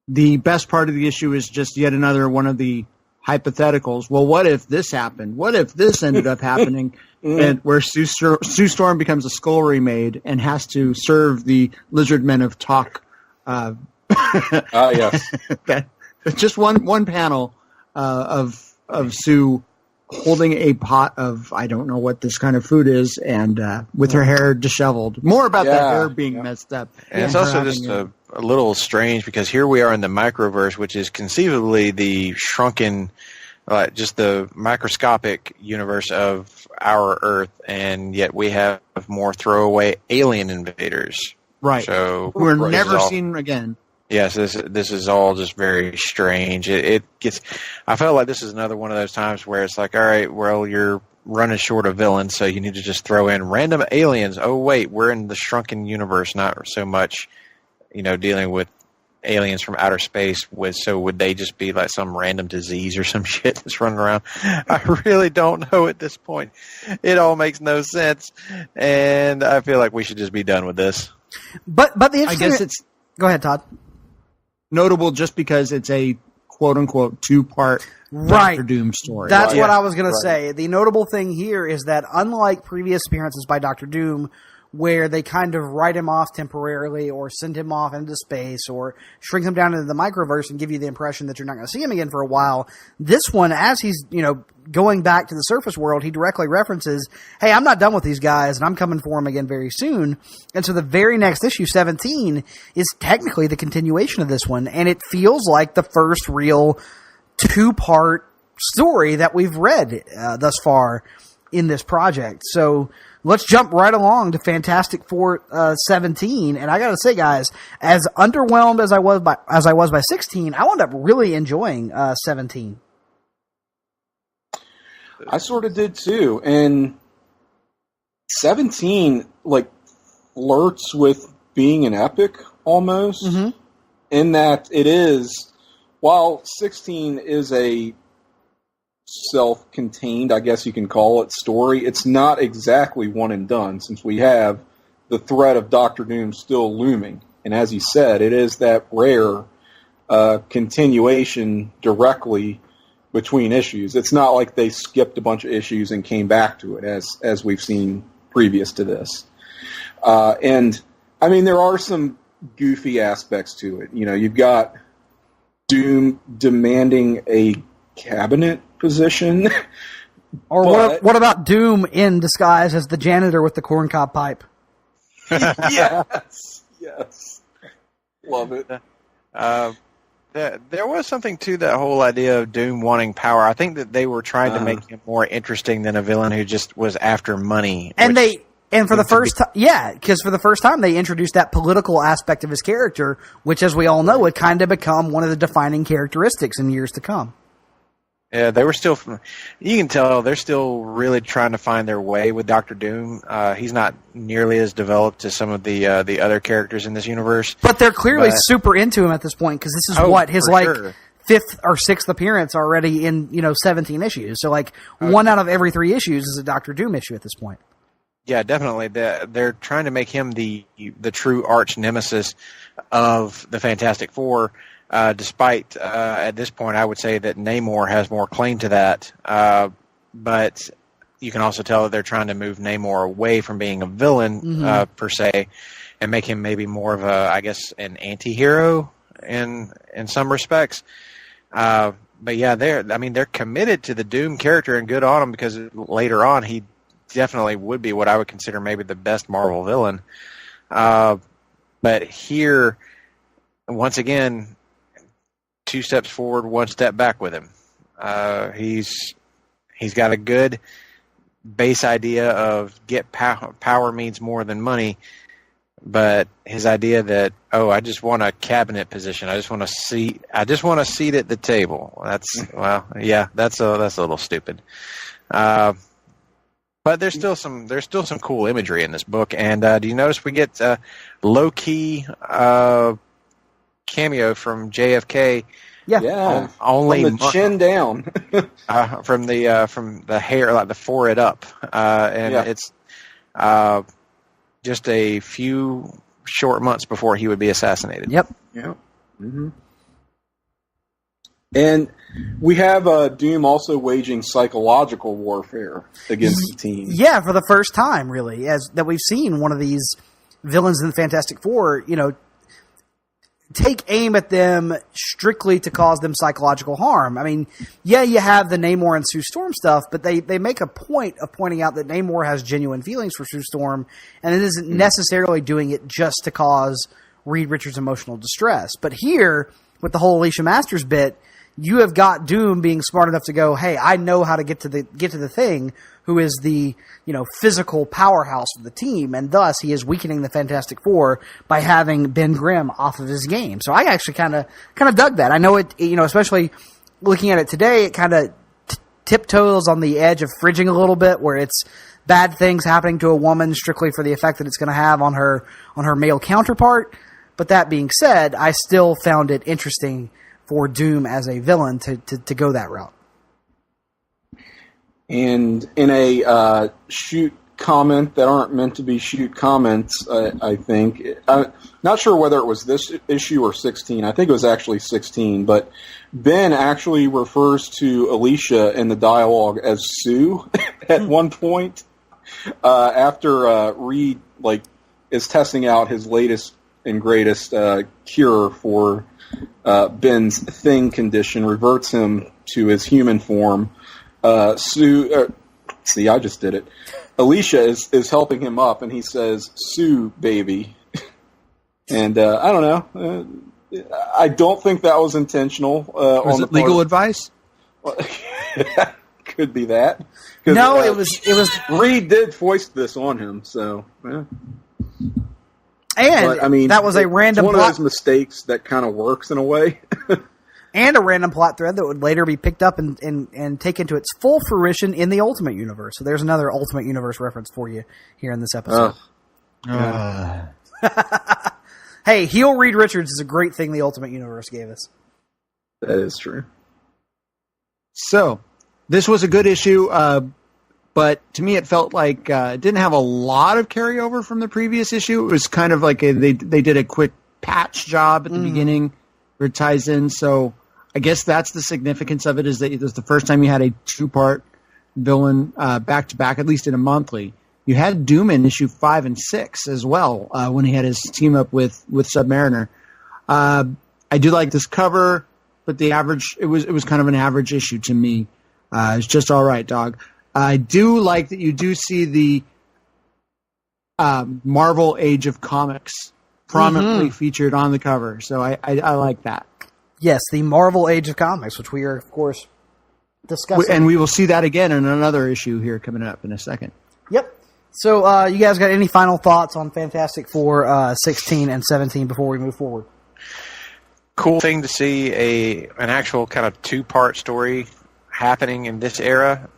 the best part of the issue is just yet another one of the hypotheticals. Well, what if this happened? What if this ended up happening? And where Sue Storm becomes a skull remade and has to serve the lizard men of talk. Yes. Just one panel of Sue holding a pot of, I don't know what this kind of food is, and with her hair disheveled. More about the hair being messed up. And it's also just a little strange because here we are in the microverse, which is conceivably the shrunken, just the microscopic universe of our Earth, and yet we have more throwaway alien invaders. Right. So who are never seen again. Yes, this is all just very strange. It gets. I felt like this is another one of those times where it's like, all right, well, you're running short of villains, so you need to just throw in random aliens. Oh wait, we're in the shrunken universe, not so much, dealing with aliens from outer space. So would they just be like some random disease or some shit that's running around? I really don't know at this point. It all makes no sense, and I feel like we should just be done with this. But the interesting, I guess it's. Go ahead, Todd. Notable just because it's a quote-unquote two-part Dr. Doom story. That's what I was going to say. The notable thing here is that unlike previous appearances by Dr. Doom, where they kind of write him off temporarily or send him off into space or shrink him down into the microverse and give you the impression that you're not going to see him again for a while, this one, as he's, going back to the surface world, he directly references, hey, I'm not done with these guys and I'm coming for them again very soon. And so the very next issue, 17, is technically the continuation of this one. And it feels like the first real two-part story that we've read thus far in this project. So let's jump right along to Fantastic Four 17. And I got to say, guys, as underwhelmed as I was by 16, I wound up really enjoying 17. I sort of did too, and 17 flirts with being an epic almost, in that it is, while 16 is a self-contained, I guess you can call it, story, it's not exactly one and done, since we have the threat of Dr. Doom still looming. And as he said, it is that rare continuation directly between issues. It's not like they skipped a bunch of issues and came back to it, as we've seen previous to this. And, I mean, there are some goofy aspects to it. You've got Doom demanding a cabinet position. Or what about Doom in disguise as the janitor with the corncob pipe? Yes. Love it. There was something to that whole idea of Doom wanting power. I think that they were trying to make him more interesting than a villain who just was after money. And for the first time, because for the first time they introduced that political aspect of his character, which, as we all know, would kind of become one of the defining characteristics in years to come. Yeah, they were still. You can tell they're still really trying to find their way with Dr. Doom. He's not nearly as developed as some of the other characters in this universe. But they're clearly super into him at this point, because this is his fifth or sixth appearance already in 17 issues. So one out of every 3 issues is a Dr. Doom issue at this point. Yeah, definitely. They're trying to make him the true arch nemesis of the Fantastic Four. Despite at this point, I would say that Namor has more claim to that. But you can also tell that they're trying to move Namor away from being a villain per se, and make him maybe more of an anti-hero in some respects. But yeah, they're committed to the Doom character and good on him, because later on he definitely would be what I would consider maybe the best Marvel villain. But here, once again, 2 steps forward, 1 step back with him. He's got a good base idea of power means more than money, but his idea that I just want a cabinet position, I just want a seat at the table. That's a little stupid. But there's still some cool imagery in this book, and do you notice we get low key cameo from JFK Yeah. Only from the chin down. from the hair, like the forehead up, and it's just a few short months before he would be assassinated. Yep. Mm-hmm. And we have Doom also waging psychological warfare against the team. Yeah, for the first time, really, that we've seen one of these villains in the Fantastic Four, take aim at them strictly to cause them psychological harm. I mean, yeah, you have the Namor and Sue Storm stuff, but they make a point of pointing out that Namor has genuine feelings for Sue Storm, and it isn't necessarily doing it just to cause Reed Richards emotional distress. But here, with the whole Alicia Masters bit, you have got Doom being smart enough to go, hey, I know how to get to the Thing, who is the physical powerhouse of the team, and thus he is weakening the Fantastic Four by having Ben Grimm off of his game. So I actually kind of dug that. I know it, especially looking at it today, it kind of tiptoes on the edge of fridging a little bit, where it's bad things happening to a woman strictly for the effect that it's going to have on her male counterpart. But that being said, I still found it interesting for Doom as a villain to go that route. And in a shoot comment that aren't meant to be shoot comments, I think. I'm not sure whether it was this issue or 16. I think it was actually 16. But Ben actually refers to Alicia in the dialogue as Sue at one point after Reed is testing out his latest and greatest cure for Ben's Thing condition, reverts him to his human form. Sue, see, I just did it. Alicia is helping him up, and he says, "Sue, baby." And I don't know. I don't think that was intentional. Was it legal advice? Could be that. No, it was. Reed did foist this on him, so. Yeah. And but, I mean, that was a random one plot. of those mistakes that kind of works in a way. And a random plot thread that would later be picked up and taken to its full fruition in the Ultimate Universe. So there's another Ultimate Universe reference for you here in this episode. Hey, heel Reed Richards is a great thing the Ultimate Universe gave us. That is true. So, this was a good issue, but to me it felt like it didn't have a lot of carryover from the previous issue. It was kind of like they did a quick patch job at the beginning where it ties in. So I guess that's the significance of it, is that it was the first time you had a two-part villain back-to-back, at least in a monthly. You had Doom in issue 5 and 6 as well when he had his team up with Submariner. I do like this cover, but the average it was kind of an average issue to me. It's just all right, dog. I do like that you do see the Marvel Age of Comics prominently featured on the cover, so I like that. Yes, the Marvel Age of Comics, which we are, of course, discussing. And we will see that again in another issue here coming up in a second. Yep. So, you guys got any final thoughts on Fantastic Four 16 and 17 before we move forward? Cool thing to see an actual kind of two-part story happening in this era.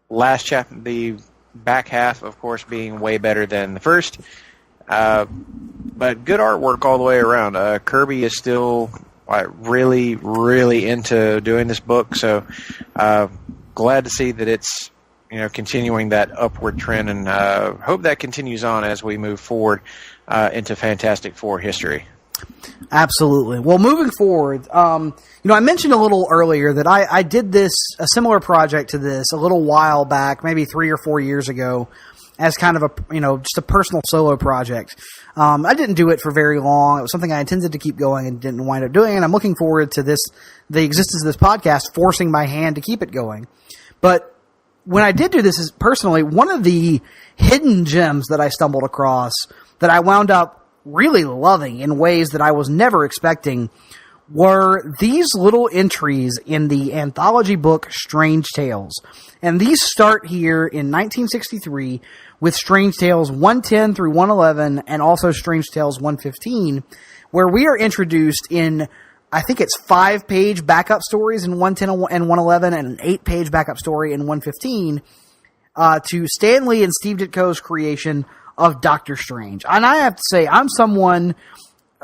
Last chapter, the back half, of course, being way better than the first. But good artwork all the way around. Kirby is still really, really into doing this book, so glad to see that it's continuing that upward trend, and hope that continues on as we move forward into Fantastic Four history. Absolutely. Well, moving forward, I mentioned a little earlier that I did a similar project to this a little while back, maybe 3 or 4 years ago, as kind of just a personal solo project. I didn't do it for very long. It was something I intended to keep going and didn't wind up doing, and I'm looking forward to the existence of this podcast forcing my hand to keep it going. But when I did do this personally, one of the hidden gems that I stumbled across that I wound up really loving in ways that I was never expecting were these little entries in the anthology book Strange Tales. And these start here in 1963 with Strange Tales 110 through 111 and also Strange Tales 115, where we are introduced in, I think it's 5-page backup stories in 110 and 111 and an 8-page backup story in 115 to Stan Lee and Steve Ditko's creation of Doctor Strange. And I have to say, I'm someone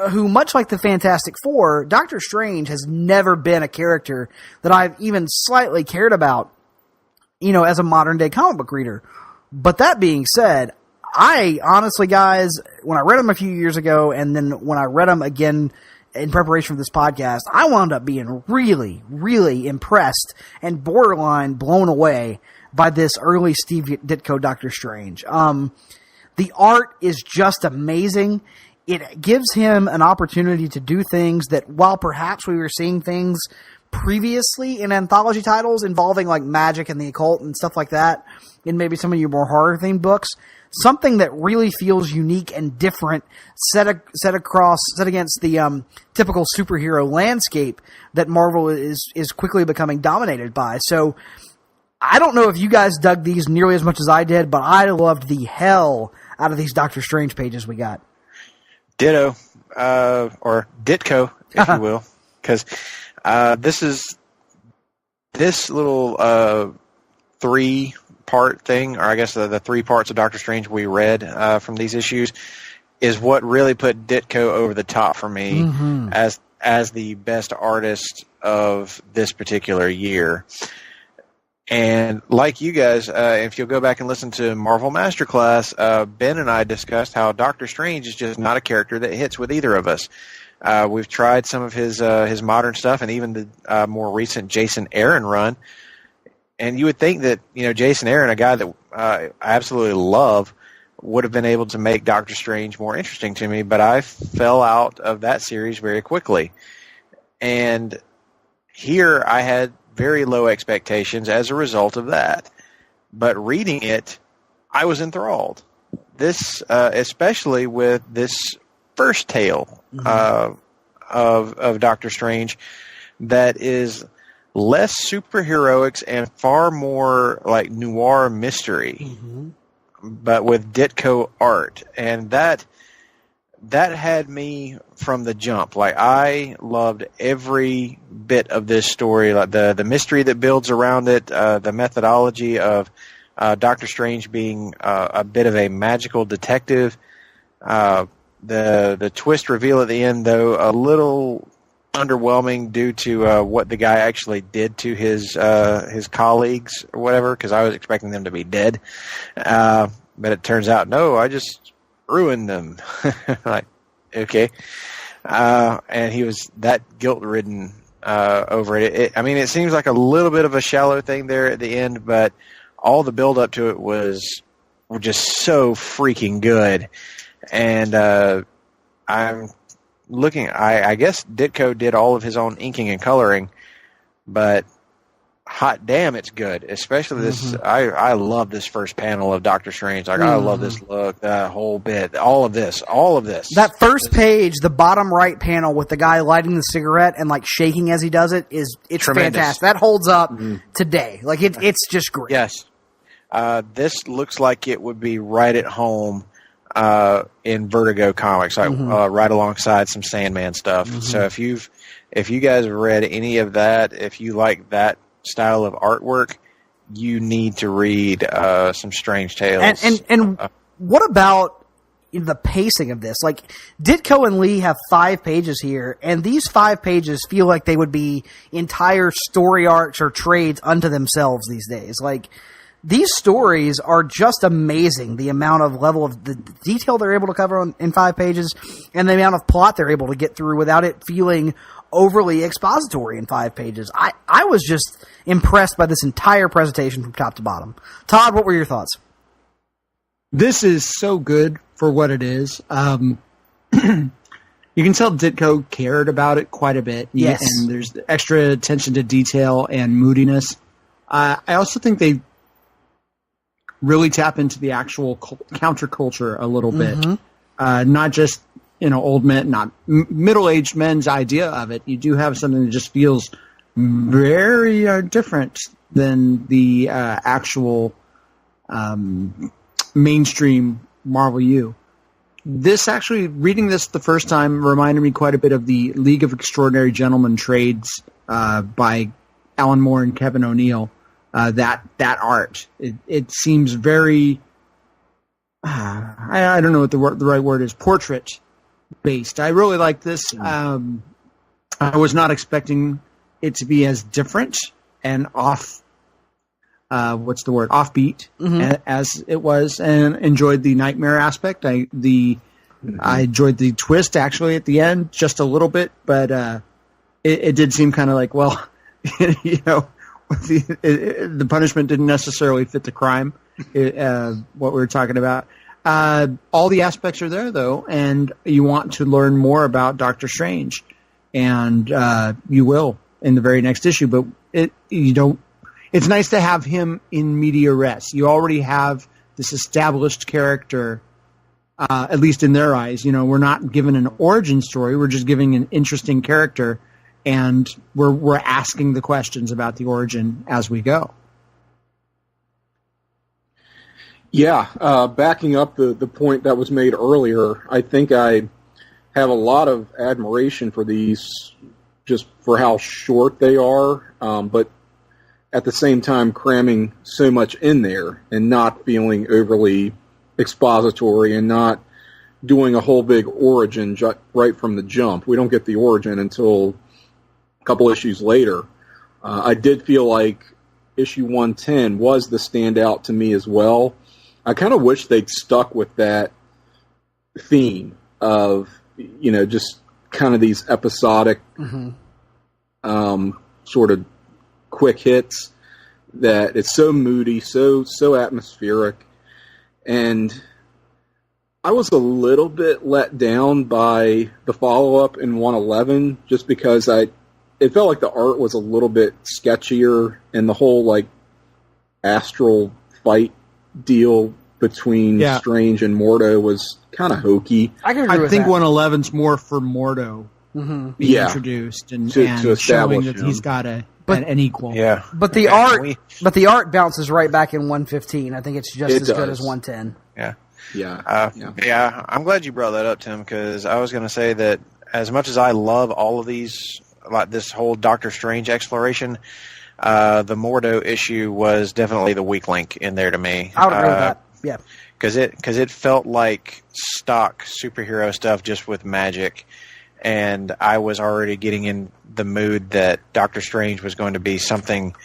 who, much like the Fantastic Four, Doctor Strange has never been a character that I've even slightly cared about, as a modern day comic book reader. But that being said, I honestly, guys, when I read him a few years ago, and then when I read him again in preparation for this podcast, I wound up being really, really impressed and borderline blown away by this early Steve Ditko Doctor Strange. The art is just amazing. It gives him an opportunity to do things that, while perhaps we were seeing things previously in anthology titles involving like magic and the occult and stuff like that, in maybe some of your more horror themed books, something that really feels unique and different, set against the typical superhero landscape that Marvel is quickly becoming dominated by. So I don't know if you guys dug these nearly as much as I did, but I loved the hell out of these Doctor Strange pages we got. Ditto, or Ditko, if you will, because this little 3-part thing, or I guess the 3 parts of Doctor Strange we read from these issues, is what really put Ditko over the top for me as the best artist of this particular year. And like you guys, if you'll go back and listen to Marvel Masterclass, Ben and I discussed how Doctor Strange is just not a character that hits with either of us. We've tried some of his modern stuff and even the more recent Jason Aaron run. And you would think that, Jason Aaron, a guy that I absolutely love, would have been able to make Doctor Strange more interesting to me, but I fell out of that series very quickly. And here I had very low expectations as a result of that. But reading it, I was enthralled. This, especially with this first tale of Doctor Strange, that is less superheroics and far more like noir mystery, but with Ditko art. And that had me from the jump. Like, I loved every bit of this story, like the mystery that builds around it, the methodology of Doctor Strange being a bit of a magical detective. The twist reveal at the end, though, a little underwhelming due to what the guy actually did to his colleagues or whatever, because I was expecting them to be dead. But it turns out, no, I just ruined them. Like, okay. And he was that guilt-ridden over it. I mean, it seems like a little bit of a shallow thing there at the end, but all the build-up to it were just so freaking good. And I'm looking, I guess Ditko did all of his own inking and coloring, but hot damn, it's good. Especially this, I love this first panel of Doctor Strange. Like, I love this look, that whole bit, all of this. That first page, the bottom right panel with the guy lighting the cigarette and like shaking as he does it, it's tremendous. Fantastic. That holds up today. Like, it's just great. Yes. This looks like it would be right at home in Vertigo Comics, like right alongside some Sandman stuff. So if you guys have read any of that, if you like that style of artwork, you need to read some Strange Tales. And what about the pacing of this? Like, Ditko and Lee have 5 pages here, and these 5 pages feel like they would be entire story arcs or trades unto themselves these days. Like, these stories are just amazing. The amount of level of the detail they're able to cover in 5 pages, and the amount of plot they're able to get through without it feeling overly expository in 5 pages. I was just impressed by this entire presentation from top to bottom. Todd, what were your thoughts? This is so good for what it is. You can tell Ditko cared about it quite a bit. Yes. And there's extra attention to detail and moodiness. I also think they really tap into the actual counterculture a little bit. Not just, old men, not middle-aged men's idea of it. You do have something that just feels very different than the actual mainstream Marvel U. This actually, reading this the first time, reminded me quite a bit of the League of Extraordinary Gentlemen trades by Alan Moore and Kevin O'Neill. That art, it seems very, I don't know what the right word is, portrait based. I really like this. I was not expecting it to be as different and offbeat as it was, and enjoyed the nightmare aspect. I enjoyed the twist actually at the end just a little bit, but it did seem kind of like, well, you know, the punishment didn't necessarily fit the crime. What we were talking about. All the aspects are there though, and you want to learn more about Doctor Strange, and you will in the very next issue. But it's nice to have him in media res. You already have this established character, at least in their eyes. You know, we're not given an origin story. We're just giving an interesting character, and we're asking the questions about the origin as we go. Yeah, backing up the point that was made earlier, I think I have a lot of admiration for these just for how short they are, but at the same time cramming so much in there and not feeling overly expository and not doing a whole big origin right from the jump. We don't get the origin until a couple issues later. I did feel like issue 110 was the standout to me as well. I kind of wish they'd stuck with that theme of, you know, just kind of these episodic, sort of quick hits that it's so moody, so atmospheric. And I was a little bit let down by the follow-up in 111 just because it felt like the art was a little bit sketchier and the whole, like, astral fight deal between Strange and Mordo was kind of hokey. I think 111's more for Mordo being introduced and to showing that he's got an equal. Yeah, but the art bounces right back in 115. I think it's just as good as 110. Yeah. I'm glad you brought that up, Tim, because I was going to say that as much as I love all of these, like this whole Doctor Strange exploration, the Mordo issue was definitely the weak link in there to me. I would agree with that. Yeah, because it felt like stock superhero stuff just with magic, and I was already getting in the mood that Doctor Strange was going to be something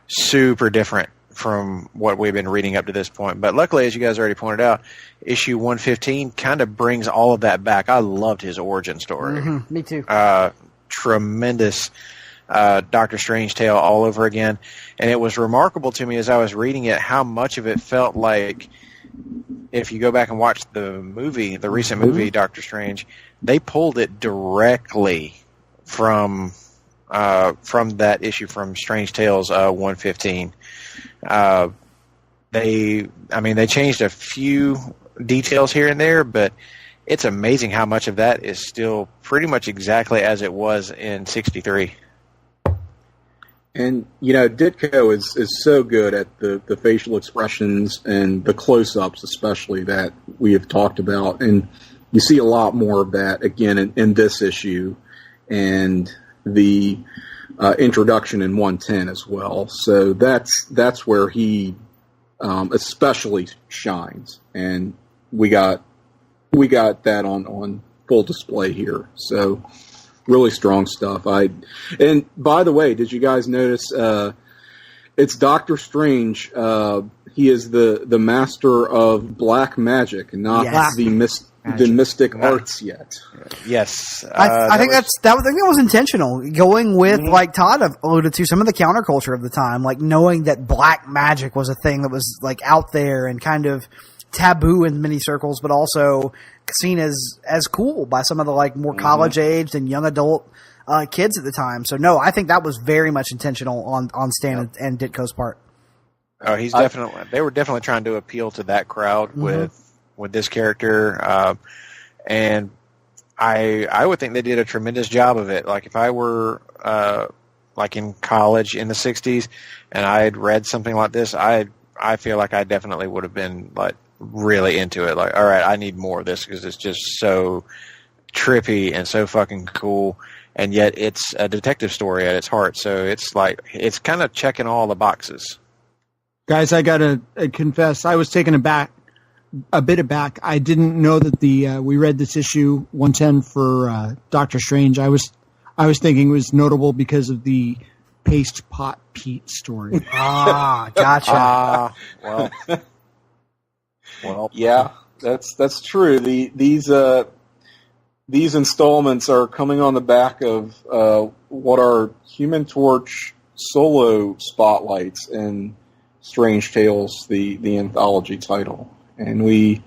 super different from what we've been reading up to this point. But luckily, as you guys already pointed out, issue 115 kind of brings all of that back. I loved his origin story. Me too. Tremendous Doctor Strange tale all over again. And it was remarkable to me as I was reading it how much of it felt like, if you go back and watch the movie, the recent movie Doctor Strange, they pulled it directly from that issue from Strange Tales 115. They changed a few details here and there, but it's amazing how much of that is still pretty much exactly as it was in 63. And, you know, Ditko is so good at the facial expressions and the close-ups especially that we have talked about. And you see a lot more of that, again, in this issue and the introduction in 110 as well. So that's where he especially shines. And we got that on full display here. So really strong stuff. And by the way, did you guys notice it's Doctor Strange? He is the master of black magic, not the mystic arts yet. Yes, I think that was intentional. Going with like Todd alluded to, some of the counterculture of the time, like knowing that black magic was a thing that was like out there and kind of taboo in many circles, but also seen as cool by some of the like more college aged and young adult kids at the time. So no, I think that was very much intentional on Stan and Ditko's part. Oh, they were definitely trying to appeal to that crowd with this character, and I would think they did a tremendous job of it. Like if I were like in college in the 60s and I had read something like this, I feel like I definitely would have been like really into it. Like, all right, I need more of this because it's just so trippy and so fucking cool. And yet it's a detective story at its heart. So it's like, it's kind of checking all the boxes. Guys, I got to confess, I was taken aback a bit back. I didn't know that we read this issue 110 for Doctor Strange. I was thinking it was notable because of the Paste Pot Pete story. Gotcha. Well, yeah, that's true. These installments are coming on the back of what are Human Torch solo spotlights in Strange Tales, the anthology title, and we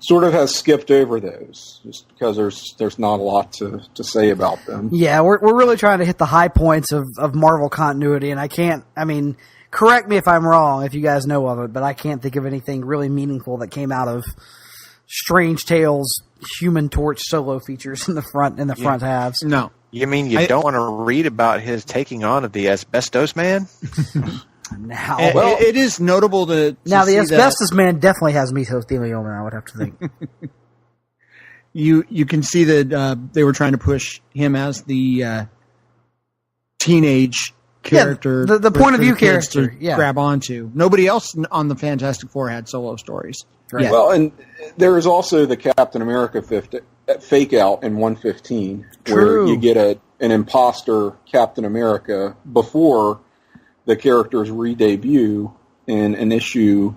sort of have skipped over those just because there's not a lot to say about them. Yeah, we're really trying to hit the high points of Marvel continuity, and correct me if I'm wrong, if you guys know of it, but I can't think of anything really meaningful that came out of Strange Tales Human Torch solo features in the front halves. No. You mean you don't want to read about his taking on of the Asbestos Man? Now, it is notable to now the see Asbestos Man definitely has mesothelioma, I would have to think. You can see that they were trying to push him as the teenage character. The point of view character. To grab onto. Nobody else on the Fantastic Four had solo stories. Right. Well, and there is also the Captain America fake out in 115, where you get an imposter Captain America before the character's re-debut in an issue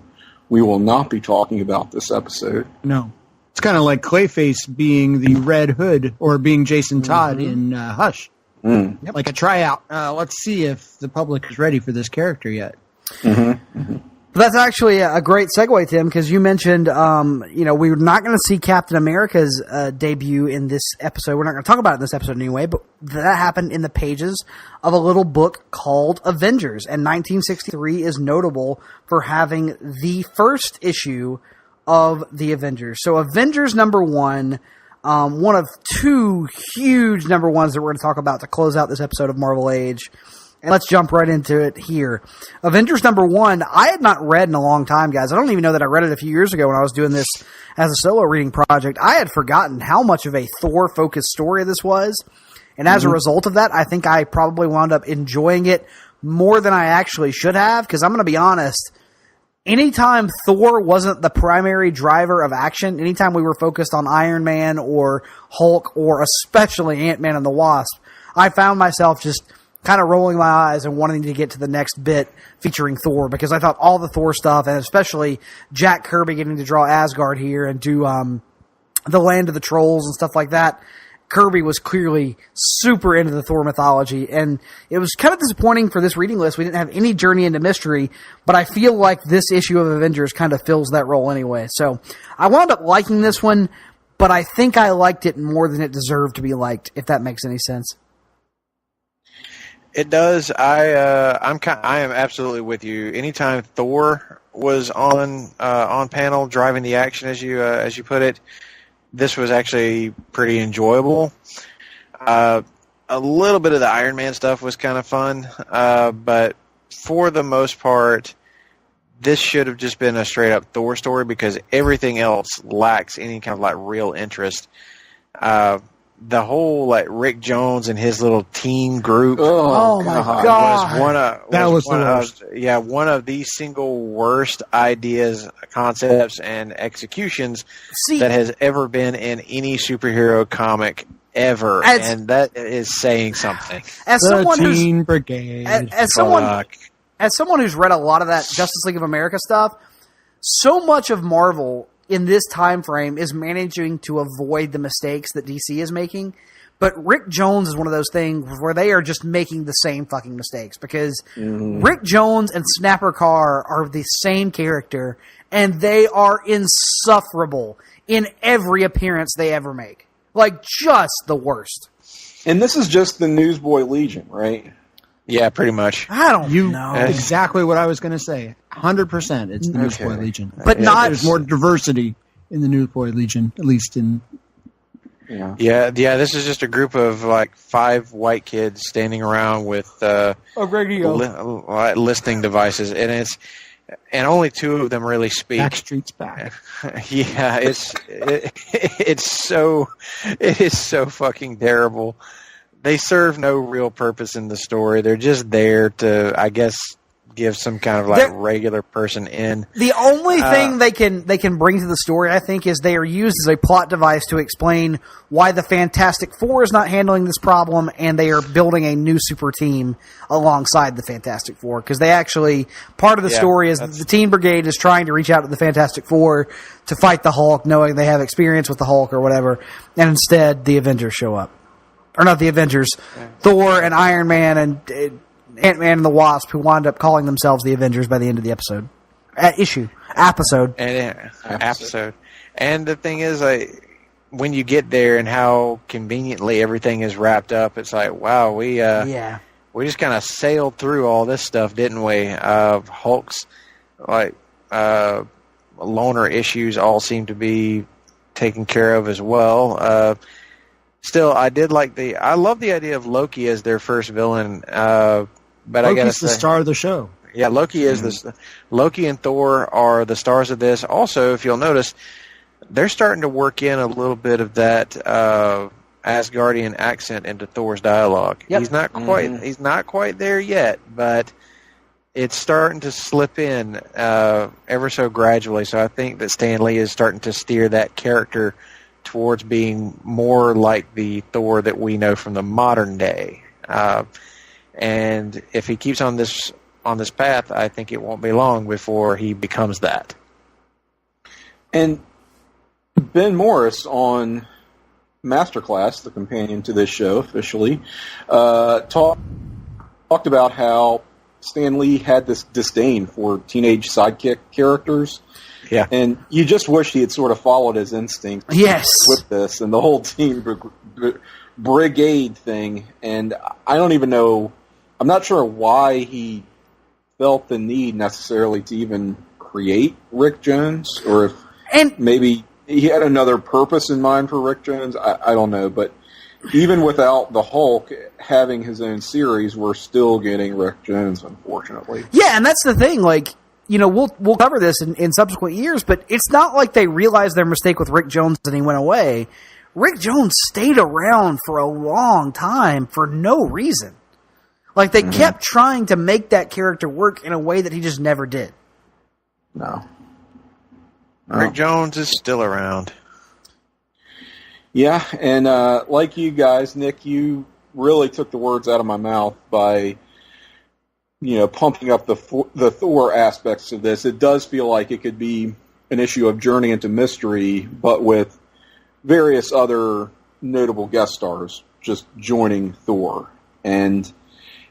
we will not be talking about this episode. No. It's kind of like Clayface being the Red Hood or being Jason Todd in Hush. Yep. Like a tryout. Let's see if the public is ready for this character yet. Mm-hmm. Mm-hmm. That's actually a great segue, Tim, because you mentioned, we're not going to see Captain America's debut in this episode. We're not going to talk about it in this episode anyway, but that happened in the pages of a little book called Avengers. And 1963 is notable for having the first issue of the Avengers. So Avengers #1, one of two huge #1s that we're going to talk about to close out this episode of Marvel Age. And let's jump right into it here. Avengers #1, I had not read in a long time, guys. I don't even know that I read it a few years ago when I was doing this as a solo reading project. I had forgotten how much of a Thor-focused story this was. And as a result of that, I think I probably wound up enjoying it more than I actually should have. Because I'm going to be honest, anytime Thor wasn't the primary driver of action, anytime we were focused on Iron Man or Hulk or especially Ant-Man and the Wasp, I found myself just kind of rolling my eyes and wanting to get to the next bit featuring Thor, because I thought all the Thor stuff, and especially Jack Kirby getting to draw Asgard here and do the Land of the Trolls and stuff like that, Kirby was clearly super into the Thor mythology, and it was kind of disappointing for this reading list. We didn't have any Journey into Mystery, but I feel like this issue of Avengers kind of fills that role anyway. So I wound up liking this one, but I think I liked it more than it deserved to be liked, if that makes any sense. It does. I am absolutely with you. Anytime Thor was on panel driving the action, as you put it, this was actually pretty enjoyable. A little bit of the Iron Man stuff was kind of fun, but for the most part, this should have just been a straight up Thor story because everything else lacks any kind of like real interest. The whole like Rick Jones and his little team group. Oh my God! Was one of the single worst ideas, concepts, and executions that has ever been in any superhero comic ever, and that is saying something. As someone who's Brigade. As someone who's read a lot of that Justice League of America stuff, so much of Marvel in this time frame is managing to avoid the mistakes that DC is making. But Rick Jones is one of those things where they are just making the same fucking mistakes because Rick Jones and Snapper Carr are the same character and they are insufferable in every appearance they ever make. Like, just the worst. And this is just the Newsboy Legion, right? Yeah, pretty much. I don't know. Exactly what I was going to say. 100%. It's the Newsboy Legion. But there's more diversity in the Newsboy Legion, at least in... Yeah, this is just a group of like 5 white kids standing around with listening devices, and only 2 of them really speak. Backstreet's back. Yeah, it is so fucking terrible. They serve no real purpose in the story. They're just there to, I guess, give some kind of like regular person in. The only thing they can bring to the story, I think, is they are used as a plot device to explain why the Fantastic Four is not handling this problem, and they are building a new super team alongside the Fantastic Four. Because they actually, part of the story is the Teen Brigade is trying to reach out to the Fantastic Four to fight the Hulk, knowing they have experience with the Hulk or whatever, and instead the Avengers show up. Or not the Avengers, Thor and Iron Man and Ant-Man and the Wasp, who wind up calling themselves the Avengers by the end of the episode. Episode. And the thing is, when you get there and how conveniently everything is wrapped up, it's like, wow, we just kind of sailed through all this stuff, didn't we? Hulk's loner issues all seem to be taken care of as well. Still, I love the idea of Loki as their first villain. But Loki's I gotta say, the star of the show. Yeah, Loki is Loki and Thor are the stars of this. Also, if you'll notice, they're starting to work in a little bit of that Asgardian accent into Thor's dialogue. Yep. He's not quite there yet, but it's starting to slip in ever so gradually. So I think that Stan Lee is starting to steer that character towards being more like the Thor that we know from the modern day. And if he keeps on this path, I think it won't be long before he becomes that. And Ben Morris on Masterclass, the companion to this show officially, talked about how Stan Lee had this disdain for teenage sidekick characters. Yeah. And you just wish he had sort of followed his instinct with this and the whole Teen Brigade thing. And I don't even know, I'm not sure why he felt the need necessarily to even create Rick Jones, or if maybe he had another purpose in mind for Rick Jones. I don't know. But even without the Hulk having his own series, we're still getting Rick Jones, unfortunately. Yeah, and that's the thing, like, we'll cover this in subsequent years, but it's not like they realized their mistake with Rick Jones and he went away. Rick Jones stayed around for a long time for no reason. Like, they kept trying to make that character work in a way that he just never did. No. Rick Jones is still around. Yeah, and like you guys, Nick, you really took the words out of my mouth by pumping up the Thor aspects of this. It does feel like it could be an issue of Journey into Mystery, but with various other notable guest stars just joining Thor. And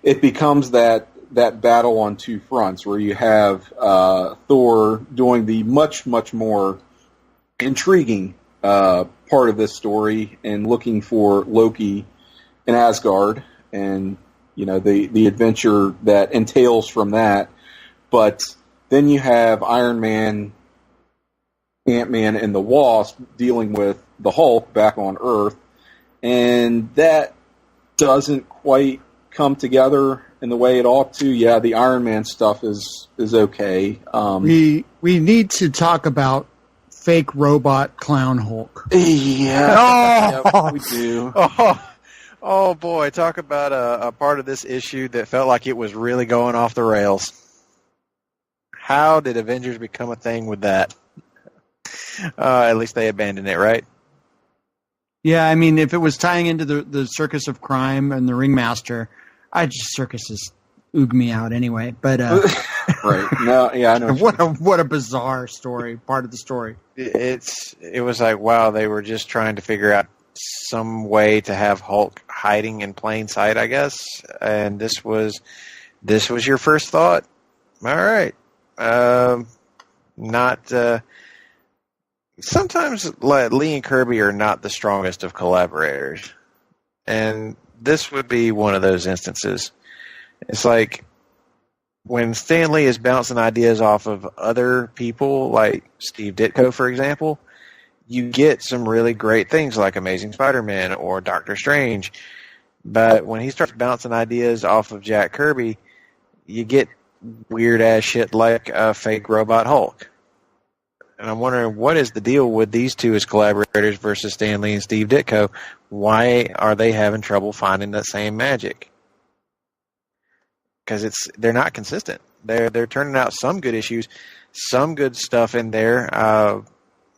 it becomes that battle on two fronts, where you have Thor doing the much, much more intriguing part of this story and looking for Loki in Asgard and the adventure that entails from that. But then you have Iron Man, Ant-Man, and the Wasp dealing with the Hulk back on Earth, and that doesn't quite come together in the way it ought to. Yeah, the Iron Man stuff is okay. We need to talk about fake robot clown Hulk. Yeah, yeah, we do. Oh boy, talk about a part of this issue that felt like it was really going off the rails. How did Avengers become a thing with that? At least they abandoned it, right? Yeah, I mean, if it was tying into the Circus of Crime and the Ringmaster, circuses oog me out anyway. But right, no, yeah, I know. What a bizarre story, part of the story. It was like, wow, they were just trying to figure out some way to have Hulk hiding in plain sight, I guess. And this was your first thought. All right. Sometimes Lee and Kirby are not the strongest of collaborators. And this would be one of those instances. It's like when Stan Lee is bouncing ideas off of other people, like Steve Ditko, for example, you get some really great things like Amazing Spider-Man or Doctor Strange. But when he starts bouncing ideas off of Jack Kirby, you get weird-ass shit like a fake robot Hulk. And I'm wondering, what is the deal with these two as collaborators versus Stan Lee and Steve Ditko? Why are they having trouble finding that same magic? Because they're not consistent. They're turning out some good issues, some good stuff in there,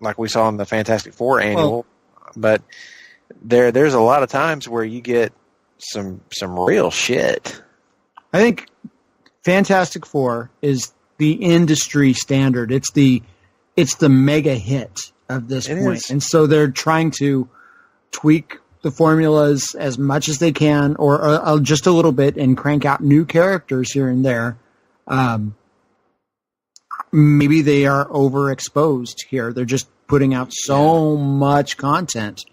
like we saw in the Fantastic Four annual. But there's a lot of times where you get some real shit. I think Fantastic Four is the industry standard. It's the mega hit of this point. And so they're trying to tweak the formulas as much as they can, or just a little bit, and crank out new characters here and there. Maybe they are overexposed here. They're just putting out so much content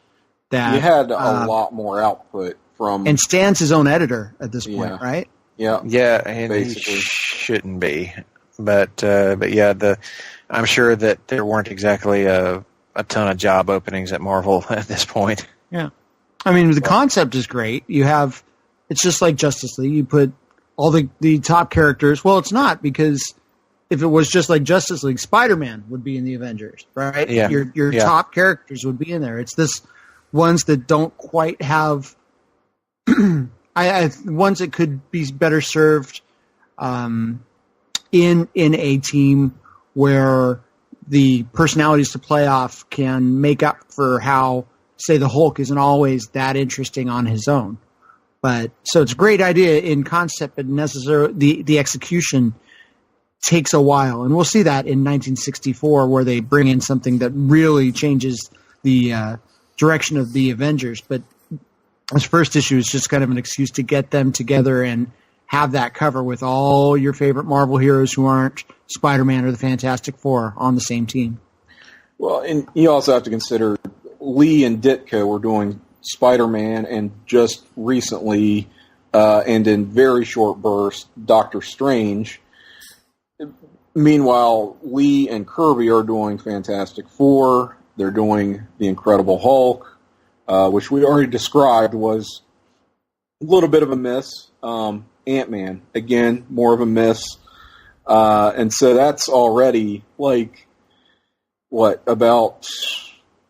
that you had a lot more output from. And Stan's his own editor at this point, right? Yeah, and basically. he shouldn't be. But yeah, I'm sure that there weren't exactly a ton of job openings at Marvel at this point. Yeah. I mean, the concept is great. It's just like Justice League. You put all the top characters. Well, it's not, because if it was just like Justice League, Spider-Man would be in the Avengers, right? Yeah. Your top characters would be in there. It's this ones that don't quite have ones that could be better served in a team where the personalities to play off can make up for how, say, the Hulk isn't always that interesting on his own. But so it's a great idea in concept, but necessarily the execution takes a while. And we'll see that in 1964, where they bring in something that really changes the direction of the Avengers. But this first issue is just kind of an excuse to get them together and have that cover with all your favorite Marvel heroes who aren't Spider-Man or the Fantastic Four on the same team. Well, and you also have to consider Lee and Ditko were doing Spider-Man, and just recently, and in very short bursts, Doctor Strange. Meanwhile, Lee and Kirby are doing Fantastic Four. They're doing The Incredible Hulk, which we already described was a little bit of a miss. Ant-Man, again, more of a miss. And so that's already, about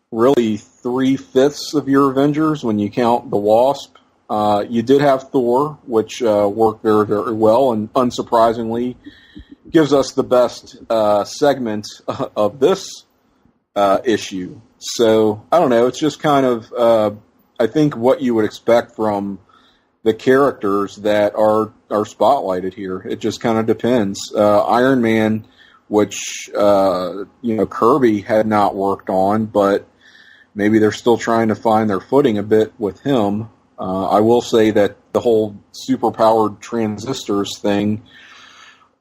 really 3/5 of your Avengers when you count the Wasp. You did have Thor, which worked very, very well, and unsurprisingly gives us the best segment of this issue. So, I don't know, it's just kind of, I think, what you would expect from the characters that are spotlighted here. It just kind of depends. Iron Man, which, Kirby had not worked on, but maybe they're still trying to find their footing a bit with him. I will say that the whole superpowered transistors thing,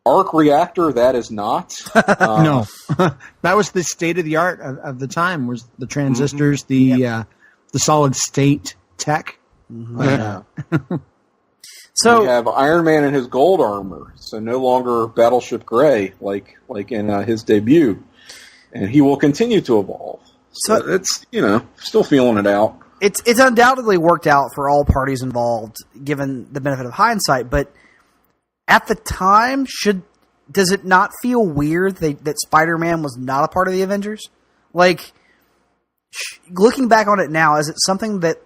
arc reactor, that is not. No. That was the state of the art of the time, was the transistors, the solid state tech. Yeah. So we have Iron Man in his gold armor, so no longer Battleship Gray like in his debut, and he will continue to evolve. So it's still feeling it out. It's undoubtedly worked out for all parties involved, given the benefit of hindsight. But at the time, does it not feel weird that Spider-Man was not a part of the Avengers? Looking back on it now, is it something that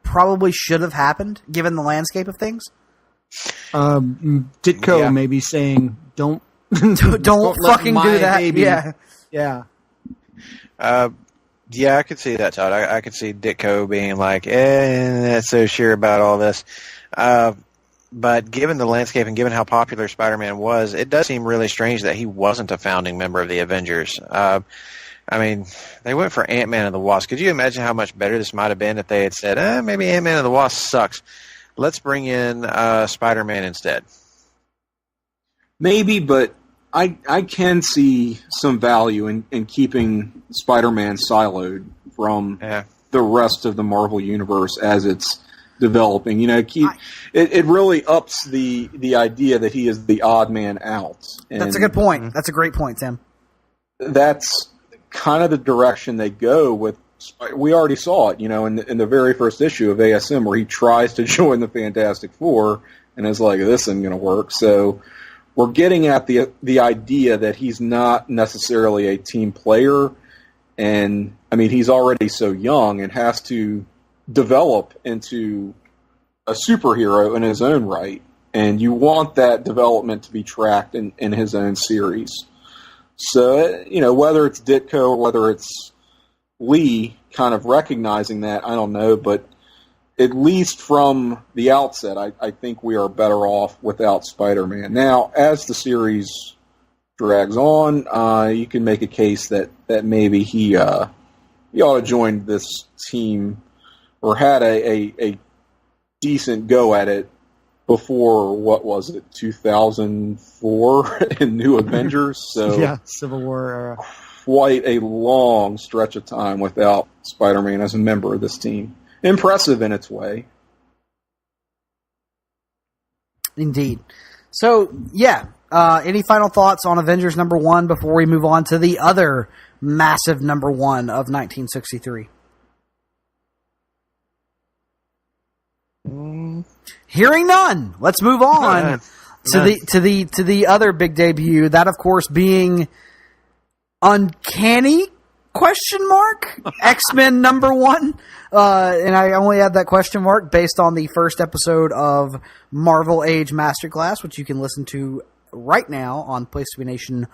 probably should have happened, given the landscape of things? Ditko maybe saying, don't fucking do that. Baby. Yeah. Yeah, I could see that, Todd. I could see Ditko being like, not so sure about all this. But given the landscape and given how popular Spider-Man was, it does seem really strange that he wasn't a founding member of the Avengers. I mean, they went for Ant-Man and the Wasp. Could you imagine how much better this might have been if they had said, maybe Ant-Man and the Wasp sucks. Let's bring in Spider-Man instead. Maybe, but I can see some value in keeping Spider-Man siloed from the rest of the Marvel Universe as it's developing. It really ups the idea that he is the odd man out. And that's a good point. That's a great point, Tim. That's kind of the direction they go with. We already saw it, in the very first issue of ASM, where he tries to join the Fantastic Four and is like, this isn't going to work. So we're getting at the idea that he's not necessarily a team player, and I mean, he's already so young and has to develop into a superhero in his own right. And you want that development to be tracked in his own series. So, whether it's Ditko or whether it's Lee kind of recognizing that, I don't know, but at least from the outset, I think we are better off without Spider-Man. Now, as the series drags on, you can make a case that maybe he ought to join this team or had a decent go at it before, what was it, 2004 in New Avengers? So yeah, Civil War era. Quite a long stretch of time without Spider-Man as a member of this team. Impressive in its way. Indeed. So, yeah. Any final thoughts on Avengers #1 before we move on to the other massive #1 of 1963? Hearing none, let's move on to the other big debut. That, of course, being Uncanny ? X-Men #1. And I only add that question mark based on the first episode of Marvel Age Masterclass, which you can listen to right now on Place to Be Nation.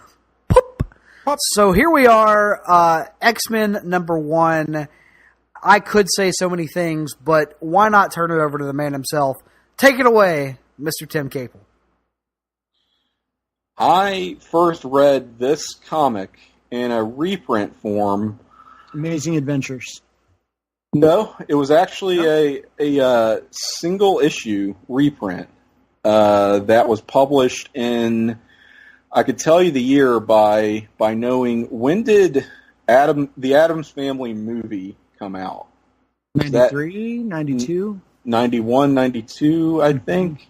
Pop. So here we are, X-Men #1. I could say so many things, but why not turn it over to the man himself? Take it away, Mr. Tim Capel. I first read this comic in a reprint form. Amazing Adventures. No, it was actually a single issue reprint that was published in, I could tell you the year by knowing, when did the Addams Family movie come out? 93, 92? 91, 92, I think.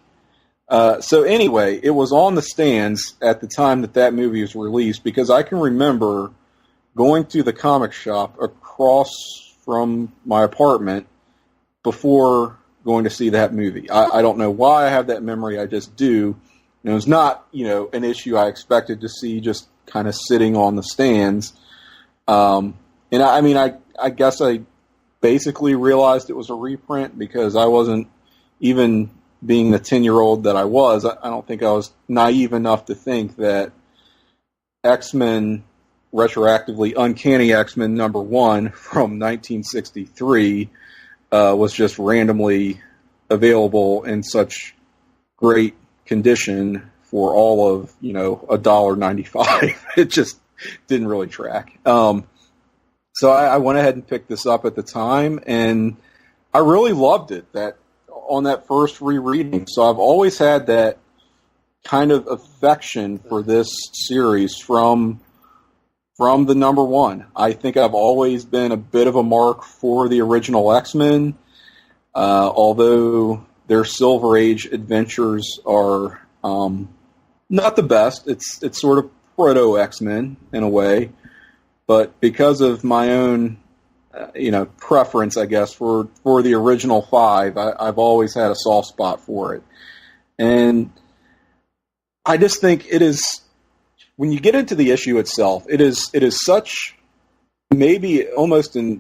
So anyway, it was on the stands at the time that movie was released, because I can remember going to the comic shop across from my apartment before going to see that movie. I don't know why I have that memory, I just do. And it was not, an issue I expected to see just kind of sitting on the stands. And I guess I basically realized it was a reprint because I wasn't, even being the 10-year-old that I was, I don't think I was naive enough to think that X-Men, retroactively Uncanny X-Men #1 from 1963 was just randomly available in such great condition for all of, $1.95. It just didn't really track. So I went ahead and picked this up at the time, and I really loved it on that first rereading. So I've always had that kind of affection for this series from the #1. I think I've always been a bit of a mark for the original X-Men, although their Silver Age adventures are not the best. It's sort of proto-X-Men in a way. But because of my own, preference, I guess, for the original 5, I've always had a soft spot for it. And I just think it is, when you get into the issue itself, it is such maybe almost an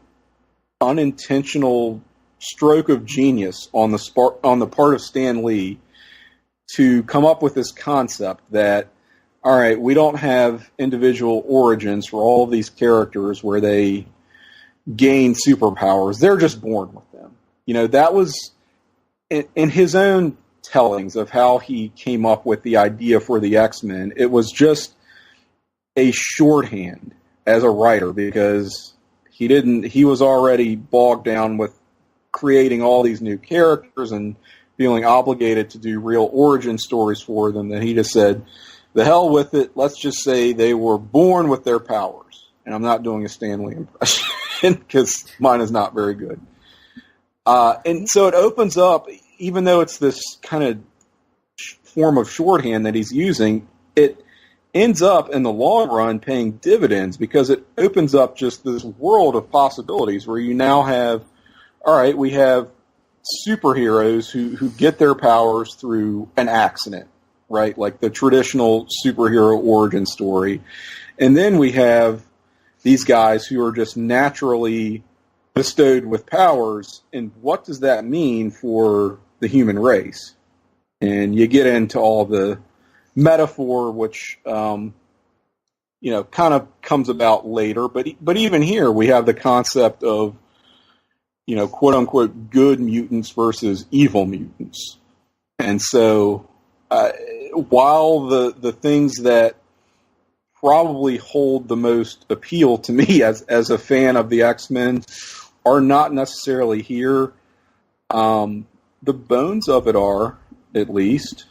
unintentional stroke of genius on the part of Stan Lee to come up with this concept that, all right, we don't have individual origins for all of these characters where they gain superpowers. They're just born with them. That was in his own tellings of how he came up with the idea for the X-Men. It was just a shorthand as a writer, because he was already bogged down with creating all these new characters and feeling obligated to do real origin stories for them, that he just said, the hell with it, let's just say they were born with their powers. And I'm not doing a Stan Lee impression because mine is not very good. And so it opens up, even though it's this kind of form of shorthand that he's using, it ends up in the long run paying dividends, because it opens up just this world of possibilities where you now have, all right, we have superheroes who get their powers through an accident, right? Like the traditional superhero origin story. And then we have these guys who are just naturally bestowed with powers. And what does that mean for the human race? And you get into all the metaphor, which, kind of comes about later. But even here, we have the concept of, quote unquote, good mutants versus evil mutants. And so, while the things that probably hold the most appeal to me as a fan of the X-Men are not necessarily here, the bones of it are, at least.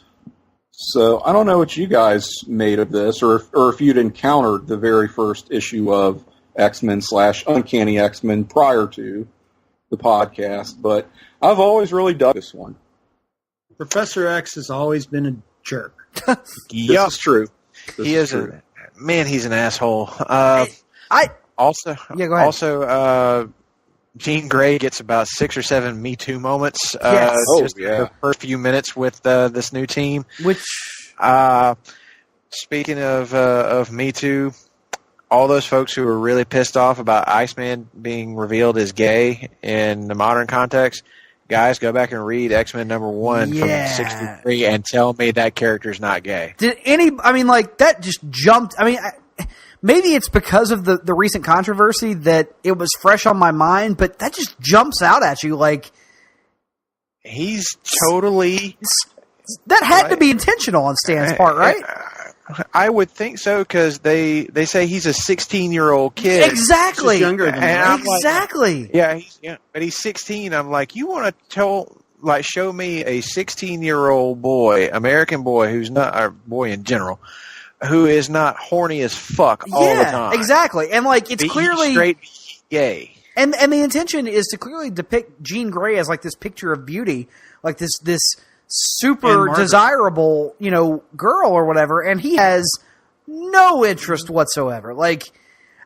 So I don't know what you guys made of this, or if you'd encountered the very first issue of X-Men / Uncanny X-Men prior to the podcast, but I've always really dug this one. Professor X has always been a jerk. This is true. He's an asshole. I also, yeah, go ahead. Also, Jean Grey gets about 6 or 7 Me Too moments. Yes. Her first few minutes with this new team. Which, speaking of Me Too, all those folks who were really pissed off about Iceman being revealed as gay in the modern context, guys, go back and read X-Men #1 from '63 and tell me that character's not gay. That just jumped. Maybe it's because of the recent controversy that it was fresh on my mind, but that just jumps out at you like he's totally. That had to be intentional on Stan's part, right? I would think so, because they say he's a 16-year-old kid. Exactly. Just younger than that. Exactly. But he's 16. I'm like, you want to show me a 16-year-old boy, American boy, who's not, or boy in general, who is not horny as fuck all the time. Exactly. And it's clearly straight gay. And the intention is to clearly depict Jean Grey as this picture of beauty, like this super desirable, girl or whatever, and he has no interest whatsoever.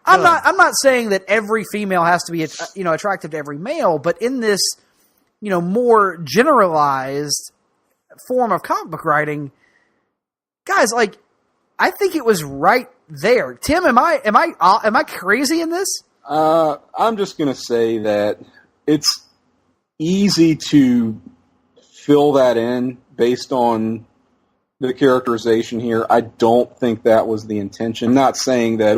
I'm not saying that every female has to be, attractive to every male, but in this, more generalized form of comic book writing, guys, I think it was right there. Tim, am I crazy in this? I'm just going to say that it's easy to fill that in based on the characterization here. I don't think that was the intention. Not saying that,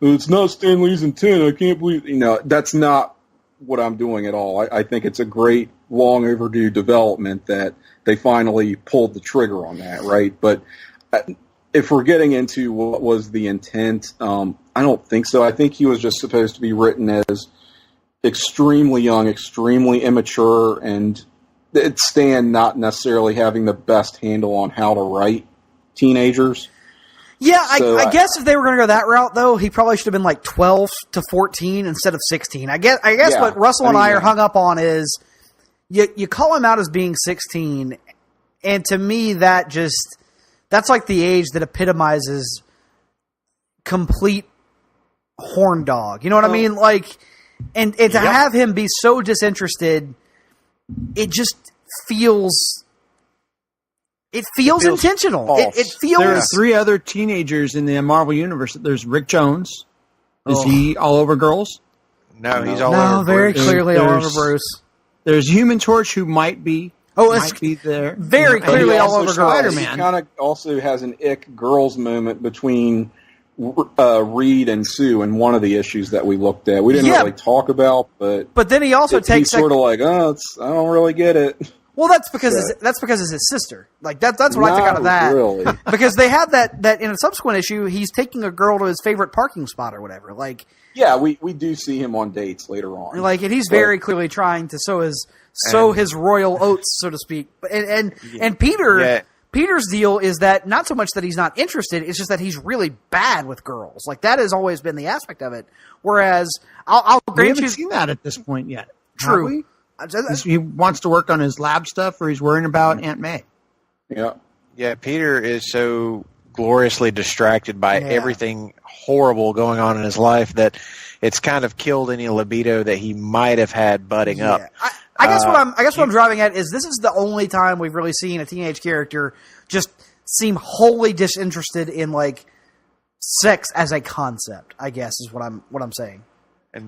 it's not Stan Lee's intent, I can't believe, that's not what I'm doing at all. I think it's a great, long overdue development that they finally pulled the trigger on that, right? But if we're getting into what was the intent, I don't think so. I think he was just supposed to be written as extremely young, extremely immature, and it's Stan not necessarily having the best handle on how to write teenagers. Yeah, so I guess if they were going to go that route, though, he probably should have been 12 to 14 instead of 16. I guess what Russell and I are hung up on is you call him out as being 16, and to me that's the age that epitomizes complete horn dog. You know what I mean? And to have him be so disinterested, it just feels intentional. It feels. There are 3 other teenagers in the Marvel universe. There's Rick Jones. Is he all over girls? No, he's all over. Very clearly all over Bruce. There's Human Torch, who might be there. Very clearly all over Spider-Man. He kind of also has an ick girls moment between Reed and Sue in one of the issues that we looked at. We didn't really talk about, but then he also takes sort of I don't really get it. Well, that's because it's his sister. That's what I took out of that. Really. Because they have that in a subsequent issue. He's taking a girl to his favorite parking spot or whatever. We do see him on dates later on. And he's very clearly trying to sow his royal oats, so to speak. And Peter. Yeah. Peter's deal is that not so much that he's not interested, it's just that he's really bad with girls. That has always been the aspect of it. Whereas, I'll grant we haven't seen that at this point yet. True. He wants to work on his lab stuff, or he's worrying about Aunt May. Yeah. Yeah, Peter is so gloriously distracted by everything horrible going on in his life that it's kind of killed any libido that he might have had budding up. I guess what I'm driving at is this is the only time we've really seen a teenage character just seem wholly disinterested in sex as a concept. I guess is what I'm saying. And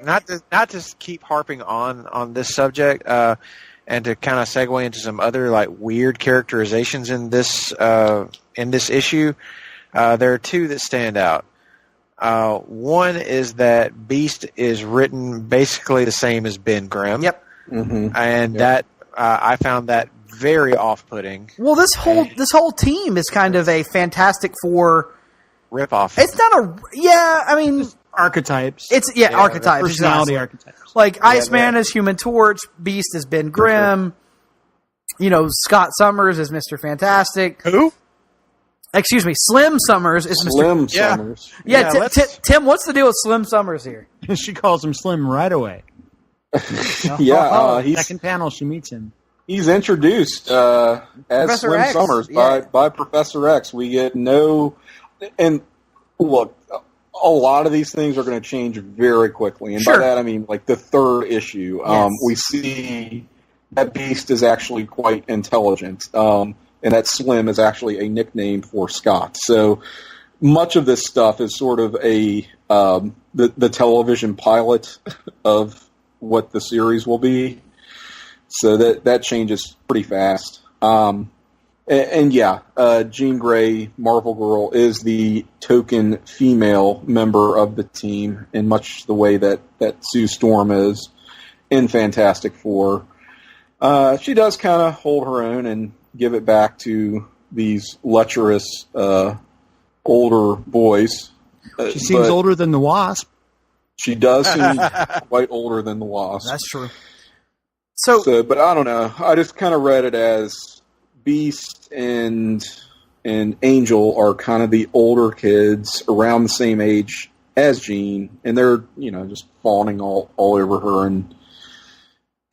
not to keep harping on this subject. And to kind of segue into some other like weird characterizations in this issue, there are two that stand out. One is that Beast is written basically the same as Ben Grimm. Yep. Mm-hmm. And that I found that very off-putting. Well, this whole team is kind of a Fantastic Four rip-off. It's not I mean, archetypes. It's archetypes. Personality exactly. archetypes. Like Iceman is Human Torch, Beast is Ben Grimm. You know, Scott Summers is Mr. Fantastic. Who? Excuse me, Slim Summers is Mr. Slim Summers. Yeah, Tim, what's the deal with Slim Summers here? She calls him Slim right away. He's second panel she meets him. He's introduced as Professor Slim X, Summers yeah. by Professor X. We get and look, a lot of these things are going to change very quickly, and Sure. by that I mean like the third issue. Yes. We see that Beast is actually quite intelligent, and that Slim is actually a nickname for Scott. So much of this stuff is sort of the television pilot of what the series will be. So that changes pretty fast. Jean Grey, Marvel Girl, is the token female member of the team in much the way that Sue Storm is in Fantastic Four. She does kind of hold her own and give it back to these lecherous older boys. She seems older than the Wasp. She does seem quite older than the Wasp. That's true. So, but I don't know. I just kind of read it as Beast and Angel are kind of the older kids around the same age as Jean, and they're just fawning all over her,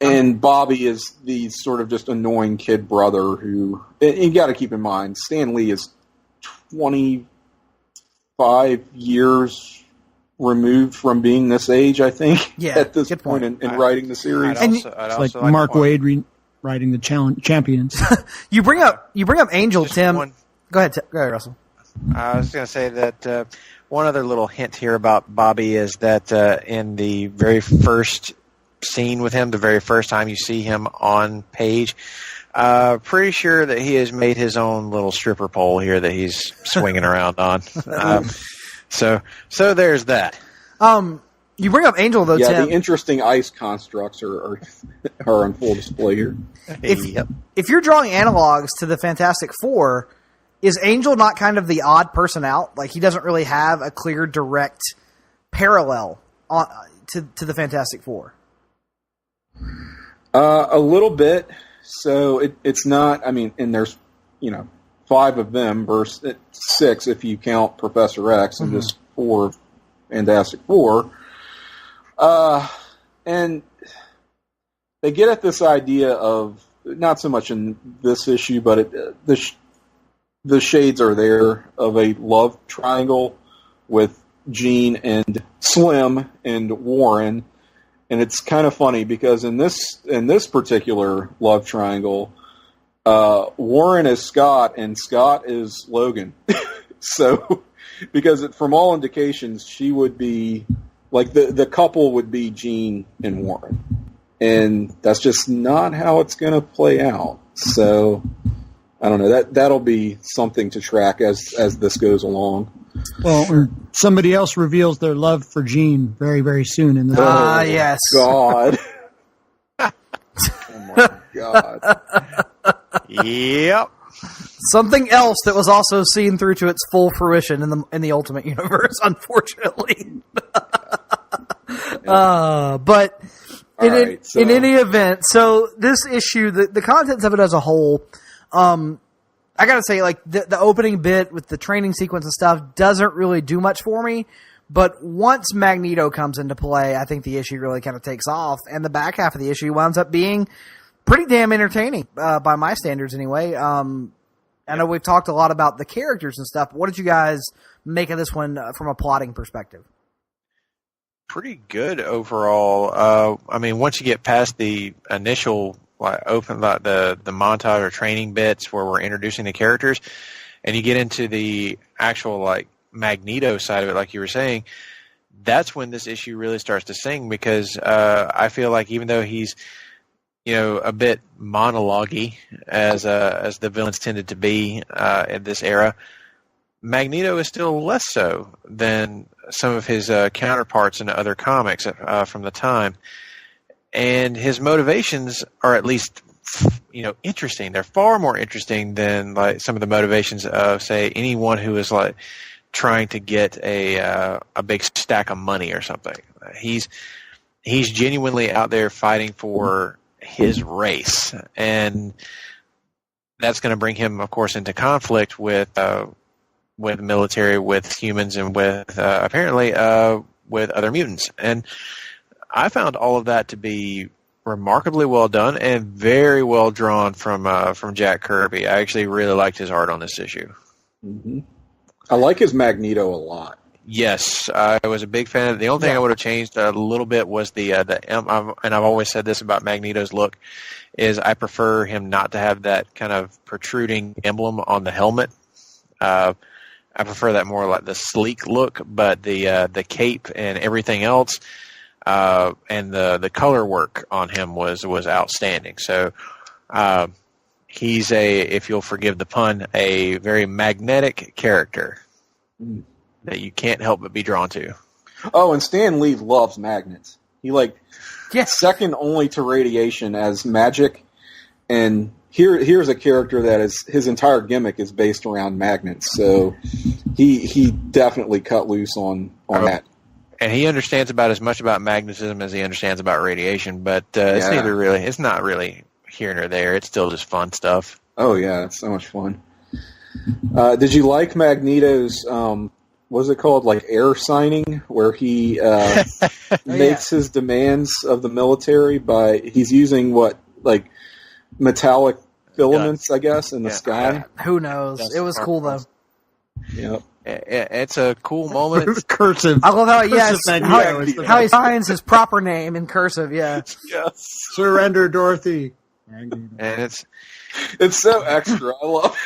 and Bobby is the sort of just annoying kid brother who. And you got to keep in mind, Stan Lee is 25 years removed from being this age, I think, at this point in writing the series. It's like Mark Waid writing the Champions. you bring up Angel, Tim. Go ahead, Russell. I was going to say that one other little hint here about Bobby is that in the very first scene with him, the very first time you see him on page, pretty sure that he has made his own little stripper pole here that he's swinging around on. So there's that. You bring up Angel though, yeah, Tim. the interesting ice constructs are on full display here. If you're drawing analogs to the Fantastic Four, is Angel not kind of the odd person out? Like he doesn't really have a clear, direct parallel to the Fantastic Four. A little bit. So it's not. I mean, and there's 5 of them versus 6 if you count Professor X, and just 4 Fantastic Four. And they get at this idea of, not so much in this issue, but the shades are there of a love triangle with Jean and Slim and Warren. And it's kind of funny because in this particular love triangle, Warren is Scott and Scott is Logan. So, because from all indications, she would be like the couple would be Jean and Warren, and that's just not how it's going to play out. So, I don't know. That'll be something to track as this goes along. Well, or somebody else reveals their love for Jean very, very soon in the yes. God. Oh my God. Yep. Something else that was also seen through to its full fruition in the Ultimate Universe, unfortunately. But in any event, so this issue, the contents of it as a whole, I gotta say, like the opening bit with the training sequence and stuff doesn't really do much for me. But once Magneto comes into play, I think the issue really kind of takes off, and the back half of the issue winds up being pretty damn entertaining by my standards, anyway. I know we've talked a lot about the characters and stuff. What did you guys make of this one from a plotting perspective? Pretty good overall. I mean, once you get past the initial the montage or training bits where we're introducing the characters, and you get into the actual Magneto side of it, like you were saying, that's when this issue really starts to sing, because I feel like even though he's a bit monologue-y as the villains tended to be in this era, Magneto is still less so than some of his counterparts in other comics from the time. And his motivations are at least, interesting. They're far more interesting than like some of the motivations of, say, anyone who is like trying to get a big stack of money or something. He's genuinely out there fighting for his race, and that's going to bring him, of course, into conflict with military, with humans, and with apparently with other mutants. And I found all of that to be remarkably well done and very well drawn from Jack Kirby. I actually really liked his art on this issue. Mm-hmm. I like his Magneto a lot. Yes, I was a big fan. The only thing I would have changed a little bit was the and I've always said this about Magneto's look, is I prefer him not to have that kind of protruding emblem on the helmet. I prefer that more like the sleek look, but the cape and everything else, and the color work on him was outstanding. So he's if you'll forgive the pun, a very magnetic character that you can't help but be drawn to. Oh, and Stan Lee loves magnets. He second only to radiation as magic, and here's a character that is his entire gimmick is based around magnets. So he definitely cut loose on that. And he understands about as much about magnetism as he understands about radiation, but it's not really here nor there. It's still just fun stuff. Oh yeah, it's so much fun. Did you like Magneto's what is it called, like air signing, where he makes his demands of the military by he's using metallic filaments, I guess, in the sky. Who knows? It was cool though. Yep. It's a cool moment. Cursive. I love how he signs his proper name in cursive. Yeah. Yes. Surrender, Dorothy. And it's so extra. I love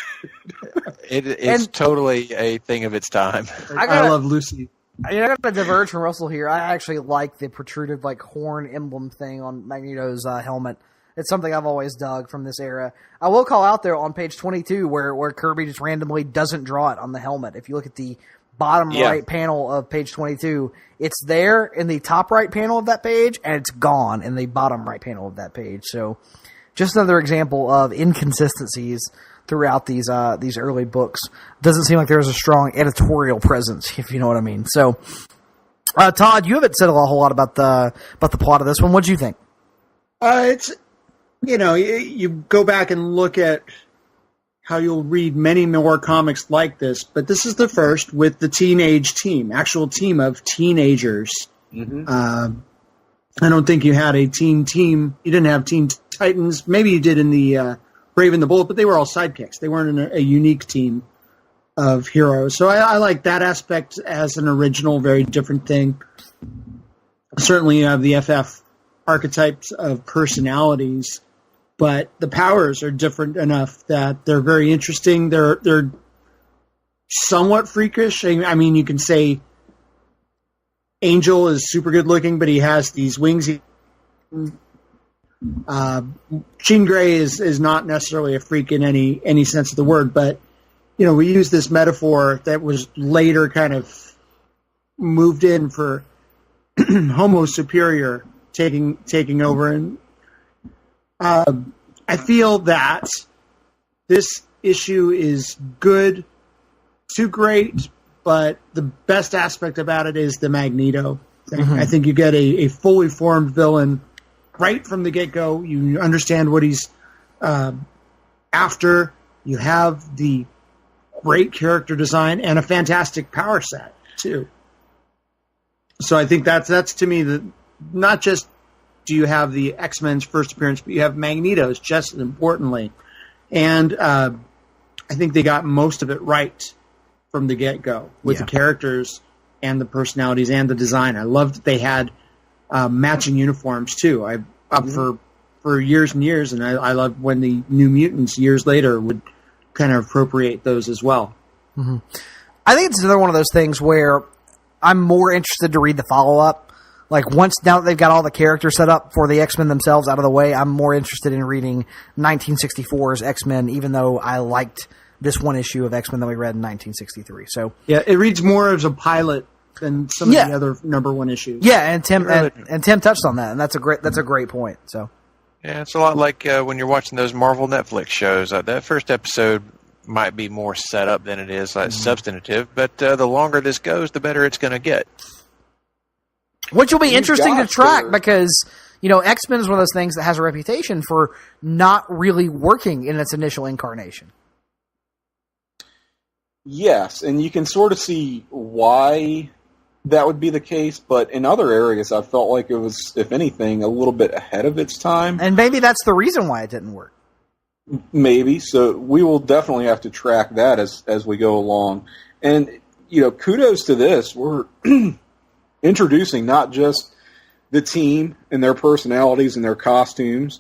it. It's totally a thing of its time. I love Lucy. I got to diverge from Russell here. I actually like the protruded horn emblem thing on Magneto's helmet. It's something I've always dug from this era. I will call out there on page 22 where Kirby just randomly doesn't draw it on the helmet. If you look at the bottom right panel of page 22, it's there in the top right panel of that page, and it's gone in the bottom right panel of that page. So just another example of inconsistencies throughout these early books. Doesn't seem like there's a strong editorial presence, if you know what I mean. So, Todd, you haven't said a whole lot about the plot of this one. What do you think? It's you go back and look at how you'll read many more comics like this, but this is the first with the teenage team, actual team of teenagers. Mm-hmm. I don't think you had a teen team. You didn't have Teen Titans. Maybe you did in the Brave and the Bold, but they were all sidekicks. They weren't in a unique team of heroes. So I like that aspect as an original, very different thing. Certainly you have the FF archetypes of personalities, but the powers are different enough that they're very interesting. They're somewhat freakish. I mean, you can say Angel is super good looking, but he has these wings. Jean Grey is not necessarily a freak in any sense of the word, but we use this metaphor that was later kind of moved in for Homo superior taking over, and I feel that this issue is good to great, but the best aspect about it is the Magneto thing. Mm-hmm. I think you get a fully formed villain right from the get-go. You understand what he's after. You have the great character design and a fantastic power set, too. So I think that's to me, not just do you have the X-Men's first appearance, but you have Magneto's just as importantly. And I think they got most of it right from the get-go with the characters and the personalities and the design. I loved that they had matching uniforms too. For years and years, and I loved when the New Mutants years later would kind of appropriate those as well. Mm-hmm. I think it's another one of those things where I'm more interested to read the follow-up. Like, now that they've got all the characters set up for the X-Men themselves out of the way, I'm more interested in reading 1964's X-Men, even though I liked this one issue of X-Men that we read in 1963. So yeah, it reads more as a pilot than some of the other number one issues. Yeah, and Tim touched on that, and that's a great point. So yeah, it's a lot like when you're watching those Marvel Netflix shows. That first episode might be more set up than it is substantive, but the longer this goes, the better it's going to get. Which will be interesting to track because, X-Men is one of those things that has a reputation for not really working in its initial incarnation. Yes, and you can sort of see why that would be the case, but in other areas I felt like it was, if anything, a little bit ahead of its time. And maybe that's the reason why it didn't work. Maybe. So we will definitely have to track that as we go along. And, kudos to this. We're introducing not just the team and their personalities and their costumes,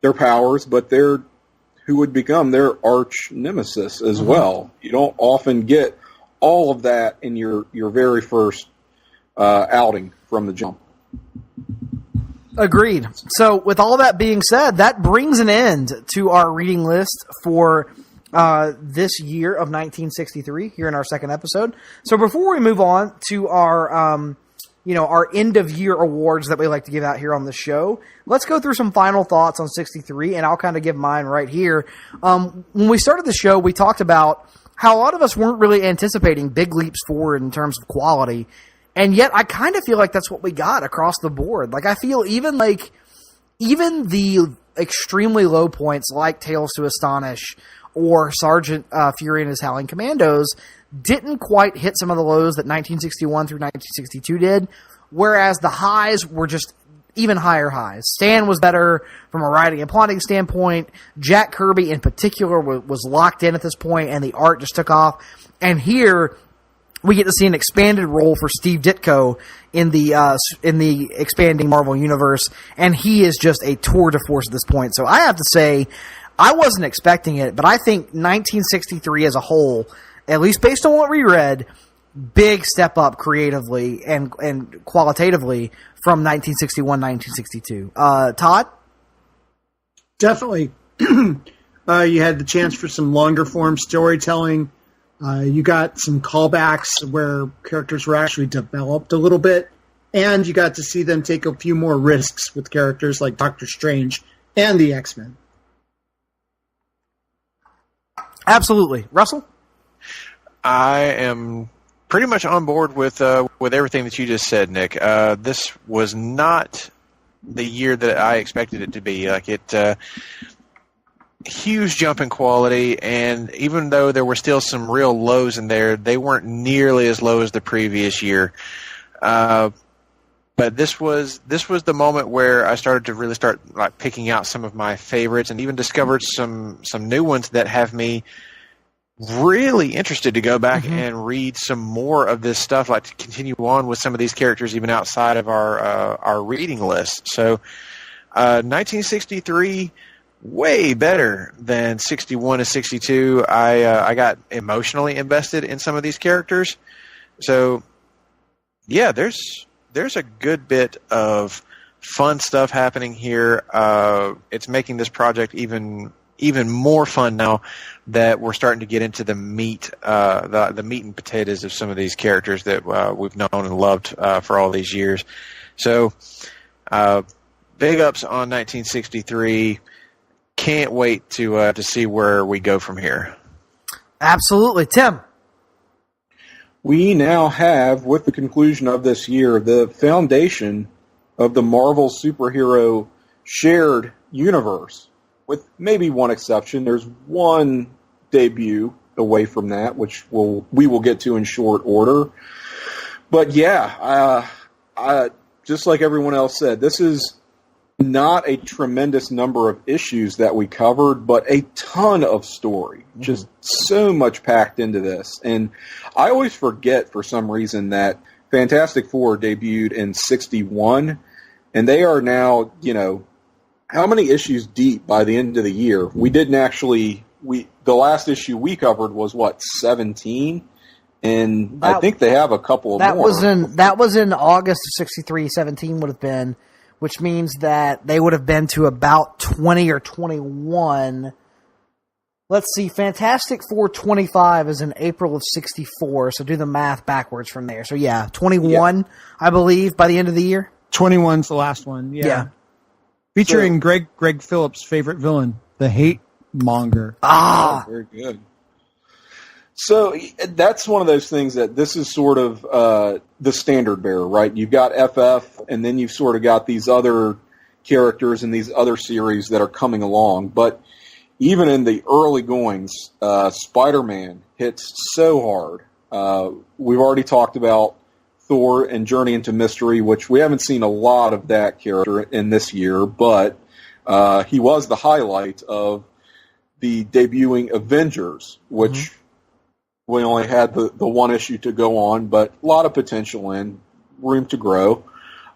their powers, but who would become their arch nemesis as well. You don't often get all of that in your very first outing from the jump. Agreed. So with all that being said, that brings an end to our reading list for this year of 1963 here in our second episode. So before we move on to our end of year awards that we like to give out here on the show, let's go through some final thoughts on 63, and I'll kind of give mine right here. When we started the show, we talked about how a lot of us weren't really anticipating big leaps forward in terms of quality, and yet I kind of feel like that's what we got across the board. Like, I feel even the extremely low points like Tales to Astonish or Sergeant Fury and his Howling Commandos didn't quite hit some of the lows that 1961 through 1962 did, whereas the highs were just even higher highs. Stan was better from a writing and plotting standpoint. Jack Kirby in particular was locked in at this point, and the art just took off. And here we get to see an expanded role for Steve Ditko in the expanding Marvel universe, and he is just a tour de force at this point. So I have to say, I wasn't expecting it, but I think 1963 as a whole, at least based on what we read, big step up creatively and qualitatively from 1961-1962. Todd? Definitely. You had the chance for some longer form storytelling. You got some callbacks where characters were actually developed a little bit, and you got to see them take a few more risks with characters like Doctor Strange and the X-Men. Absolutely. Russell? I am pretty much on board with everything that you just said, Nick. This was not the year that I expected it to be. Huge jump in quality, and even though there were still some real lows in there, they weren't nearly as low as the previous year. But this was the moment where I started to really start picking out some of my favorites, and even discovered some new ones that have me really interested to go back and read some more of this stuff, to continue on with some of these characters even outside of our reading list. So 1963, way better than 61 and 62. I got emotionally invested in some of these characters. So yeah, there's a good bit of fun stuff happening here. It's making this project even more fun now that we're starting to get into the meat, the meat and potatoes of some of these characters that we've known and loved for all these years. So, big ups on 1963. Can't wait to see where we go from here. Absolutely, Tim. We now have, with the conclusion of this year, the foundation of the Marvel superhero shared universe. With maybe one exception, there's one debut away from that, which we will get to in short order. But yeah, just like everyone else said, this is not a tremendous number of issues that we covered, but a ton of story. Just so much packed into this. And I always forget, for some reason, that Fantastic Four debuted in 61, and they are now, how many issues deep by the end of the year? We didn't actually, the last issue we covered was 17? And I think they have a couple of more. That was in August of 63, 17 would have been, which means that they would have been to about 20 or 21. Let's see, Fantastic Four 25 is in April of 64, so do the math backwards from there. So yeah, 21, I believe, by the end of the year. 21's the last one, yeah. Featuring Greg Phillips' favorite villain, the Hate Monger. Oh, very good. So that's one of those things that this is sort of the standard bearer, right? You've got FF, and then you've sort of got these other characters in these other series that are coming along. But even in the early goings, Spider-Man hits so hard. We've already talked about Thor and Journey into Mystery, which we haven't seen a lot of that character in this year, but he was the highlight of the debuting Avengers, which we only had the one issue to go on, but a lot of potential and room to grow.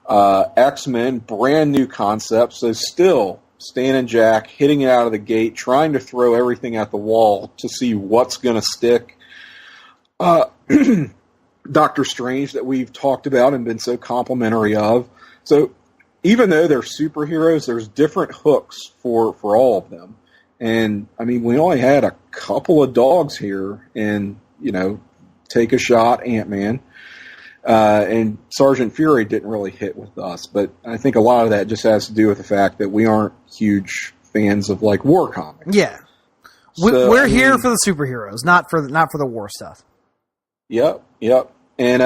X-Men, brand new concept, so still Stan and Jack hitting it out of the gate, trying to throw everything at the wall to see what's going to stick. Doctor Strange, that we've talked about and been so complimentary of. So even though they're superheroes, there's different hooks for all of them. And, I mean, we only had a couple of dogs here in, Take a Shot, Ant-Man. And Sergeant Fury didn't really hit with us. But I think a lot of that just has to do with the fact that we aren't huge fans of, war comics. Yeah. We're here for the superheroes, not for the war stuff. Yep. And,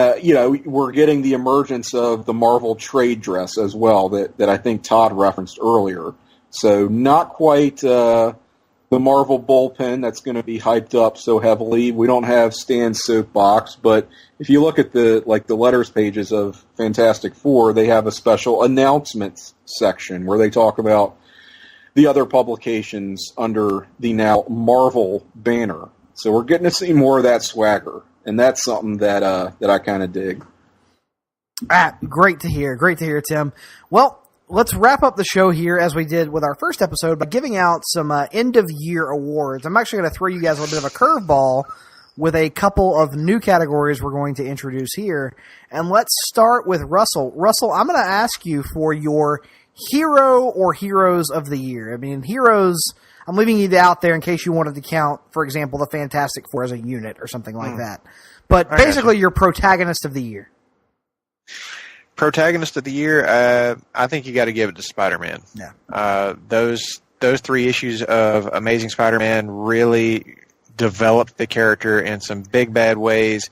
we're getting the emergence of the Marvel trade dress as well that I think Todd referenced earlier. So not quite the Marvel bullpen that's going to be hyped up so heavily. We don't have Stan's soapbox, but if you look at the letters pages of Fantastic Four, they have a special announcements section where they talk about the other publications under the now Marvel banner. So we're getting to see more of that swagger, and that's something that I kind of dig. Great to hear, Tim. Well, let's wrap up the show here as we did with our first episode by giving out some end-of-year awards. I'm actually going to throw you guys a little bit of a curveball with a couple of new categories we're going to introduce here. And let's start with Russell. Russell, I'm going to ask you for your hero or heroes of the year. I mean, heroes, I'm leaving you out there in case you wanted to count, for example, the Fantastic Four as a unit or something like that. But basically, your protagonist of the year. Protagonist of the year, I think you got to give it to Spider-Man. Yeah. Those three issues of Amazing Spider-Man really developed the character in some big bad ways.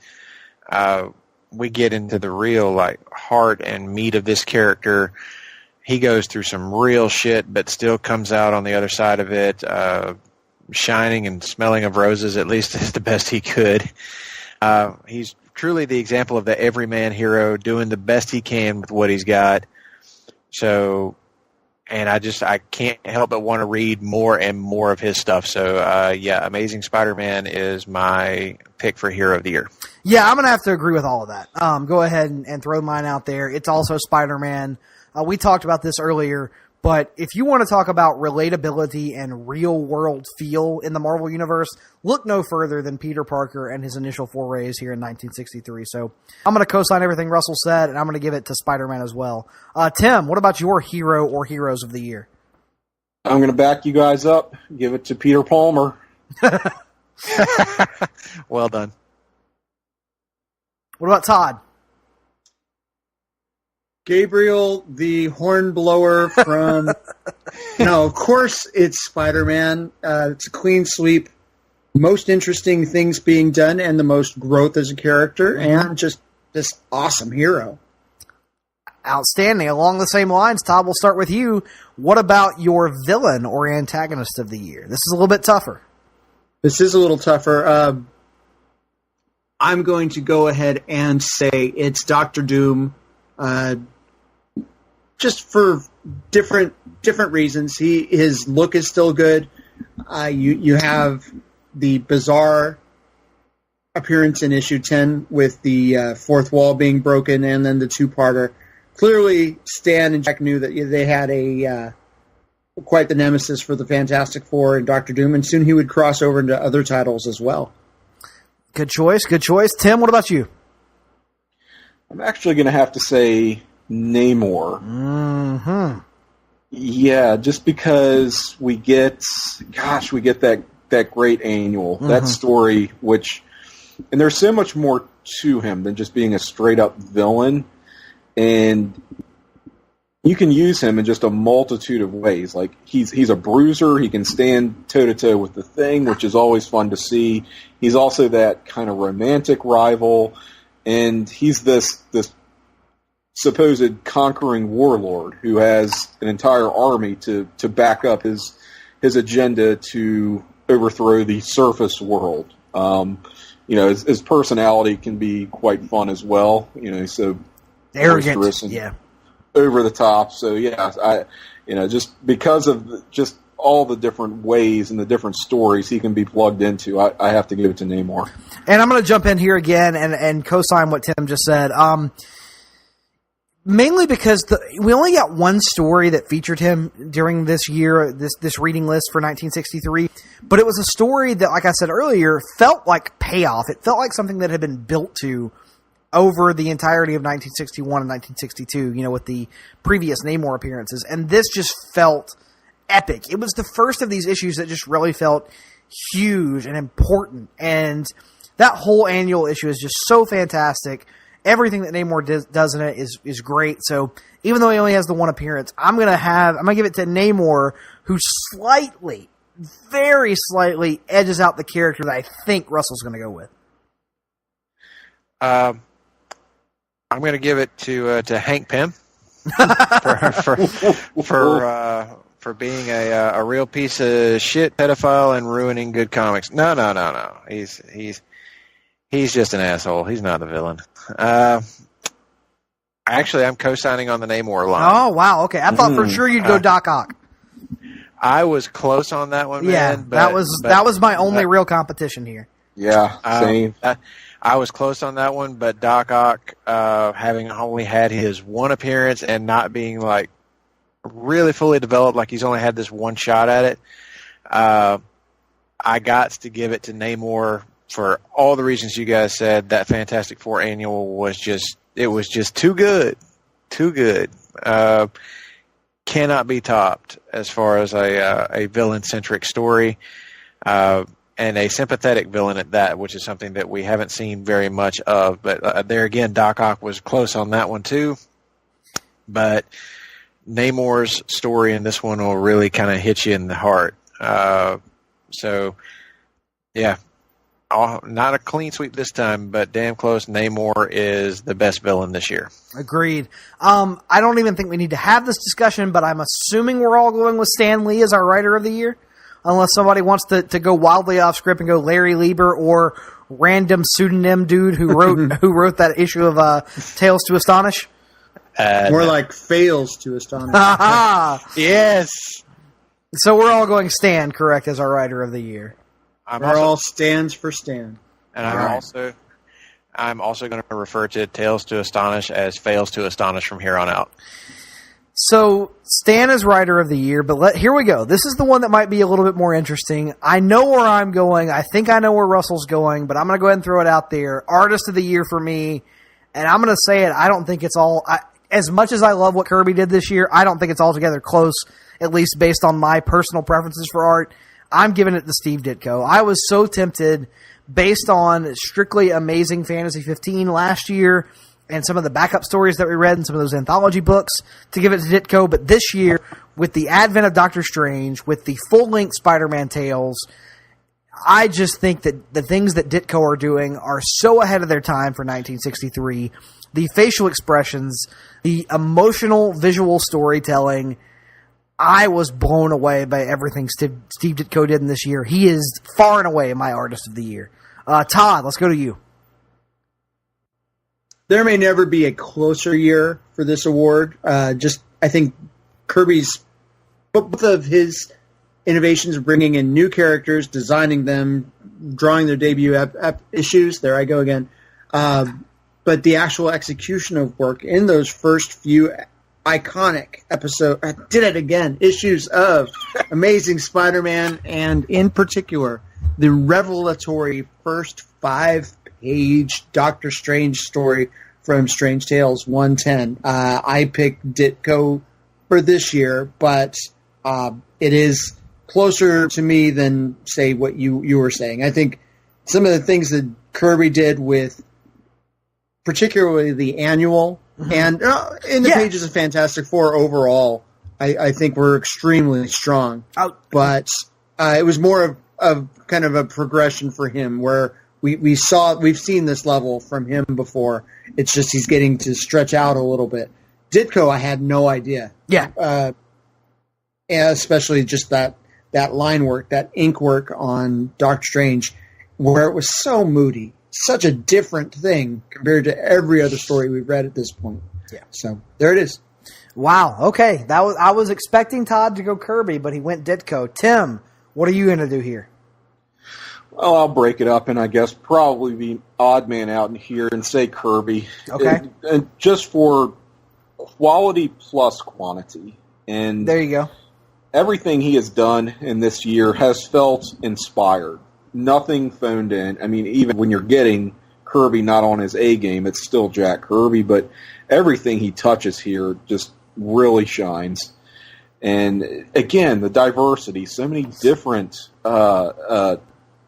We get into the real heart and meat of this character. He goes through some real shit, but still comes out on the other side of it, shining and smelling of roses. At least is the best he could. He's truly the example of the everyman hero doing the best he can with what he's got. So, and I can't help but want to read more and more of his stuff. So, Amazing Spider-Man is my pick for hero of the year. Yeah, I'm going to have to agree with all of that. Go ahead and throw mine out there. It's also Spider-Man. We talked about this earlier, but if you want to talk about relatability and real-world feel in the Marvel Universe, look no further than Peter Parker and his initial forays here in 1963. So I'm going to co-sign everything Russell said, and I'm going to give it to Spider-Man as well. Tim, what about your hero or heroes of the year? I'm going to back you guys up. Give it to Peter Palmer. Well done. What about Todd? Gabriel, the hornblower from... No, of course it's Spider-Man. It's a clean sweep. Most interesting things being done and the most growth as a character and just this awesome hero. Outstanding. Along the same lines, Todd, we'll start with you. What about your villain or antagonist of the year? This is a little bit tougher. This is a little tougher. I'm going to go ahead and say it's Dr. Doom. Just for different reasons. His look is still good. You have the bizarre appearance in issue 10 with the fourth wall being broken, and then the two-parter. Clearly, Stan and Jack knew that they had a quite the nemesis for the Fantastic Four and Dr. Doom, and soon he would cross over into other titles as well. Good choice. Good choice. Tim, what about you? I'm actually going to have to say Namor. Mm-hmm. Yeah, just because we get that great annual, that story, and there's so much more to him than just being a straight up villain, and you can use him in just a multitude of ways. Like he's a bruiser, he can stand toe to toe with the Thing, which is always fun to see. He's also that kind of romantic rival, and he's this supposed conquering warlord who has an entire army to back up his agenda to overthrow the surface world. His personality can be quite fun as well. He's so arrogant, and over the top. So yeah, just because of just all the different ways and the different stories he can be plugged into, I have to give it to Namor. And I'm going to jump in here again and co-sign what Tim just said. Mainly because we only got one story that featured him during this year, this reading list for 1963. But it was a story that, like I said earlier, felt like payoff. It felt like something that had been built to over the entirety of 1961 and 1962, with the previous Namor appearances. And this just felt epic. It was the first of these issues that just really felt huge and important. And that whole annual issue is just so fantastic. Everything that Namor does in it is great. So even though he only has the one appearance, I'm gonna give it to Namor, who very slightly edges out the character that I think Russell's gonna go with. I'm gonna give it to Hank Pym for being a real piece of shit pedophile and ruining good comics. No. He's just an asshole. He's not the villain. Actually, I'm co-signing on the Namor line. Oh, wow. Okay. I thought for sure you'd go Doc Ock. I was close on that one, yeah, man. That was my only real competition here. Yeah, same. I was close on that one, but Doc Ock, having only had his one appearance and not being like really fully developed, like he's only had this one shot at it, I got to give it to Namor. For all the reasons you guys said, that Fantastic Four annual was just too good. Too good. Cannot be topped as far as a villain-centric story, and a sympathetic villain at that, which is something that we haven't seen very much of. But there again, Doc Ock was close on that one too. But Namor's story in this one will really kind of hit you in the heart. So, yeah. Not a clean sweep this time, but damn close. Namor is the best villain this year. Agreed. I don't even think we need to have this discussion, but I'm assuming we're all going with Stan Lee as our writer of the year, unless somebody wants to go wildly off script and go Larry Lieber or random pseudonym dude who wrote that issue of Tales to Astonish. More like Fails to Astonish. Yes. So we're all going Stan, correct, as our writer of the year. All stands for Stan. And I'm also going to refer to Tales to Astonish as Fails to Astonish from here on out. So Stan is writer of the year, but here we go. This is the one that might be a little bit more interesting. I know where I'm going. I think I know where Russell's going, but I'm going to go ahead and throw it out there. Artist of the year for me, and I'm going to say it. I don't think it's all. As much as I love what Kirby did this year, I don't think it's altogether close, at least based on my personal preferences for art. I'm giving it to Steve Ditko. I was so tempted, based on Strictly Amazing Fantasy 15 last year and some of the backup stories that we read in some of those anthology books, to give it to Ditko. But this year, with the advent of Doctor Strange, with the full-length Spider-Man tales, I just think that the things that Ditko are doing are so ahead of their time for 1963. The facial expressions, the emotional visual storytelling, I was blown away by everything Steve Ditko did in this year. He is far and away my artist of the year. Todd, let's go to you. There may never be a closer year for this award. I think Kirby's, both of his innovations, bringing in new characters, designing them, drawing their debut issues. There I go again. But the actual execution of work in those first few iconic episode, issues of Amazing Spider-Man, and in particular the revelatory first 5-page Doctor Strange story from Strange Tales 110. I picked Ditko for this year, but it is closer to me than, say, what you were saying. I think some of the things that Kirby did with particularly the annual and in the pages of Fantastic Four overall, I think were extremely strong. But it was more of kind of a progression for him where we've seen this level from him before. It's just he's getting to stretch out a little bit. Ditko, I had no idea. Yeah. Especially just that line work, that ink work on Doctor Strange, where it was so moody. Such a different thing compared to every other story we've read at this point. Yeah. So there it is. Wow. Okay. I was expecting Todd to go Kirby, but he went Ditko. Tim, what are you going to do here? Well, I'll break it up and I guess probably be odd man out in here and say Kirby. Okay. And just for quality plus quantity. And there you go. Everything he has done in this year has felt inspired. Nothing phoned in. I mean, even when you're getting Kirby not on his A game, it's still Jack Kirby, but everything he touches here just really shines. And again, the diversity, so many different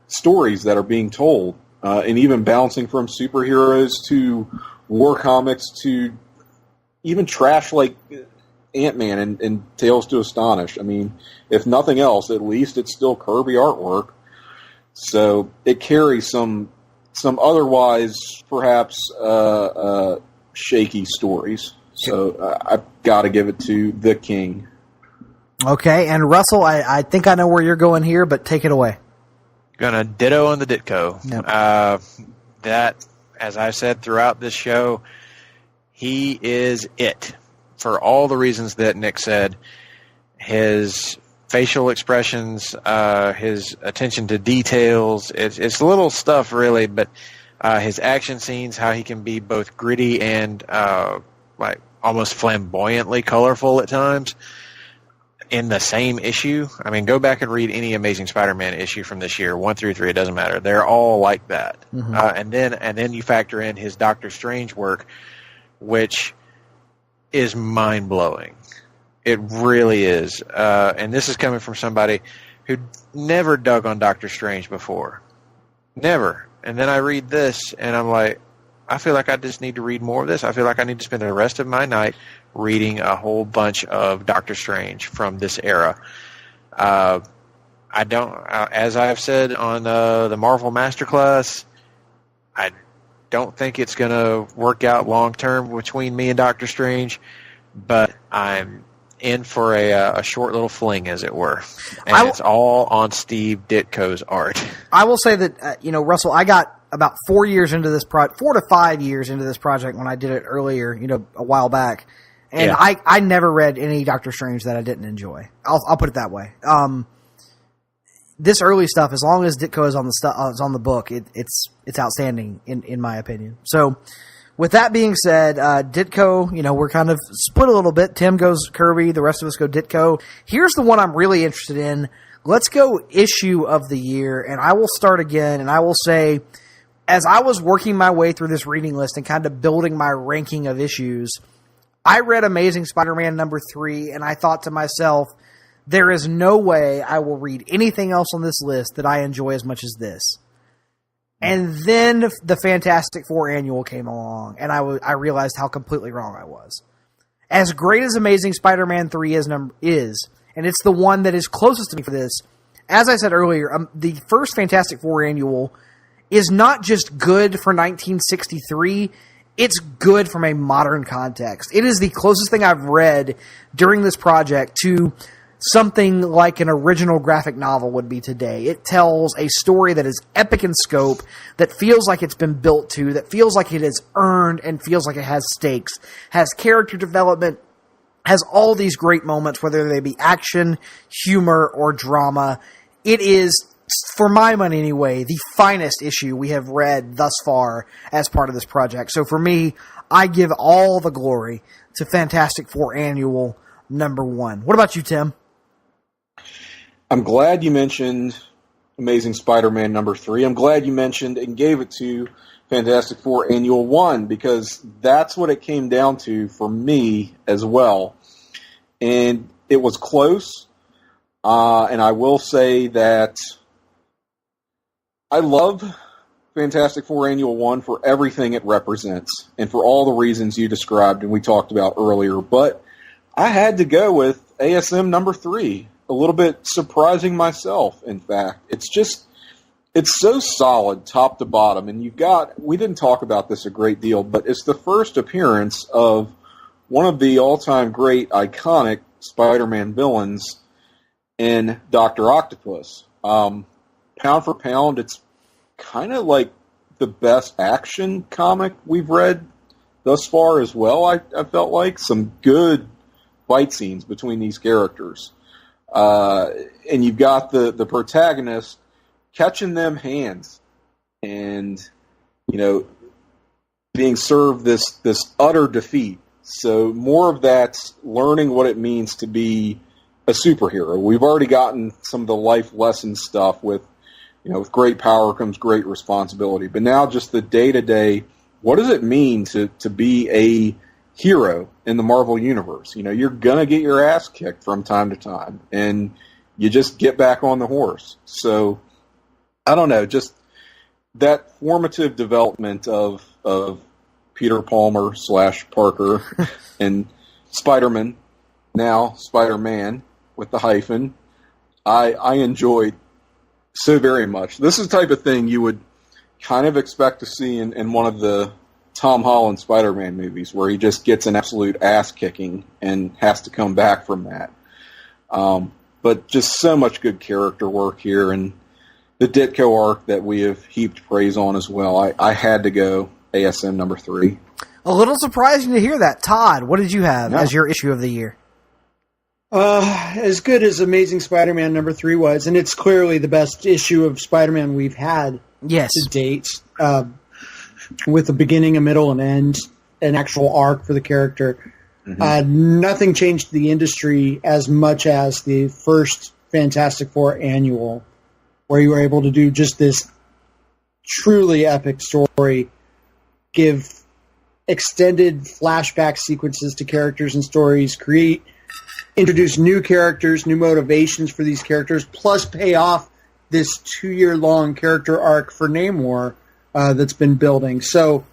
stories that are being told, and even bouncing from superheroes to war comics to even trash like Ant-Man and Tales to Astonish. I mean, if nothing else, at least it's still Kirby artwork. So it carries some otherwise perhaps shaky stories. So I've got to give it to the King. Okay, and Russell, I think I know where you're going here, but take it away. Gonna ditto on the Ditko. Yep. That, as I've said throughout this show, he is it. For all the reasons that Nick said, his facial expressions, his attention to details, it's little stuff really, but his action scenes, how he can be both gritty and like almost flamboyantly colorful at times in the same issue. I mean, go back and read any Amazing Spider-Man issue from this year, 1 through 3, it doesn't matter. They're all like that. Mm-hmm. And then you factor in his Doctor Strange work, which is mind-blowing. It really is. And this is coming from somebody who never dug on Doctor Strange before. Never. And then I read this, and I'm like, I feel like I just need to read more of this. I feel like I need to spend the rest of my night reading a whole bunch of Doctor Strange from this era. I don't, as I've said on the Marvel Masterclass, I don't think it's going to work out long-term between me and Doctor Strange, but I'm in for a short little fling, as it were. And it's all on Steve Ditko's art. I will say that, Russell, I got about 4 years into this 4 to 5 years into this project when I did it earlier, a while back. And Yeah. I never read any Doctor Strange that I didn't enjoy. I'll put it that way. This early stuff, as long as Ditko is on the book, it's outstanding in my opinion. So, with that being said, Ditko, we're kind of split a little bit. Tim goes Kirby, the rest of us go Ditko. Here's the one I'm really interested in. Let's go issue of the year, and I will start again, and I will say, as I was working my way through this reading list and kind of building my ranking of issues, I read Amazing Spider-Man number 3, and I thought to myself, there is no way I will read anything else on this list that I enjoy as much as this. And then the Fantastic Four annual came along, and I realized how completely wrong I was. As great as Amazing Spider-Man 3 is, and it's the one that is closest to me for this, as I said earlier, the first Fantastic Four annual is not just good for 1963, it's good from a modern context. It is the closest thing I've read during this project to something like an original graphic novel would be today. It tells a story that is epic in scope, that feels like it's been built to, that feels like it is earned and feels like it has stakes, has character development, has all these great moments, whether they be action, humor, or drama. It is, for my money anyway, the finest issue we have read thus far as part of this project. So for me, I give all the glory to Fantastic Four Annual number 1. What about you, Tim? I'm glad you mentioned Amazing Spider-Man number 3. I'm glad you mentioned and gave it to Fantastic Four Annual 1, because that's what it came down to for me as well. And it was close, and I will say that I love Fantastic Four Annual 1 for everything it represents, and for all the reasons you described and we talked about earlier, but I had to go with ASM number 3. A little bit surprising myself, in fact. It's so solid top to bottom, and we didn't talk about this a great deal, but it's the first appearance of one of the all-time great iconic Spider-Man villains in Dr. Octopus. Pound for pound, it's kind of like the best action comic we've read thus far as well. I felt like some good fight scenes between these characters. And you've got the protagonist catching them hands and, being served this utter defeat. So more of that's learning what it means to be a superhero. We've already gotten some of the life lesson stuff with great power comes great responsibility. But now just the day-to-day, what does it mean to be a hero in the Marvel Universe? You're going to get your ass kicked from time to time, and you just get back on the horse. So, I don't know, just that formative development of Peter Palmer / Parker and Spider-Man, now Spider-Man with the hyphen, I enjoyed so very much. This is the type of thing you would kind of expect to see in one of the Tom Holland Spider-Man movies, where he just gets an absolute ass-kicking and has to come back from that. But just so much good character work here, and the Ditko arc that we have heaped praise on as well. I had to go ASM number 3. A little surprising to hear that. Todd, what did you have as your issue of the year? As good as Amazing Spider-Man number 3 was, and it's clearly the best issue of Spider-Man we've had to date, with a beginning, a middle, and end, an actual arc for the character. Mm-hmm. Nothing changed the industry as much as the first Fantastic Four Annual, where you were able to do just this truly epic story, give extended flashback sequences to characters and stories, introduce new characters, new motivations for these characters, plus pay off this 2-year-long character arc for Namor that's been building. So,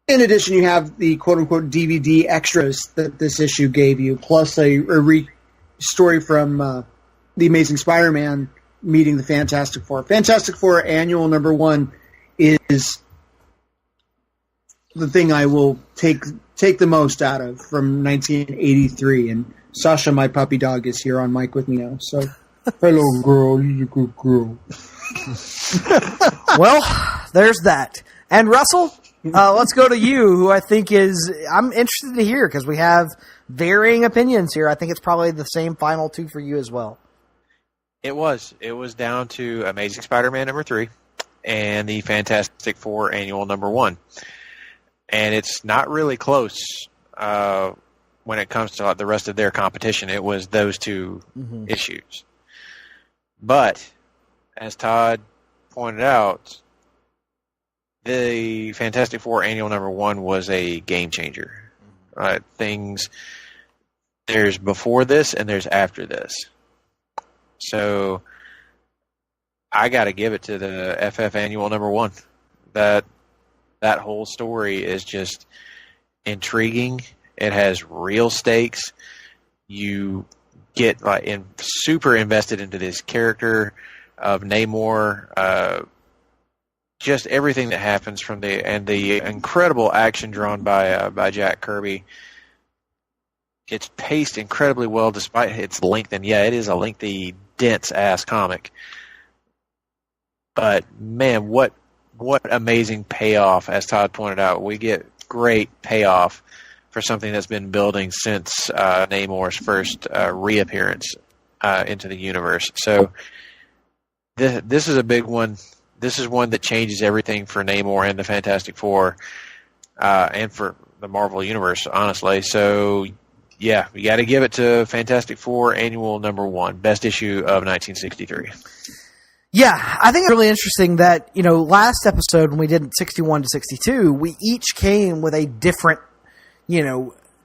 in addition, you have the quote-unquote DVD extras that this issue gave you, plus a story from The Amazing Spider-Man meeting the Fantastic Four. Fantastic Four Annual number 1 is the thing I will take the most out of from 1983. And Sasha, my puppy dog, is here on mic with me now. So, hello, girl. You're a good girl. Well, there's that. And Russell, let's go to you, who I think I'm interested to hear, because we have varying opinions here. I think it's probably the same final 2 for you as well. It was down to Amazing Spider-Man number 3 and the Fantastic Four Annual number 1. And it's not really close when it comes to the rest of their competition. It was those 2 issues. But, as Todd pointed out, the Fantastic Four Annual number 1 was a game changer. There's before this and there's after this. So, I got to give it to the FF Annual number 1. That whole story is just intriguing. It has real stakes. You get super invested into this character of Namor. Just everything that happens from the incredible action drawn by Jack Kirby. It's paced incredibly well despite its length, and it is a lengthy, dense-ass comic. But, man, what amazing payoff, as Todd pointed out. We get great payoff for something that's been building since Namor's first reappearance into the universe. So this is a big one. This is one that changes everything for Namor and the Fantastic Four and for the Marvel Universe, honestly. So, yeah, we got to give it to Fantastic Four Annual number 1, best issue of 1963. Yeah, I think it's really interesting that, last episode when we did 61 to 62, we each came with a different,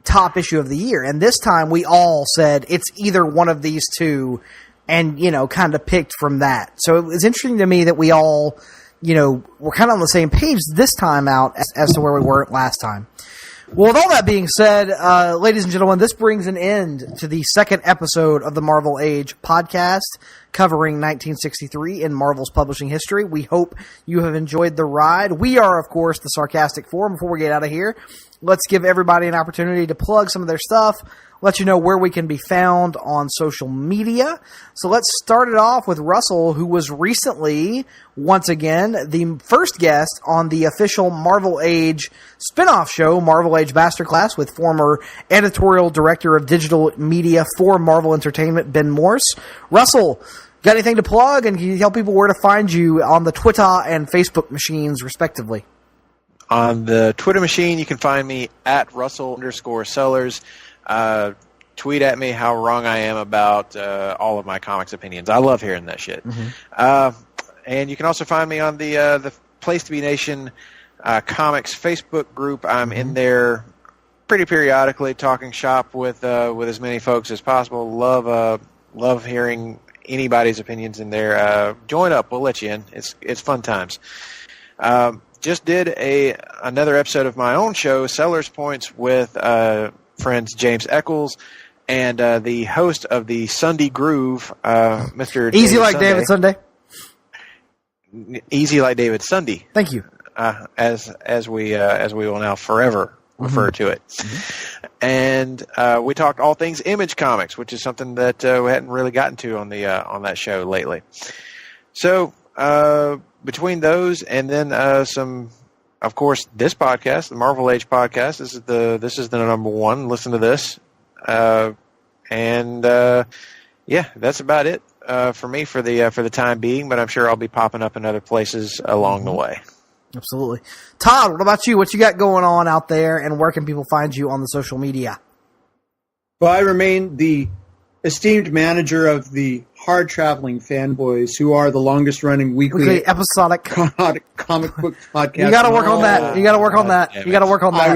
top issue of the year. And this time we all said it's either one of these two and, kind of picked from that. So it was interesting to me that we all, were kind of on the same page this time out as to where we were last time. Well, with all that being said, ladies and gentlemen, this brings an end to the second episode of the Marvel Age podcast covering 1963 in Marvel's publishing history. We hope you have enjoyed the ride. We are, of course, the Sarcastic Four. Before we get out of here, let's give everybody an opportunity to plug some of their stuff, let you know where we can be found on social media. So let's start it off with Russell, who was recently, once again, the first guest on the official Marvel Age spin-off show, Marvel Age Masterclass, with former editorial director of digital media for Marvel Entertainment, Ben Morse. Russell, got anything to plug? And can you tell people where to find you on the Twitter and Facebook machines, respectively? On the Twitter machine, you can find me at Russell_Sellers. Tweet at me how wrong I am about all of my comics opinions. I love hearing that shit. Mm-hmm. And you can also find me on the Place to Be Nation Comics Facebook group. I'm in there pretty periodically, talking shop with as many folks as possible. Love hearing anybody's opinions in there. Join up. We'll let you in. It's fun times. Just did another episode of my own show, Sellers Points, with friends James Eccles and the host of the Sunday Groove, Mr. Easy David like Sunday. David Sunday. Easy like David Sunday. Thank you. As we will now forever refer to it. Mm-hmm. And we talked all things Image Comics, which is something that we hadn't really gotten to on that show lately. So between those and then some. Of course, this podcast, the Marvel Age podcast, this is the number one. Listen to this, and that's about it for me for the time being. But I'm sure I'll be popping up in other places along the way. Absolutely, Todd. What about you? What you got going on out there, and where can people find you on the social media? Well, I remain the esteemed manager of the Hard Traveling Fanboys, who are the longest-running weekly episodic comic book podcast. You got to work on that. You got to work on that. You got to work on that. I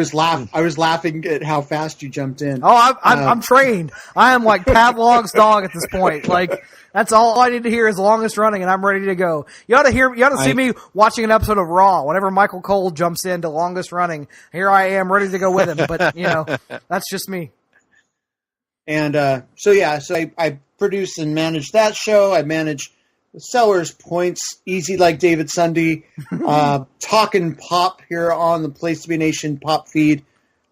was laughing at how fast you jumped in. Oh, I'm trained. I am like Pavlov's dog at this point. Like that's all I need to hear is longest running, and I'm ready to go. You ought to see me watching an episode of Raw. Whenever Michael Cole jumps into longest running, here I am ready to go with him. But that's just me. And so I produce and manage that show. I manage Sellers Points, Easy Like David Sunday, Talkin' Pop here on the Place to Be Nation Pop feed,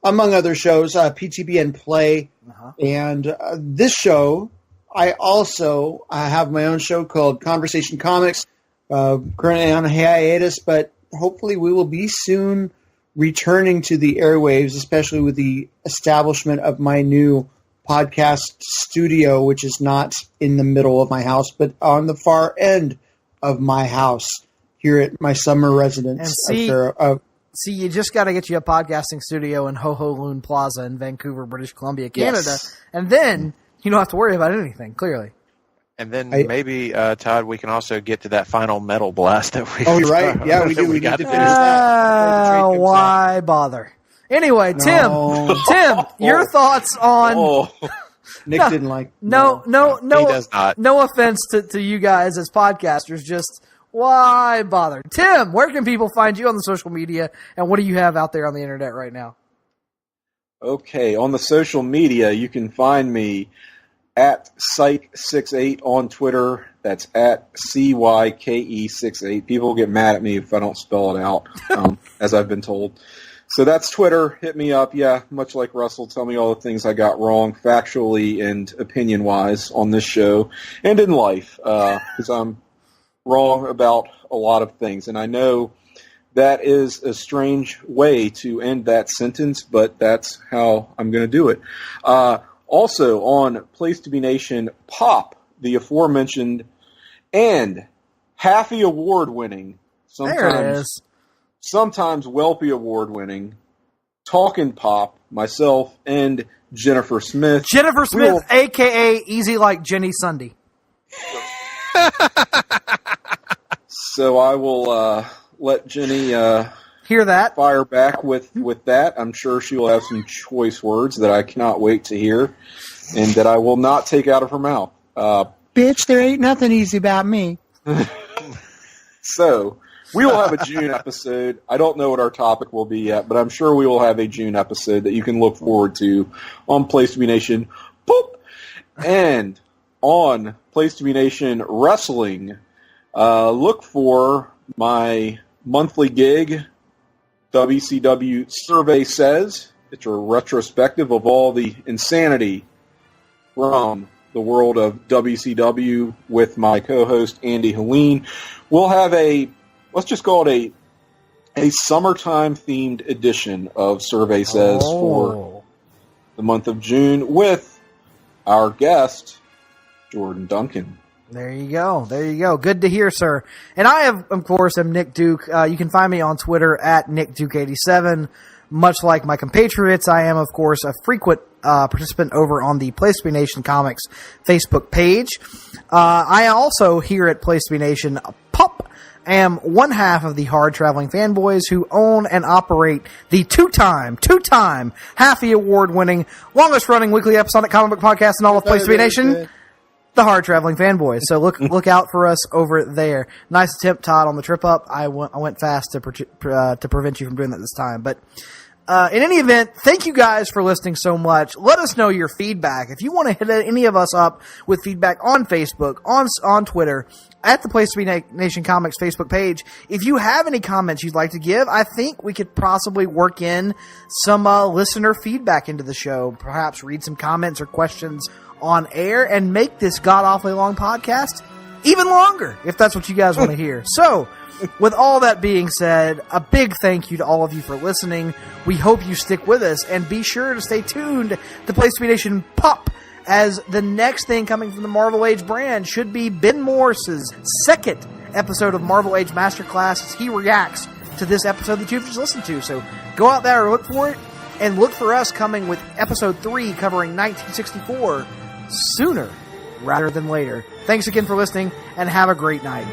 among other shows, PTBN Play. Uh-huh. And this show, I also have my own show called Conversation Comics, currently on a hiatus, but hopefully we will be soon returning to the airwaves, especially with the establishment of my new podcast studio, which is not in the middle of my house, but on the far end of my house here at my summer residence. And see, you just got to get you a podcasting studio in Ho Ho Loon Plaza in Vancouver, British Columbia, Canada, yes. And then you don't have to worry about anything, clearly. And then maybe, Todd, we can also get to that final metal blast that we. Oh, you're right. Yeah, we do. We got to finish that. Why bother? Anyway, Tim, your thoughts on Nick didn't like no. He does not. No offense to you guys as podcasters, just why bother? Tim, where can people find you on the social media, and what do you have out there on the internet right now? Okay, on the social media, you can find me at Psych68 on Twitter. That's at CYKE68. People get mad at me if I don't spell it out, as I've been told. So that's Twitter. Hit me up. Yeah, much like Russell, tell me all the things I got wrong, factually and opinion-wise, on this show and in life, because I'm wrong about a lot of things. And I know that is a strange way to end that sentence, but that's how I'm going to do it. Also, on Place to Be Nation Pop, the aforementioned and Haffey Award-winning, sometimes Welpy Award-winning, Talkin' Pop, myself, and Jennifer Smith. Jennifer Smith, a.k.a. Easy Like Jenny Sunday. So I will let Jenny hear that, fire back with that. I'm sure she will have some choice words that I cannot wait to hear, and that I will not take out of her mouth. Bitch, there ain't nothing easy about me. So we will have a June episode. I don't know what our topic will be yet, but I'm sure we will have a June episode that you can look forward to on Place to Be Nation. Boop! And on Place to Be Nation Wrestling, look for my monthly gig, WCW Survey Says. It's a retrospective of all the insanity from the world of WCW with my co-host Andy Helene. We'll have let's just call it a summertime themed edition of Survey Says for the month of June with our guest, Jordan Duncan. There you go. There you go. Good to hear, sir. And I, of course, am Nick Duke. You can find me on Twitter at NickDuke87. Much like my compatriots, I am, of course, a frequent participant over on the Place to Be Nation Comics Facebook page. I also, here at Place to Be Nation Pup, am one half of the Hard Traveling Fanboys who own and operate the two-time Haffey Award-winning, longest-running weekly episodic comic book podcast in all of Place to Be Nation, the Hard Traveling Fanboys. So look out for us over there. Nice attempt, Todd, on the trip up. I went fast to prevent you from doing that this time. But in any event, thank you guys for listening so much. Let us know your feedback. If you want to hit any of us up with feedback on Facebook, on Twitter, at the Place to Be Nation Comics Facebook page, if you have any comments you'd like to give, I think we could possibly work in some listener feedback into the show. Perhaps read some comments or questions on air and make this god-awfully long podcast even longer, if that's what you guys want to hear. So, with all that being said, a big thank you to all of you for listening. We hope you stick with us, and be sure to stay tuned to Place to Be Nation Pop, as the next thing coming from the Marvel Age brand should be Ben Morris's second episode of Marvel Age Masterclass as he reacts to this episode that you've just listened to. So go out there and look for it, and look for us coming with episode 3 covering 1964 sooner rather than later. Thanks again for listening, and have a great night.